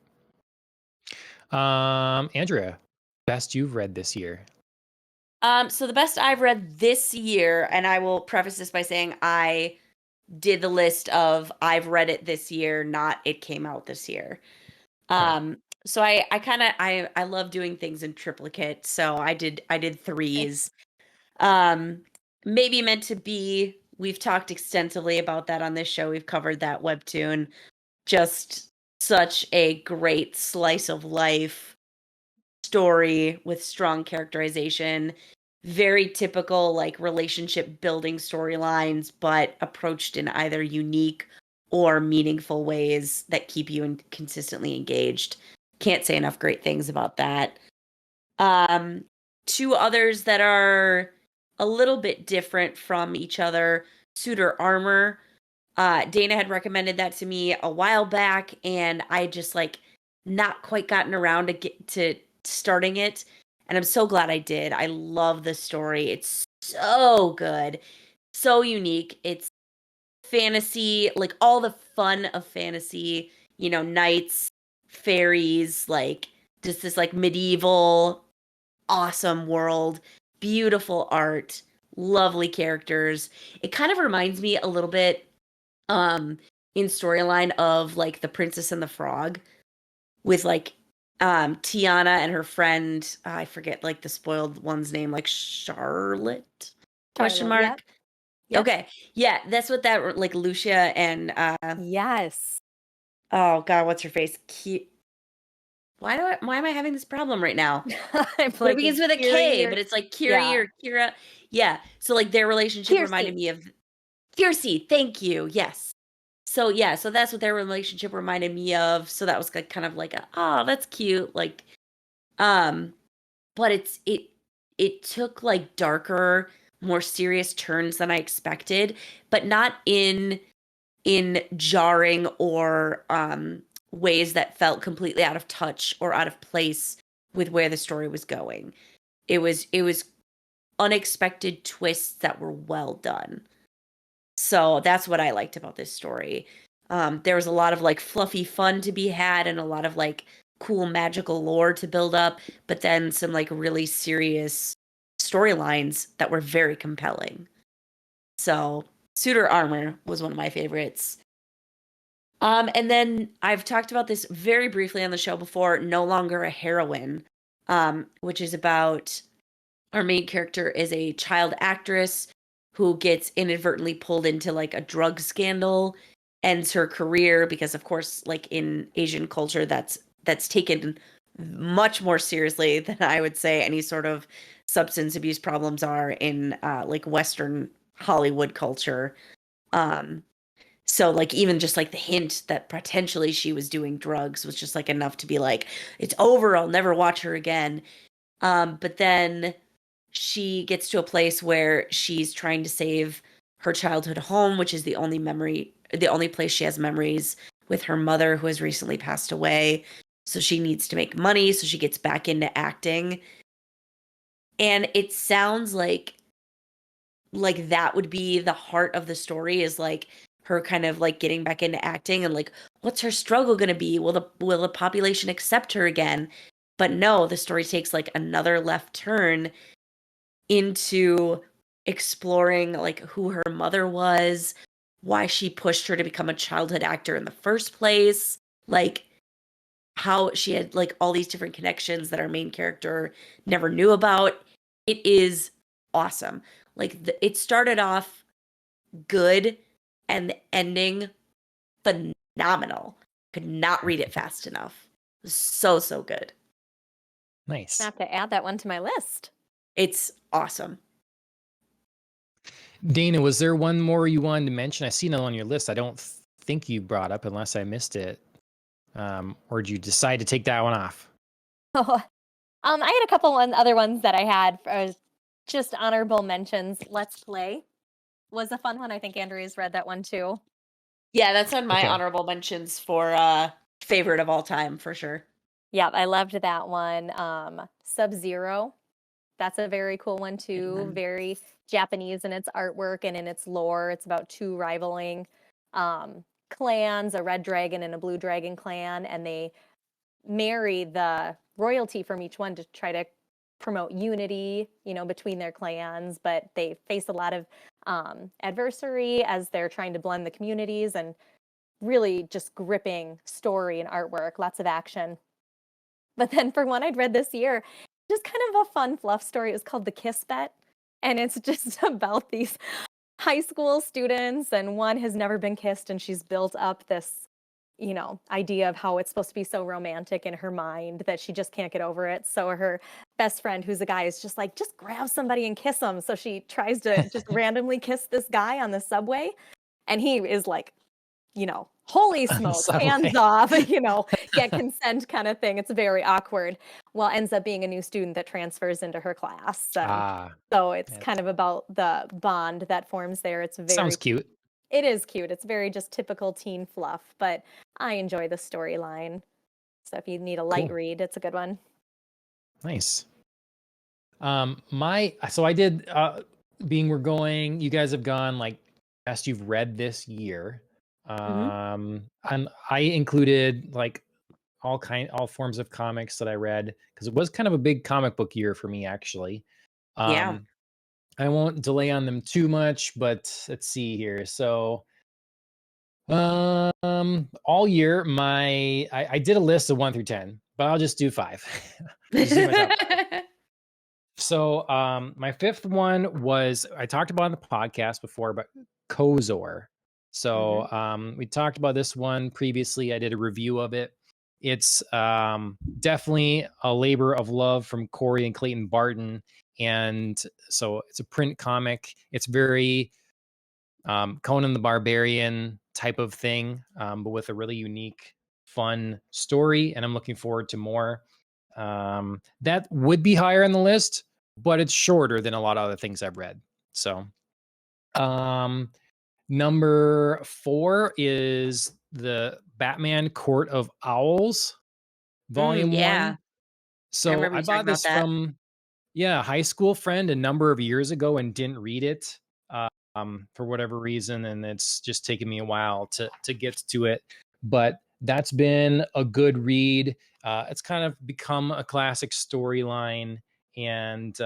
Andrea, best you've read this year. So the best I've read this year, and I will preface this by saying I did the list of I've read it this year, not it came out this year. So I kind of I love doing things in triplicate. So I did threes. Maybe Meant to Be. We've talked extensively about that on this show. We've covered that webtoon. Just such a great slice of life story with strong characterization. Very typical like relationship building storylines, but approached in either unique or meaningful ways that keep you consistently engaged. Can't say enough great things about that. Two others that are a little bit different from each other. Suitor Armor. Dana had recommended that to me a while back, and I just like not quite gotten around to starting it. And I'm so glad I did. I love the story. It's so good, so unique. It's fantasy, like all the fun of fantasy, knights, fairies, like just this like medieval, awesome world, beautiful art, lovely characters. It kind of reminds me a little bit in storyline of like The Princess and the Frog with like Tiana and her friend, I forget like the spoiled one's name, like Charlotte? Question mark. Yep. Okay. Yeah, that's what that like Lucia and yes. Oh god, what's her face? Why am I having this problem right now? It begins with a K, but it's like Kiri or Kira. Yeah. So like their relationship reminded me of Kiersey. Thank you. Yes. So yeah, so that's what their relationship reminded me of. So that was like kind of like that's cute. Like but it took like darker, more serious turns than I expected, but not in jarring or ways that felt completely out of touch or out of place with where the story was going. It was unexpected twists that were well done. So that's what I liked about this story. There was a lot of like fluffy fun to be had and a lot of like cool magical lore to build up, but then some like really serious storylines that were very compelling. So Suitor Armor was one of my favorites. And then I've talked about this very briefly on the show before, No Longer a Heroine, which is about our main character is a child actress who gets inadvertently pulled into like a drug scandal, ends her career because of course like in Asian culture that's taken much more seriously than I would say any sort of substance abuse problems are in like Western Hollywood culture. So like even just like the hint that potentially she was doing drugs was just like enough to be like, it's over, I'll never watch her again. But then she gets to a place where she's trying to save her childhood home, which is the only place she has memories with her mother who has recently passed away. So she needs to make money, so she gets back into acting. And it sounds like that would be the heart of the story, is like her kind of like getting back into acting and like what's her struggle going to be? Will the population accept her again? But no, the story takes like another left turn into exploring like who her mother was, why she pushed her to become a childhood actor in the first place, like how she had like all these different connections that our main character never knew about. It is awesome. Like it started off good and the ending phenomenal. Could not read it fast enough. So good. Nice. I have to add that one to my list. It's awesome. Dana, was there one more you wanted to mention? I see another on your list. I don't think you brought up unless I missed it. Or did you decide to take that one off? Oh, I had a couple other ones that I had for just honorable mentions. Let's Play was a fun one. I think Andrea's read that one too. Yeah, that's on my honorable mentions for favorite of all time for sure. Yeah, I loved that one. Sub-Zero, that's a very cool one too. Very Japanese in its artwork and in its lore. It's about two rivaling clans, a red dragon and a blue dragon clan, and they marry the royalty from each one to try to promote unity, between their clans, but they face a lot of adversary as they're trying to blend the communities, and really just gripping story and artwork, lots of action. But then for one I'd read this year, just kind of a fun fluff story. It was called The Kiss Bet. And it's just about these high school students, and one has never been kissed, and she's built up this, idea of how it's supposed to be so romantic in her mind that she just can't get over it. So her best friend, who's a guy, is just like, just grab somebody and kiss them. So she tries to just randomly kiss this guy on the subway. And he is like, holy smokes, hands off, get consent kind of thing. It's very awkward. Well, ends up being a new student that transfers into her class. So it's kind of about the bond that forms there. It's very sounds cute. It is cute. It's very just typical teen fluff, but I enjoy the storyline. So if you need a light read, it's a good one. Nice. So I did you guys have gone like best you've read this year. And I included like all forms of comics that I read, because it was kind of a big comic book year for me, actually. Yeah. I won't delay on them too much, but let's see here. So all year I did a list of 1 through 10, but I'll just do 5. So my 5th one was, I talked about on the podcast before, but Kozor. So we talked about this one previously. I did a review of it. It's definitely a labor of love from Corey and Clayton Barton. And so it's a print comic. It's very Conan the Barbarian type of thing, but with a really unique, fun story. And I'm looking forward to more. That would be higher on the list, but it's shorter than a lot of other things I've read. So number 4 is the Batman Court of Owls, Volume 1. So I bought this from a high school friend a number of years ago and didn't read it for whatever reason, and it's just taken me a while to get to it. But that's been a good read. It's kind of become a classic storyline, and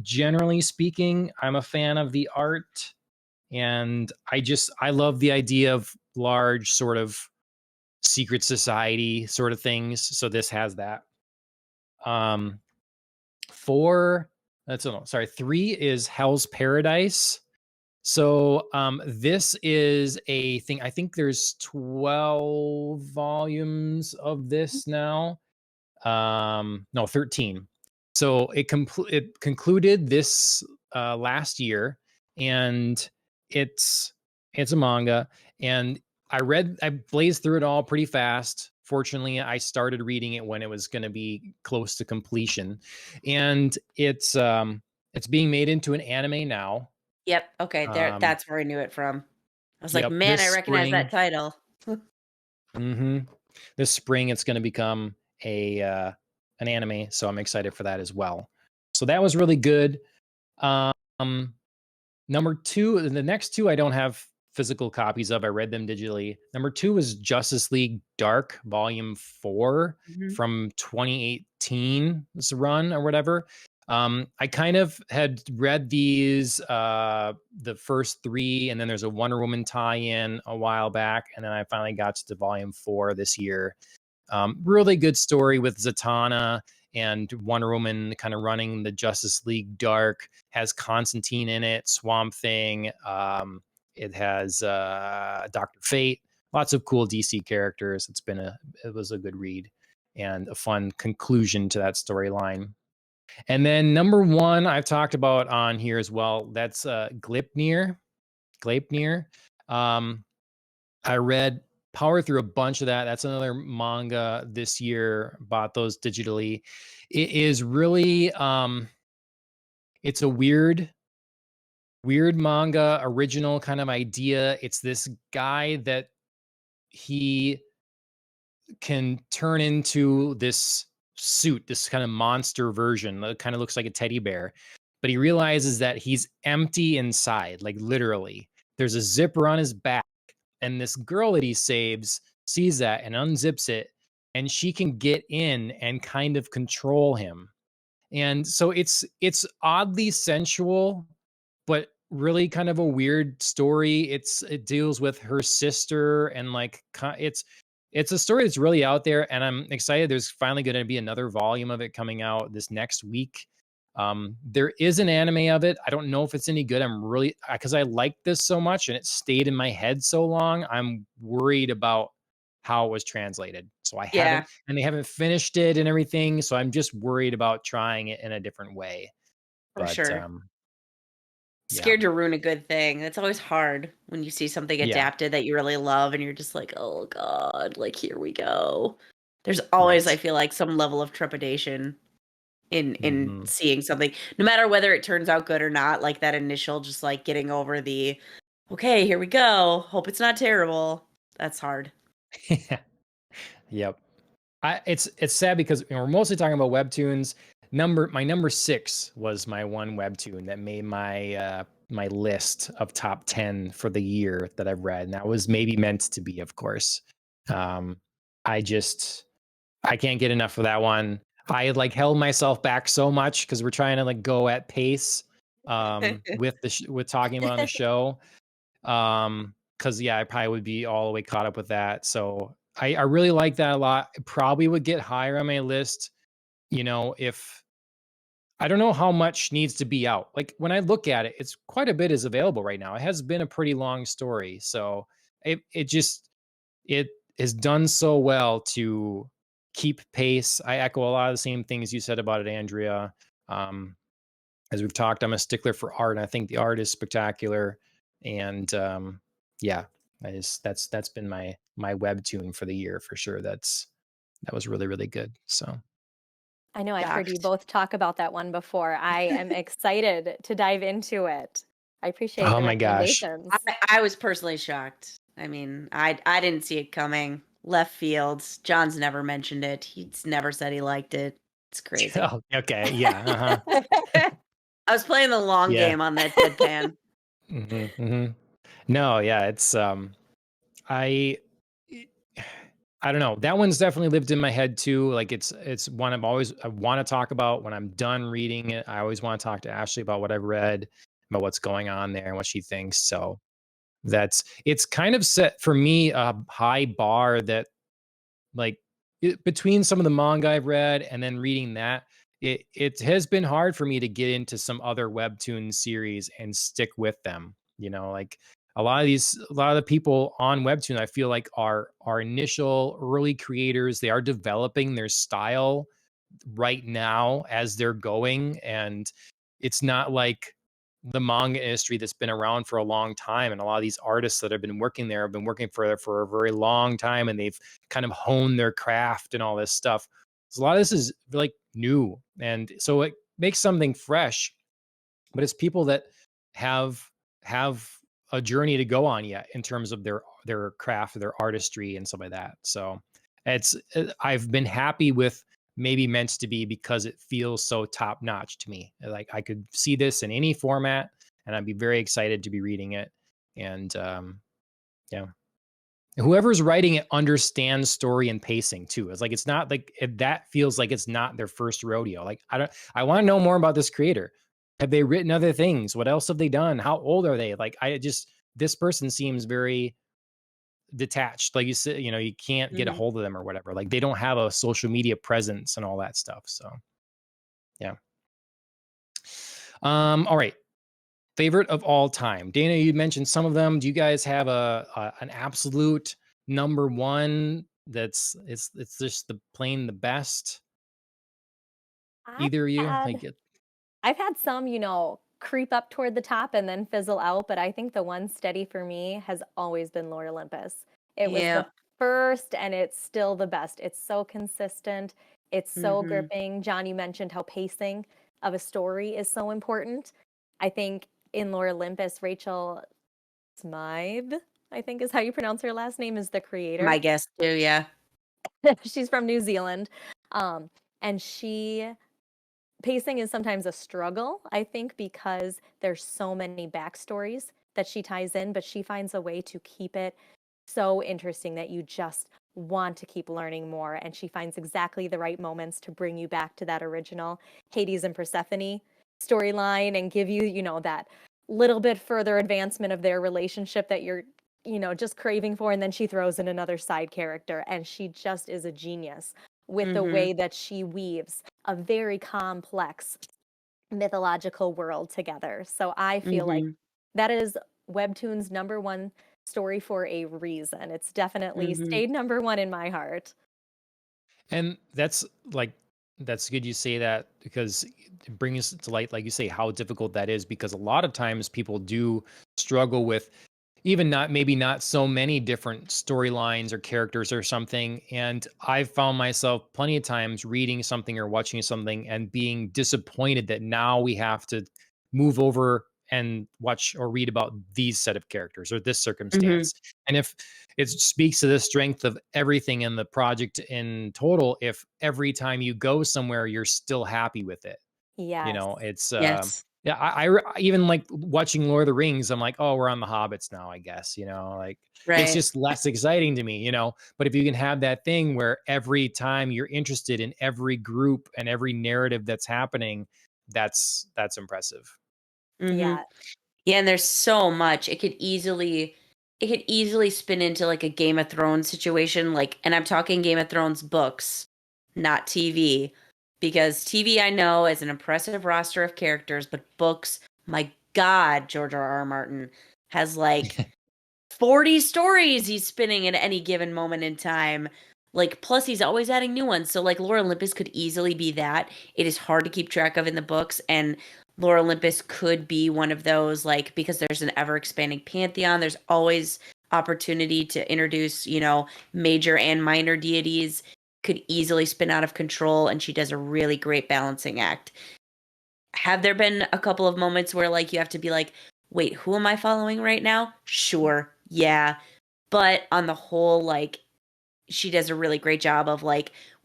generally speaking, I'm a fan of the art, and I love the idea of large sort of secret society sort of things. So this has that. 3 is Hell's Paradise. So this is a thing. I think there's 12 volumes of this now. No, 13. So it concluded this last year, and it's a manga, and I blazed through it all pretty fast. Fortunately, I started reading it when it was going to be close to completion, and it's being made into an anime now. Yep. Okay. That's where I knew it from. I was like, man, I recognize that title. This spring, it's going to become an anime, so I'm excited for that as well. So that was really good. Number 2, the next 2 I don't have physical copies of. I read them digitally. Number 2 was Justice League Dark Volume 4 from 2018's run or whatever. I kind of had read these, the first 3, and then there's a Wonder Woman tie-in a while back, and then I finally got to Volume 4 this year. Really good story with Zatanna and Wonder Woman kind of running the Justice League Dark. Has Constantine in it, Swamp Thing. It has Dr. Fate. Lots of cool DC characters. It was a good read and a fun conclusion to that storyline. And then number 1 I've talked about on here as well. That's Gleipnir. I read power through a bunch of that. That's another manga this year. Bought those digitally. It is really it's a weird manga, original kind of idea. It's this guy that he can turn into this suit, this kind of monster version that kind of looks like a teddy bear, but he realizes that he's empty inside, like literally. There's a zipper on his back, and this girl that he saves sees that and unzips it, and she can get in and kind of control him. And so it's oddly sensual, but really kind of a weird story. It deals with her sister and like it's a story that's really out there, and I'm excited. There's finally going to be another volume of it coming out this next week. There is an anime of it. I don't know if it's any good. I'm really because I liked this so much and it stayed in my head so long. I'm worried about how it was translated. So I Yeah, haven't, and they haven't finished it and everything. So I'm just worried about trying it in a different way. for But sure. yeah, Scared to ruin a good thing. It's always hard when you see something yeah, adapted that you really love and you're just like, "Oh god, like here we go." There's always, I right. feel like, some level of trepidation in Hmm. seeing something, no matter whether it turns out good or not, like that initial just like getting over the, "Okay, here we go. Hope it's not terrible." That's hard. Yep. It's sad because we're mostly talking about webtoons. My number 6 was my one webtoon that made my list of top 10 for the year that I've read, and that was Maybe Meant to Be, of course. Um, I just I can't get enough of that one. I like held myself back so much because we're trying to like go at pace with with talking about on the show. Because yeah, I probably would be all the way caught up with that. So I really like that a lot. It probably would get higher on my list, if I don't know how much needs to be out. Like when I look at it, it's quite a bit is available right now. It has been a pretty long story. So it is done so well to keep pace. I echo a lot of the same things you said about it, Andrea. Um, as we've talked, I'm a stickler for art, and I think the art is spectacular. And yeah, that's been my webtoon for the year for sure. That was really really good. So I know I've heard you Shocked. both talk about that one before. I am excited to dive into it. I appreciate oh the my gosh, recommendations. I was personally shocked. I mean, I didn't see it coming. Left field. John's never mentioned it. He's never said he liked it. It's crazy. oh, okay, yeah, I was playing the long yeah, game on that deadpan. hmm. No, yeah, I I don't know. That one's definitely lived in my head too. Like it's one I want to talk about when I'm done reading it. I always want to talk to Ashley about what I've read, about what's going on there and what she thinks. So it's kind of set for me a high bar that like between some of the manga I've read and then reading that, it has been hard for me to get into some other webtoon series and stick with them. Like a lot of the people on webtoon, I feel like are initial early creators. They are developing their style right now as they're going, and it's not like the manga industry that's been around for a long time, and a lot of these artists that have been working there have been working for a very long time, and they've kind of honed their craft and all this stuff. So a lot of this is like new, and so it makes something fresh, but it's people that have have a journey to go on yet in terms of their craft, their artistry, and stuff like that. So I've been happy with Maybe Meant to Be because it feels so top notch to me. Like I could see this in any format, and I'd be very excited to be reading it. And yeah, whoever's writing it understands story and pacing too. It's like it's not like that feels like it's not their first rodeo. Like I want to know more about this creator. Have they written other things? What else have they done? How old are they? Like this person seems very detached. Like you said, you can't get a Mhm. hold of them or whatever. Like they don't have a social media presence and all that stuff. So yeah. All right. Favorite of all time. Dana, you mentioned some of them. Do you guys have an absolute number one that's it's just the plain the best? I've Either of you? had Like it I've had some, creep up toward the top and then fizzle out, but I think the one steady for me has always been Lord Olympus. It was the Yeah. first and it's still the best. It's so consistent. It's so Mhm. gripping. John, you mentioned how pacing of a story is so important. I think in Lord Olympus, Rachel Smythe, I think is how you pronounce her last name, is the My creator. guess too, yeah. She's from New Zealand. Um, and pacing is sometimes a struggle, I think, because there's so many backstories that she ties in, but she finds a way to keep it so interesting that you just want to keep learning more. And she finds exactly the right moments to bring you back to that original Hades and Persephone storyline and give you, that little bit further advancement of their relationship that you're, just craving for. And then she throws in another side character, and she just is a genius with the way that she weaves a very complex mythological world together. So I feel like that is Webtoon's number one story for a reason. It's definitely stayed number one in my heart. And that's good you say that, because it brings to light, like you say, how difficult that is, because a lot of times people do struggle with even maybe not so many different storylines or characters or something. And I've found myself plenty of times reading something or watching something and being disappointed that now we have to move over and watch or read about these set of characters or this circumstance. And if it speaks to the strength of everything in the project in total, if every time you go somewhere, you're still happy with it. Yes. It's Yes. yeah, I even like watching Lord of the Rings. I'm like, oh, we're on the Hobbits now, I guess. Like it's Right. just less exciting to me. But if you can have that thing where every time you're interested in every group and every narrative that's happening, that's impressive. Mm-hmm. Yeah. Yeah, and there's so much. It could easily spin into like a Game of Thrones situation, and I'm talking Game of Thrones books, not TV, because TV I know is an impressive roster of characters, but books, my God, George R. Martin has like 40 stories he's spinning at any given moment in time. Plus he's always adding new ones. So Lore Olympus could easily be that. It is hard to keep track of in the books, and Lore Olympus could be one of those, because there's an ever expanding pantheon, there's always opportunity to introduce, major and minor deities, could easily spin out of control, and she does a really great balancing act. Have there been a couple of moments where you have to be like, wait, who am I following right now? Sure. Yeah. But on the whole, she does a really great job of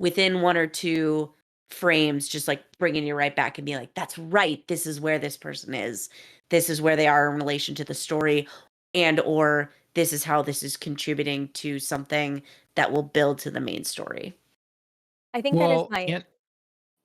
within one or two frames, just bringing you right back and being like, that's right. This is where this person is. This is where they are in relation to the story, or this is how this is contributing to something that will build to the main story. I think that is Well, my and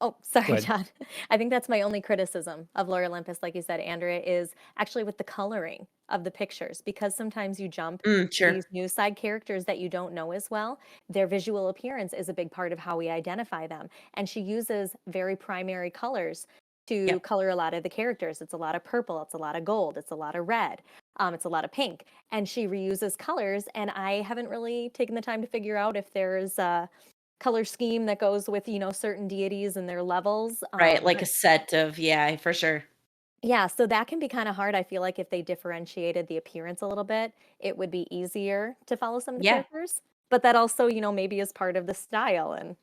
Oh, go sorry, ahead. John. I think that's my only criticism of Lore Olympus, like you said, Andrea, is actually with the coloring of the pictures, because sometimes you jump to Sure. these new side characters that you don't know as well. Their visual appearance is a big part of how we identify them. And she uses very primary colors to Yep. color a lot of the characters. It's a lot of purple, it's a lot of gold, it's a lot of red, it's a lot of pink. And she reuses colors. And I haven't really taken the time to figure out if there's color scheme that goes with, certain deities and their levels. Right. Like a But set of, yeah, for sure. yeah, so that can be kind of hard. I feel like if they differentiated the appearance a little bit, it would be easier to follow some of the Yeah. characters. But that also, maybe is part of the style and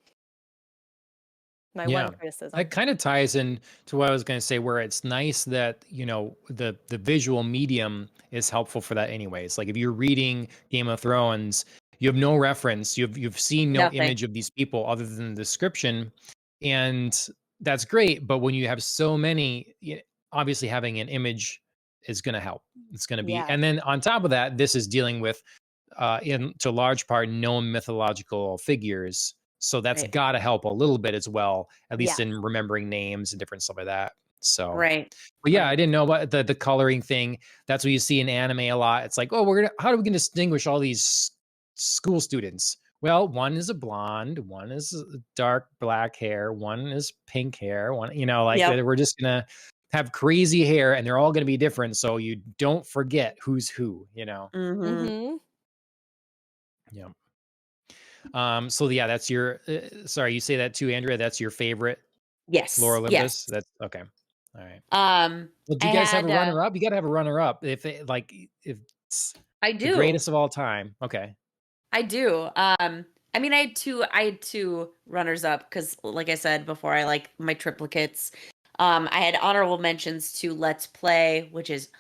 my one Yeah. criticism. That kind of ties in to what I was going to say, where it's nice that, the visual medium is helpful for that anyways. Like if you're reading Game of Thrones, you have no reference, you've seen no Nothing. image of these people other than the description, and that's great, but when you have so many, obviously having an image is going to help. It's going to be, Yes. and then on top of that, this is dealing with in to large part known mythological figures. So that's Right. got to help a little bit as well, at least Yes. in remembering names and different stuff like that. So, Right. but yeah, Right. I didn't know about the coloring thing. That's what you see in anime a lot. It's like, oh, how are we going to distinguish all these school students? Well, one is a blonde, one is dark black hair, one is pink hair, one, Yep. we're just gonna have crazy hair and they're all gonna be different, so you don't forget who's who. Mm-hmm. Mm-hmm. Yeah. So yeah, that's your sorry, you say that too, Andrea. That's your favorite Lore Yes. Olympus? Yes. That's okay. All right. Well, do I you guys have a had runner-up? You gotta have a runner-up if it's I the do. greatest of all time. Okay. I do. I mean, I had two runners up because, like I said before, I like my triplicates. I had honorable mentions to Let's Play, which is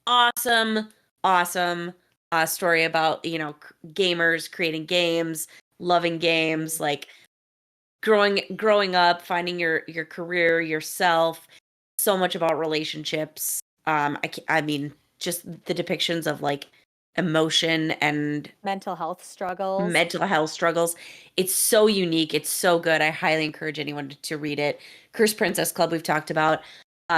awesome, awesome. Story about gamers creating games, loving games, growing up, finding your career, yourself. So much about relationships. I mean, just the depictions of emotion and Mental health struggles. mental health struggles. It's so unique. It's so good. I highly encourage anyone to read it. Curse Princess Club we've talked about.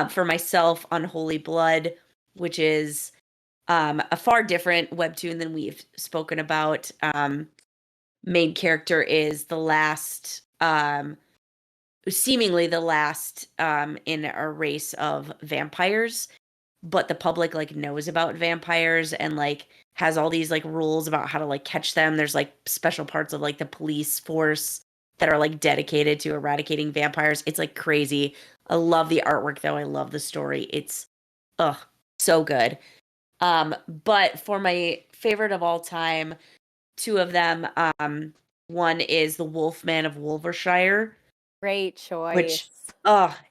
For myself, Unholy Blood. which is a far different webtoon than we've spoken about. Main character is the last, seemingly the last in a race of vampires, but the public like knows about vampires and like has all these like rules about how to like catch them. There's like special parts of like the police force that are like dedicated to eradicating vampires. It's like crazy. I love the artwork though. I love the story. It's so good. But for my favorite of all time, two of them, one is the Wolfman of Wolvershire. Great choice. Which,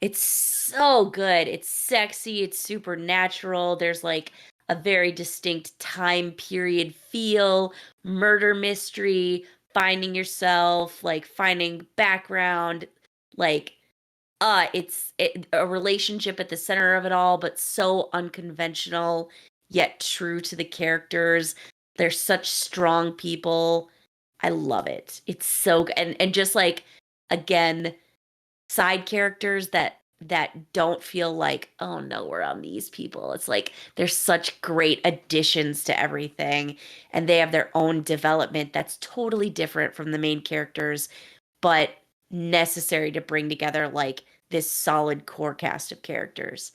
it's so good. It's sexy. It's supernatural. There's like a very distinct time period feel, murder mystery, finding yourself, like finding background, like it's a relationship at the center of it all, but so unconventional yet true to the characters. They're such strong people. I love it. It's so good. And just like again, side characters that don't feel like, oh no, we're on these people. It's like they're such great additions to everything, and they have their own development that's totally different from the main characters, but necessary to bring together like this solid core cast of characters.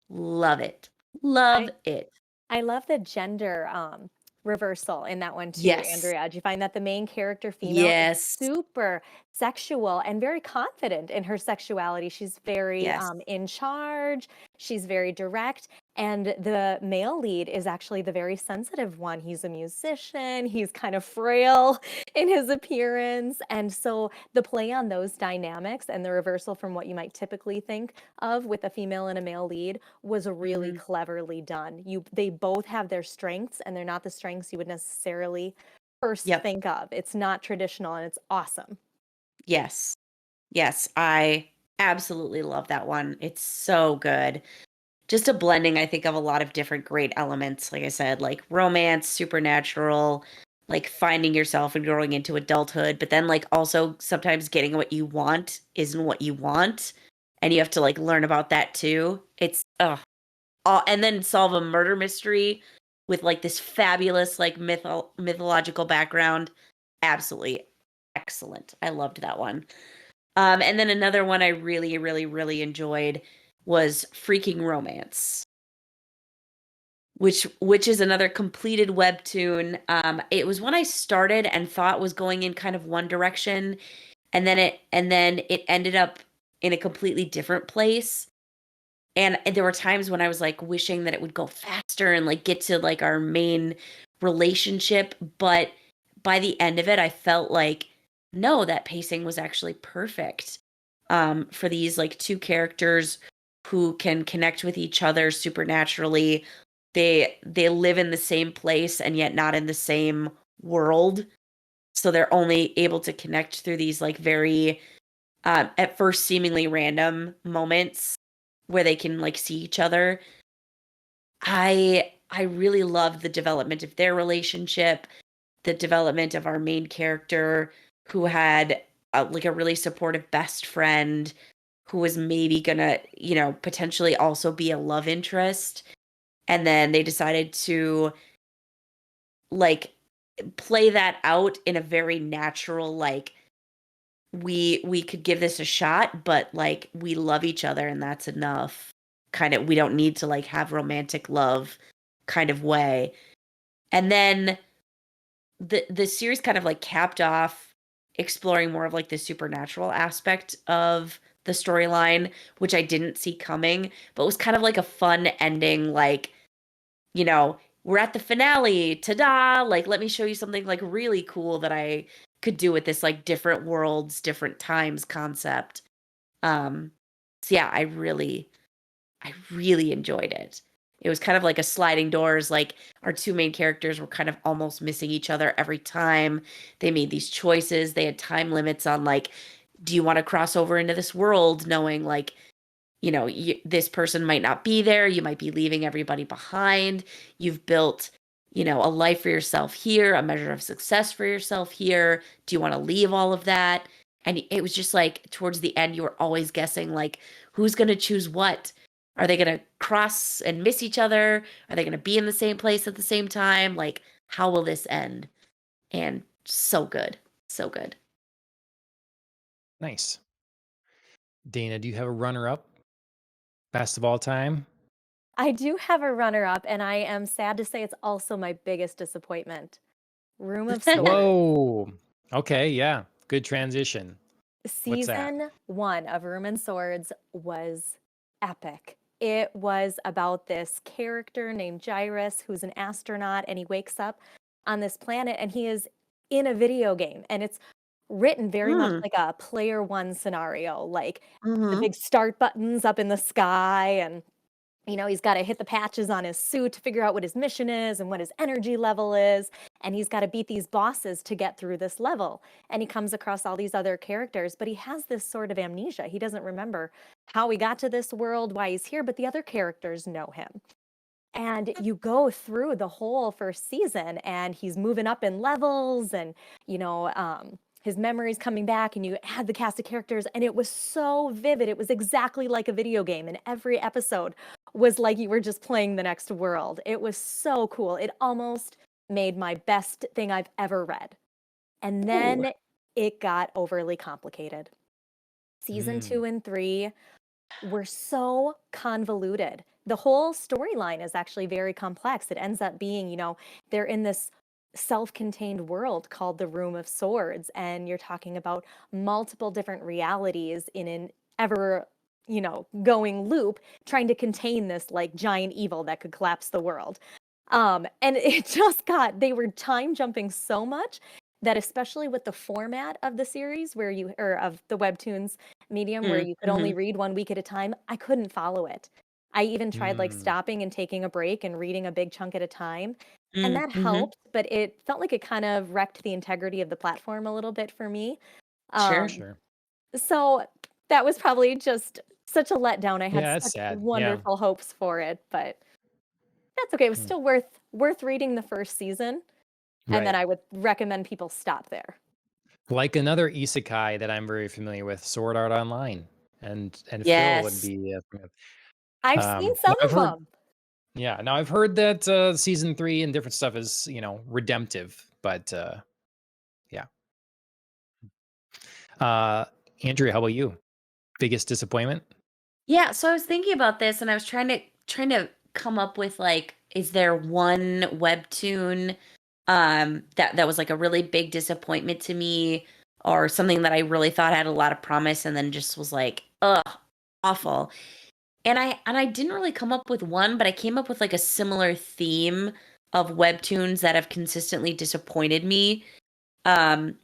Love it. Love it. I love the gender reversal in that one too, Yes. Andrea. Do you find that the main character female is Yes. super sexual and very confident in her sexuality? She's very Yes. in charge. She's very direct. And the male lead is actually the very sensitive one. He's a musician. He's kind of frail in his appearance. And so the play on those dynamics and the reversal from what you might typically think of with a female and a male lead was really cleverly done. They both have their strengths, and they're not the strengths you would necessarily first think of. It's not traditional, and it's awesome. Yes. Yes, I absolutely love that one. It's so good. Just a blending, I think, of a lot of different great elements. Like I said, like romance, supernatural, like finding yourself and growing into adulthood, but then like also sometimes getting what you want isn't what you want. And you have to like learn about that too. It's and then solve a murder mystery with like this fabulous like mythological background. Absolutely excellent. I loved that one. And then another one I really, really, really enjoyed was Freaking Romance, which is another completed webtoon. It was one I started and thought was going in kind of one direction, and then it ended up in a completely different place. And there were times when I was like wishing that it would go faster and like get to like our main relationship, but by the end of it, I felt like no, that pacing was actually perfect for these like two characters who can connect with each other supernaturally. They live in the same place and yet not in the same world. So they're only able to connect through these like very at first seemingly random moments where they can like see each other. I really loved the development of their relationship, the development of our main character who had like a really supportive best friend who was maybe gonna, potentially also be a love interest. And then they decided to like play that out in a very natural, like we could give this a shot, but like we love each other and that's enough. Kind of, we don't need to like have romantic love kind of way. And then the series kind of like capped off exploring more of like the supernatural aspect of the storyline, which I didn't see coming, but was kind of like a fun ending, like, we're at the finale, ta-da, like let me show you something like really cool that I could do with this like different worlds, different times concept. So yeah, I really enjoyed it. It was kind of like a sliding doors, like our two main characters were kind of almost missing each other every time they made these choices. They had time limits on like, do you want to cross over into this world knowing like, this person might not be there. You might be leaving everybody behind. You've built, a life for yourself here, a measure of success for yourself here. Do you want to leave all of that? And it was just like towards the end, you were always guessing like, who's going to choose what? Are they going to cross and miss each other? Are they going to be in the same place at the same time? Like, how will this end? And so good. So good. Nice. Dana, do you have a runner-up? Best of all time? I do have a runner-up, and I am sad to say it's also my biggest disappointment. Room of Swords. Whoa. Okay, yeah. Good transition. What's that? Season 1 of Room and Swords was epic. It was about this character named Gyrus, who's an astronaut, and he wakes up on this planet, and he is in a video game, and it's written very much like a player one scenario, like the big start buttons up in the sky, and he's got to hit the patches on his suit to figure out what his mission is and what his energy level is. And he's got to beat these bosses to get through this level. And he comes across all these other characters, but he has this sort of amnesia. He doesn't remember how he got to this world, why he's here, but the other characters know him. And you go through the whole first season, and he's moving up in levels, and, his memories coming back, and you add the cast of characters, and it was so vivid. It was exactly like a video game, and every episode was like you were just playing the next world. It was so cool. It almost made my best thing I've ever read. And then it got overly complicated. Season 2 and 3 were so convoluted. The whole storyline is actually very complex. It ends up being, they're in this self-contained world called the Room of Swords, and you're talking about multiple different realities in an ever going loop, trying to contain this like giant evil that could collapse the world. And it just they were time jumping so much that, especially with the format of the series of the Webtoons medium, where you could only read 1 week at a time, I couldn't follow it. I even tried like stopping and taking a break and reading a big chunk at a time. And that helped, but it felt like it kind of wrecked the integrity of the platform a little bit for me. Sure. So that was probably just such a letdown. I had that's such sad. wonderful hopes for it, but that's okay. It was still worth reading the first season. And then I would recommend people stop there. Like another isekai that I'm very familiar with, Sword Art Online. And Phil would be I've seen some of them. Yeah, now I've heard that season 3 and different stuff is, redemptive, but yeah. Andrea, how about you? Biggest disappointment? Yeah, so I was thinking about this, and I was trying to come up with like, is there one webtoon that was like a really big disappointment to me, or something that I really thought had a lot of promise and then just was like, ugh, awful. And I didn't really come up with one, but I came up with like a similar theme of webtoons that have consistently disappointed me. And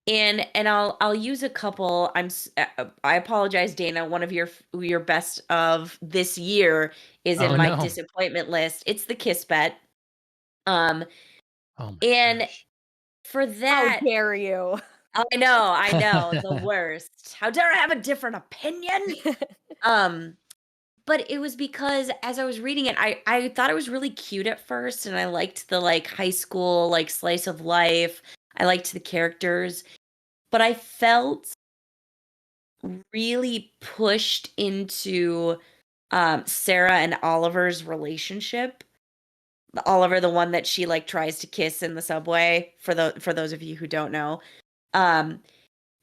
I'll use a couple. I apologize, Dana. One of your best of this year is in my disappointment list. It's the Kiss Bet. Oh my gosh. For that, how dare you? I know, the worst. How dare I have a different opinion? But it was because as I was reading it, I thought it was really cute at first, and I liked the like high school like slice of life. I liked the characters, but I felt really pushed into Sarah and Oliver's relationship. Oliver, the one that she like tries to kiss in the subway, for those of you who don't know.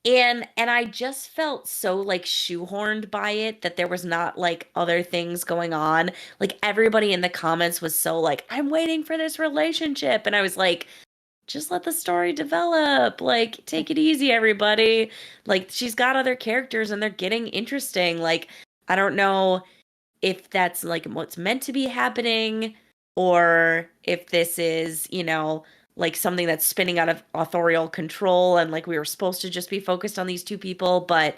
And I just felt so like shoehorned by it, that there was not like other things going on. Like everybody in the comments was so like, I'm waiting for this relationship. And I was like, just let the story develop. Like, take it easy, everybody. Like, she's got other characters and they're getting interesting. Like, I don't know if that's like what's meant to be happening, or if this is, like something that's spinning out of authorial control, and like we were supposed to just be focused on these two people. But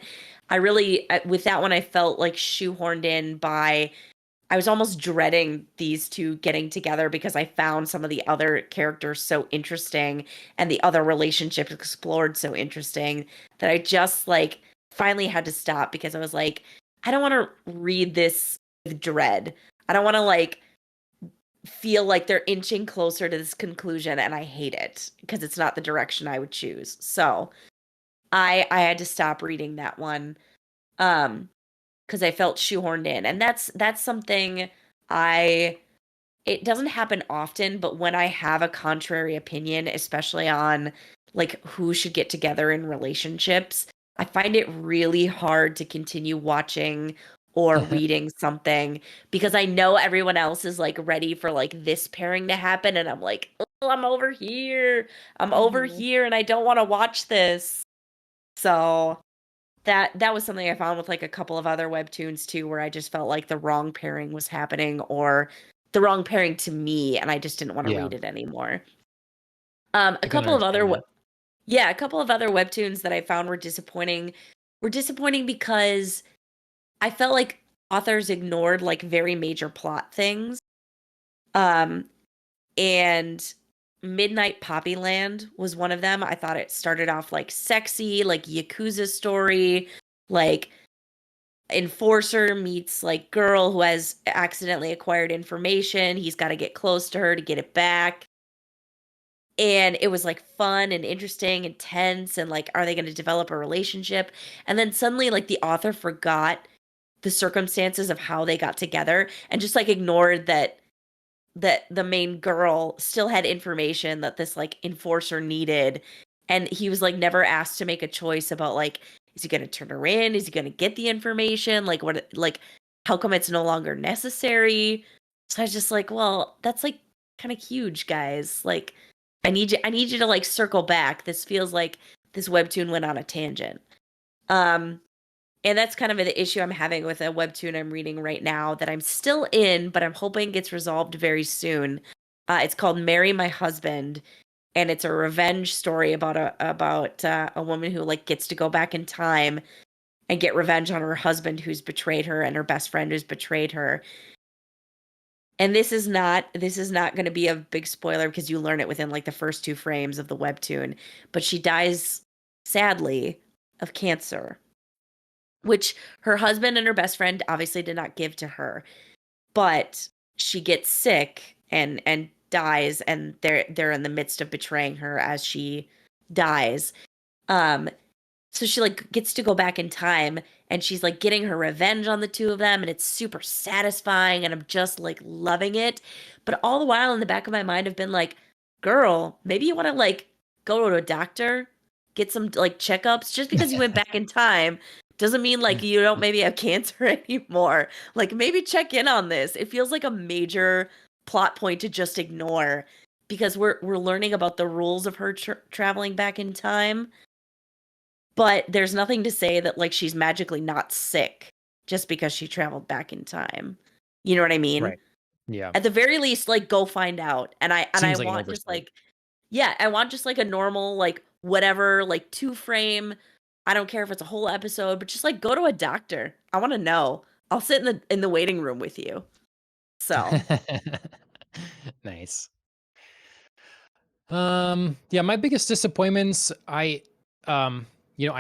I really, with that one, I felt like shoehorned in by, I was almost dreading these two getting together, because I found some of the other characters so interesting and the other relationships explored so interesting, that I just like finally had to stop, because I was like, I don't want to read this with dread. I don't want to like feel like they're inching closer to this conclusion, and I hate it because it's not the direction I would choose. So I had to stop reading that one. because I felt shoehorned in. And that's something it doesn't happen often, but when I have a contrary opinion, especially on like who should get together in relationships, I find it really hard to continue watching or reading something because I know everyone else is like ready for like this pairing to happen and I'm like, "Oh, I'm over here. I'm over here and I don't want to watch this." So that was something I found with like a couple of other webtoons too, where I just felt like the wrong pairing was happening or the wrong pairing to me, and I just didn't want to Yeah. read it anymore. I A can couple of other understand that. a couple of other webtoons that I found were disappointing. Were disappointing because I felt like authors ignored like very major plot things. Um and Midnight Poppyland was one of them. I thought it started off like sexy, like Yakuza story, like enforcer meets like girl who has accidentally acquired information. He's got to get close to her to get it back. And it was like fun and interesting and tense and like are they going to develop a relationship? And then suddenly like the author forgot the circumstances of how they got together and just like ignored that the main girl still had information that this like enforcer needed, and he was like never asked to make a choice about like is he going to turn her in, is he going to get the information, like what, like how come it's no longer necessary. So I was just like, well, that's like kind of huge, guys. Like I need you to like circle back. This feels like this webtoon went on a tangent. um and that's kind of the issue I'm having with a webtoon I'm reading right now that I'm still in, but I'm hoping gets resolved very soon. It's called "Marry My Husband," and it's a revenge story about a woman who like gets to go back in time and get revenge on her husband who's betrayed her and her best friend who's betrayed her. And this is not going to be a big spoiler because you learn it within like the first two frames of the webtoon. But she dies sadly of cancer, which her husband and her best friend obviously did not give to her, but she gets sick and dies, and they're in the midst of betraying her as she dies. um so she like gets to go back in time and she's like getting her revenge on the two of them, and it's super satisfying and I'm just like loving it. But all the while in the back of my mind I've been like, girl, maybe you want to like go to a doctor, get some like checkups. Just because you went back in time doesn't mean like you don't maybe have cancer anymore. Like maybe check in on this. It feels like a major plot point to just ignore because we're learning about the rules of her traveling back in time, but there's nothing to say that like she's magically not sick just because she traveled back in time. You know what I mean? Right. Yeah. At the very least, like go find out. And I Seems like an want just oversight. like, yeah, I want just like a normal like whatever like two frame. I don't care if it's a whole episode, but just like go to a doctor. I want to know. I'll sit in the waiting room with you. So, Nice. Yeah, my biggest disappointments, I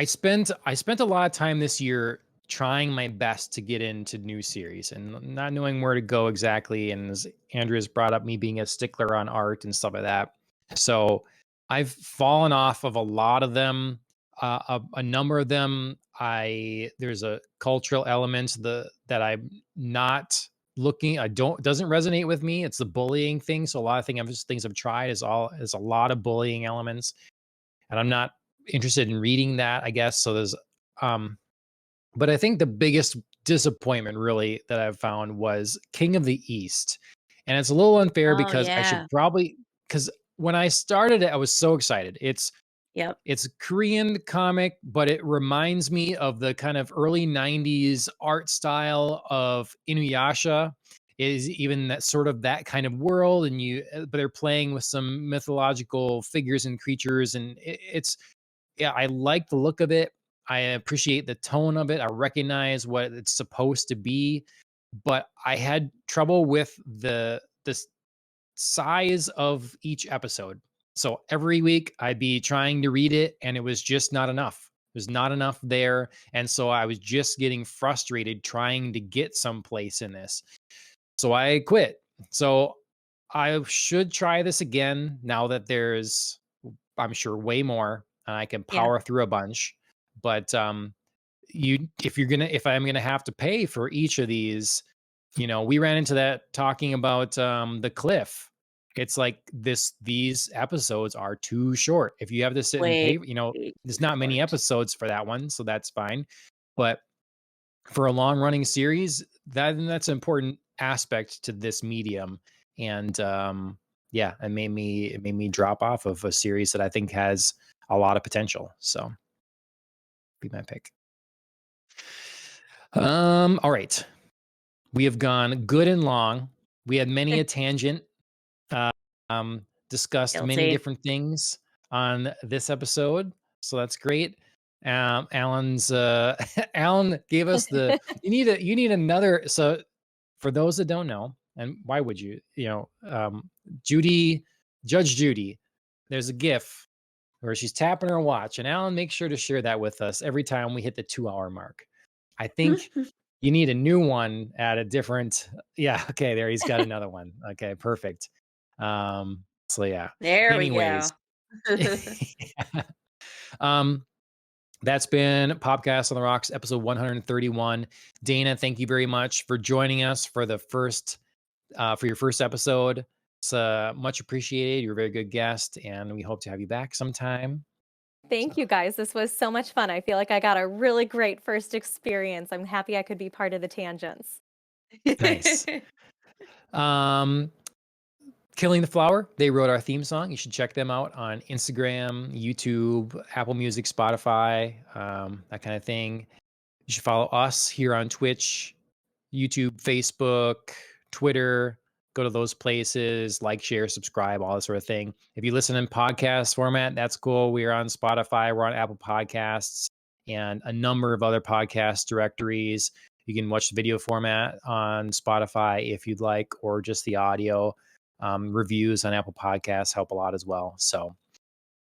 spent a lot of time this year trying my best to get into new series and not knowing where to go exactly. And as Andrea's brought up, me being a stickler on art and stuff like that. So I've fallen off of a lot of them. A number of them, there's a cultural element that I'm not looking. I don't doesn't resonate with me. It's the bullying thing. So a lot of things I've tried is a lot of bullying elements, and I'm not interested in reading that, I guess. So there's um but I think the biggest disappointment really that I've found was King of the East. And it's a little unfair oh because I should yeah. probably because when I started it, I was so excited. Yep. It's a Korean comic, but it reminds me of the kind of early 90s art style of Inuyasha. Is even that sort of that kind of world, and but they're playing with some mythological figures and creatures, and it's yeah, I like the look of it. I appreciate the tone of it. I recognize what it's supposed to be, but I had trouble with the size of each episode. So every week I'd be trying to read it and it was just not enough. There's not enough there. And so I was just getting frustrated trying to get someplace in this. So I quit. So I should try this again now that there's, I'm sure, way more and I can Yeah. power through a bunch. But if I'm gonna have to pay for each of these, we ran into that talking about the Cliff. It's like these episodes are too short. If you have to sit and Way pay, there's not many short. episodes for that one, so that's fine. But for a long running series, that's an important aspect to this medium. And yeah, it made me drop off of a series that I think has a lot of potential. So be my pick. All right. We have gone good and long. We had many a tangent. Discussed many Guilty. different things on this episode, so that's great. Alan's Alan gave us the you need another. So for those that don't know, and why would you? Judge Judy, there's a GIF where she's tapping her watch, and Alan makes sure to share that with us every time we hit the 2-hour mark. I think you need a new one at a different. Yeah, okay, there he's got another one. Okay, perfect. So yeah. There Anyways, we go. yeah. That's been Popcast on the Rocks, episode 131. Dana, thank you very much for joining us for the first for your first episode. It's much appreciated. You're a very good guest, and we hope to have you back sometime. Thank you guys. This was so much fun. I feel like I got a really great first experience. I'm happy I could be part of the tangents. Nice. Killing the Flower, they wrote our theme song. You should check them out on Instagram, YouTube, Apple Music, Spotify, that kind of thing. You should follow us here on Twitch, YouTube, Facebook, Twitter. Go to those places, like, share, subscribe, all that sort of thing. If you listen in podcast format, that's cool. We're on Spotify, we're on Apple Podcasts, and a number of other podcast directories. You can watch the video format on Spotify if you'd like, or just the audio. Reviews on Apple Podcasts help a lot as well. So,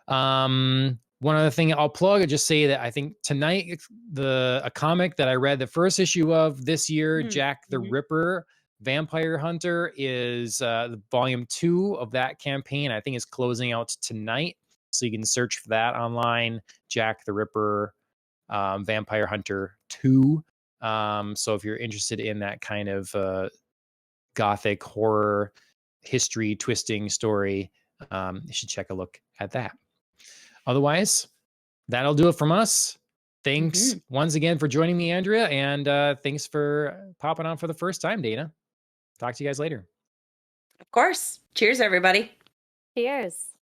one other thing I'll plug, I just say that I think tonight a comic that I read the first issue of this year, Jack the Ripper, Vampire Hunter, is the volume 2 of that campaign. I think is closing out tonight, so you can search for that online. Jack the Ripper, Vampire Hunter 2. So if you're interested in that kind of gothic horror history twisting story, you should check a look at that. Otherwise, that'll do it from us. Thanks once again for joining me, Andrea, and thanks for popping on for the first time, Dana. Talk to you guys later. Of course. Cheers, everybody. Cheers.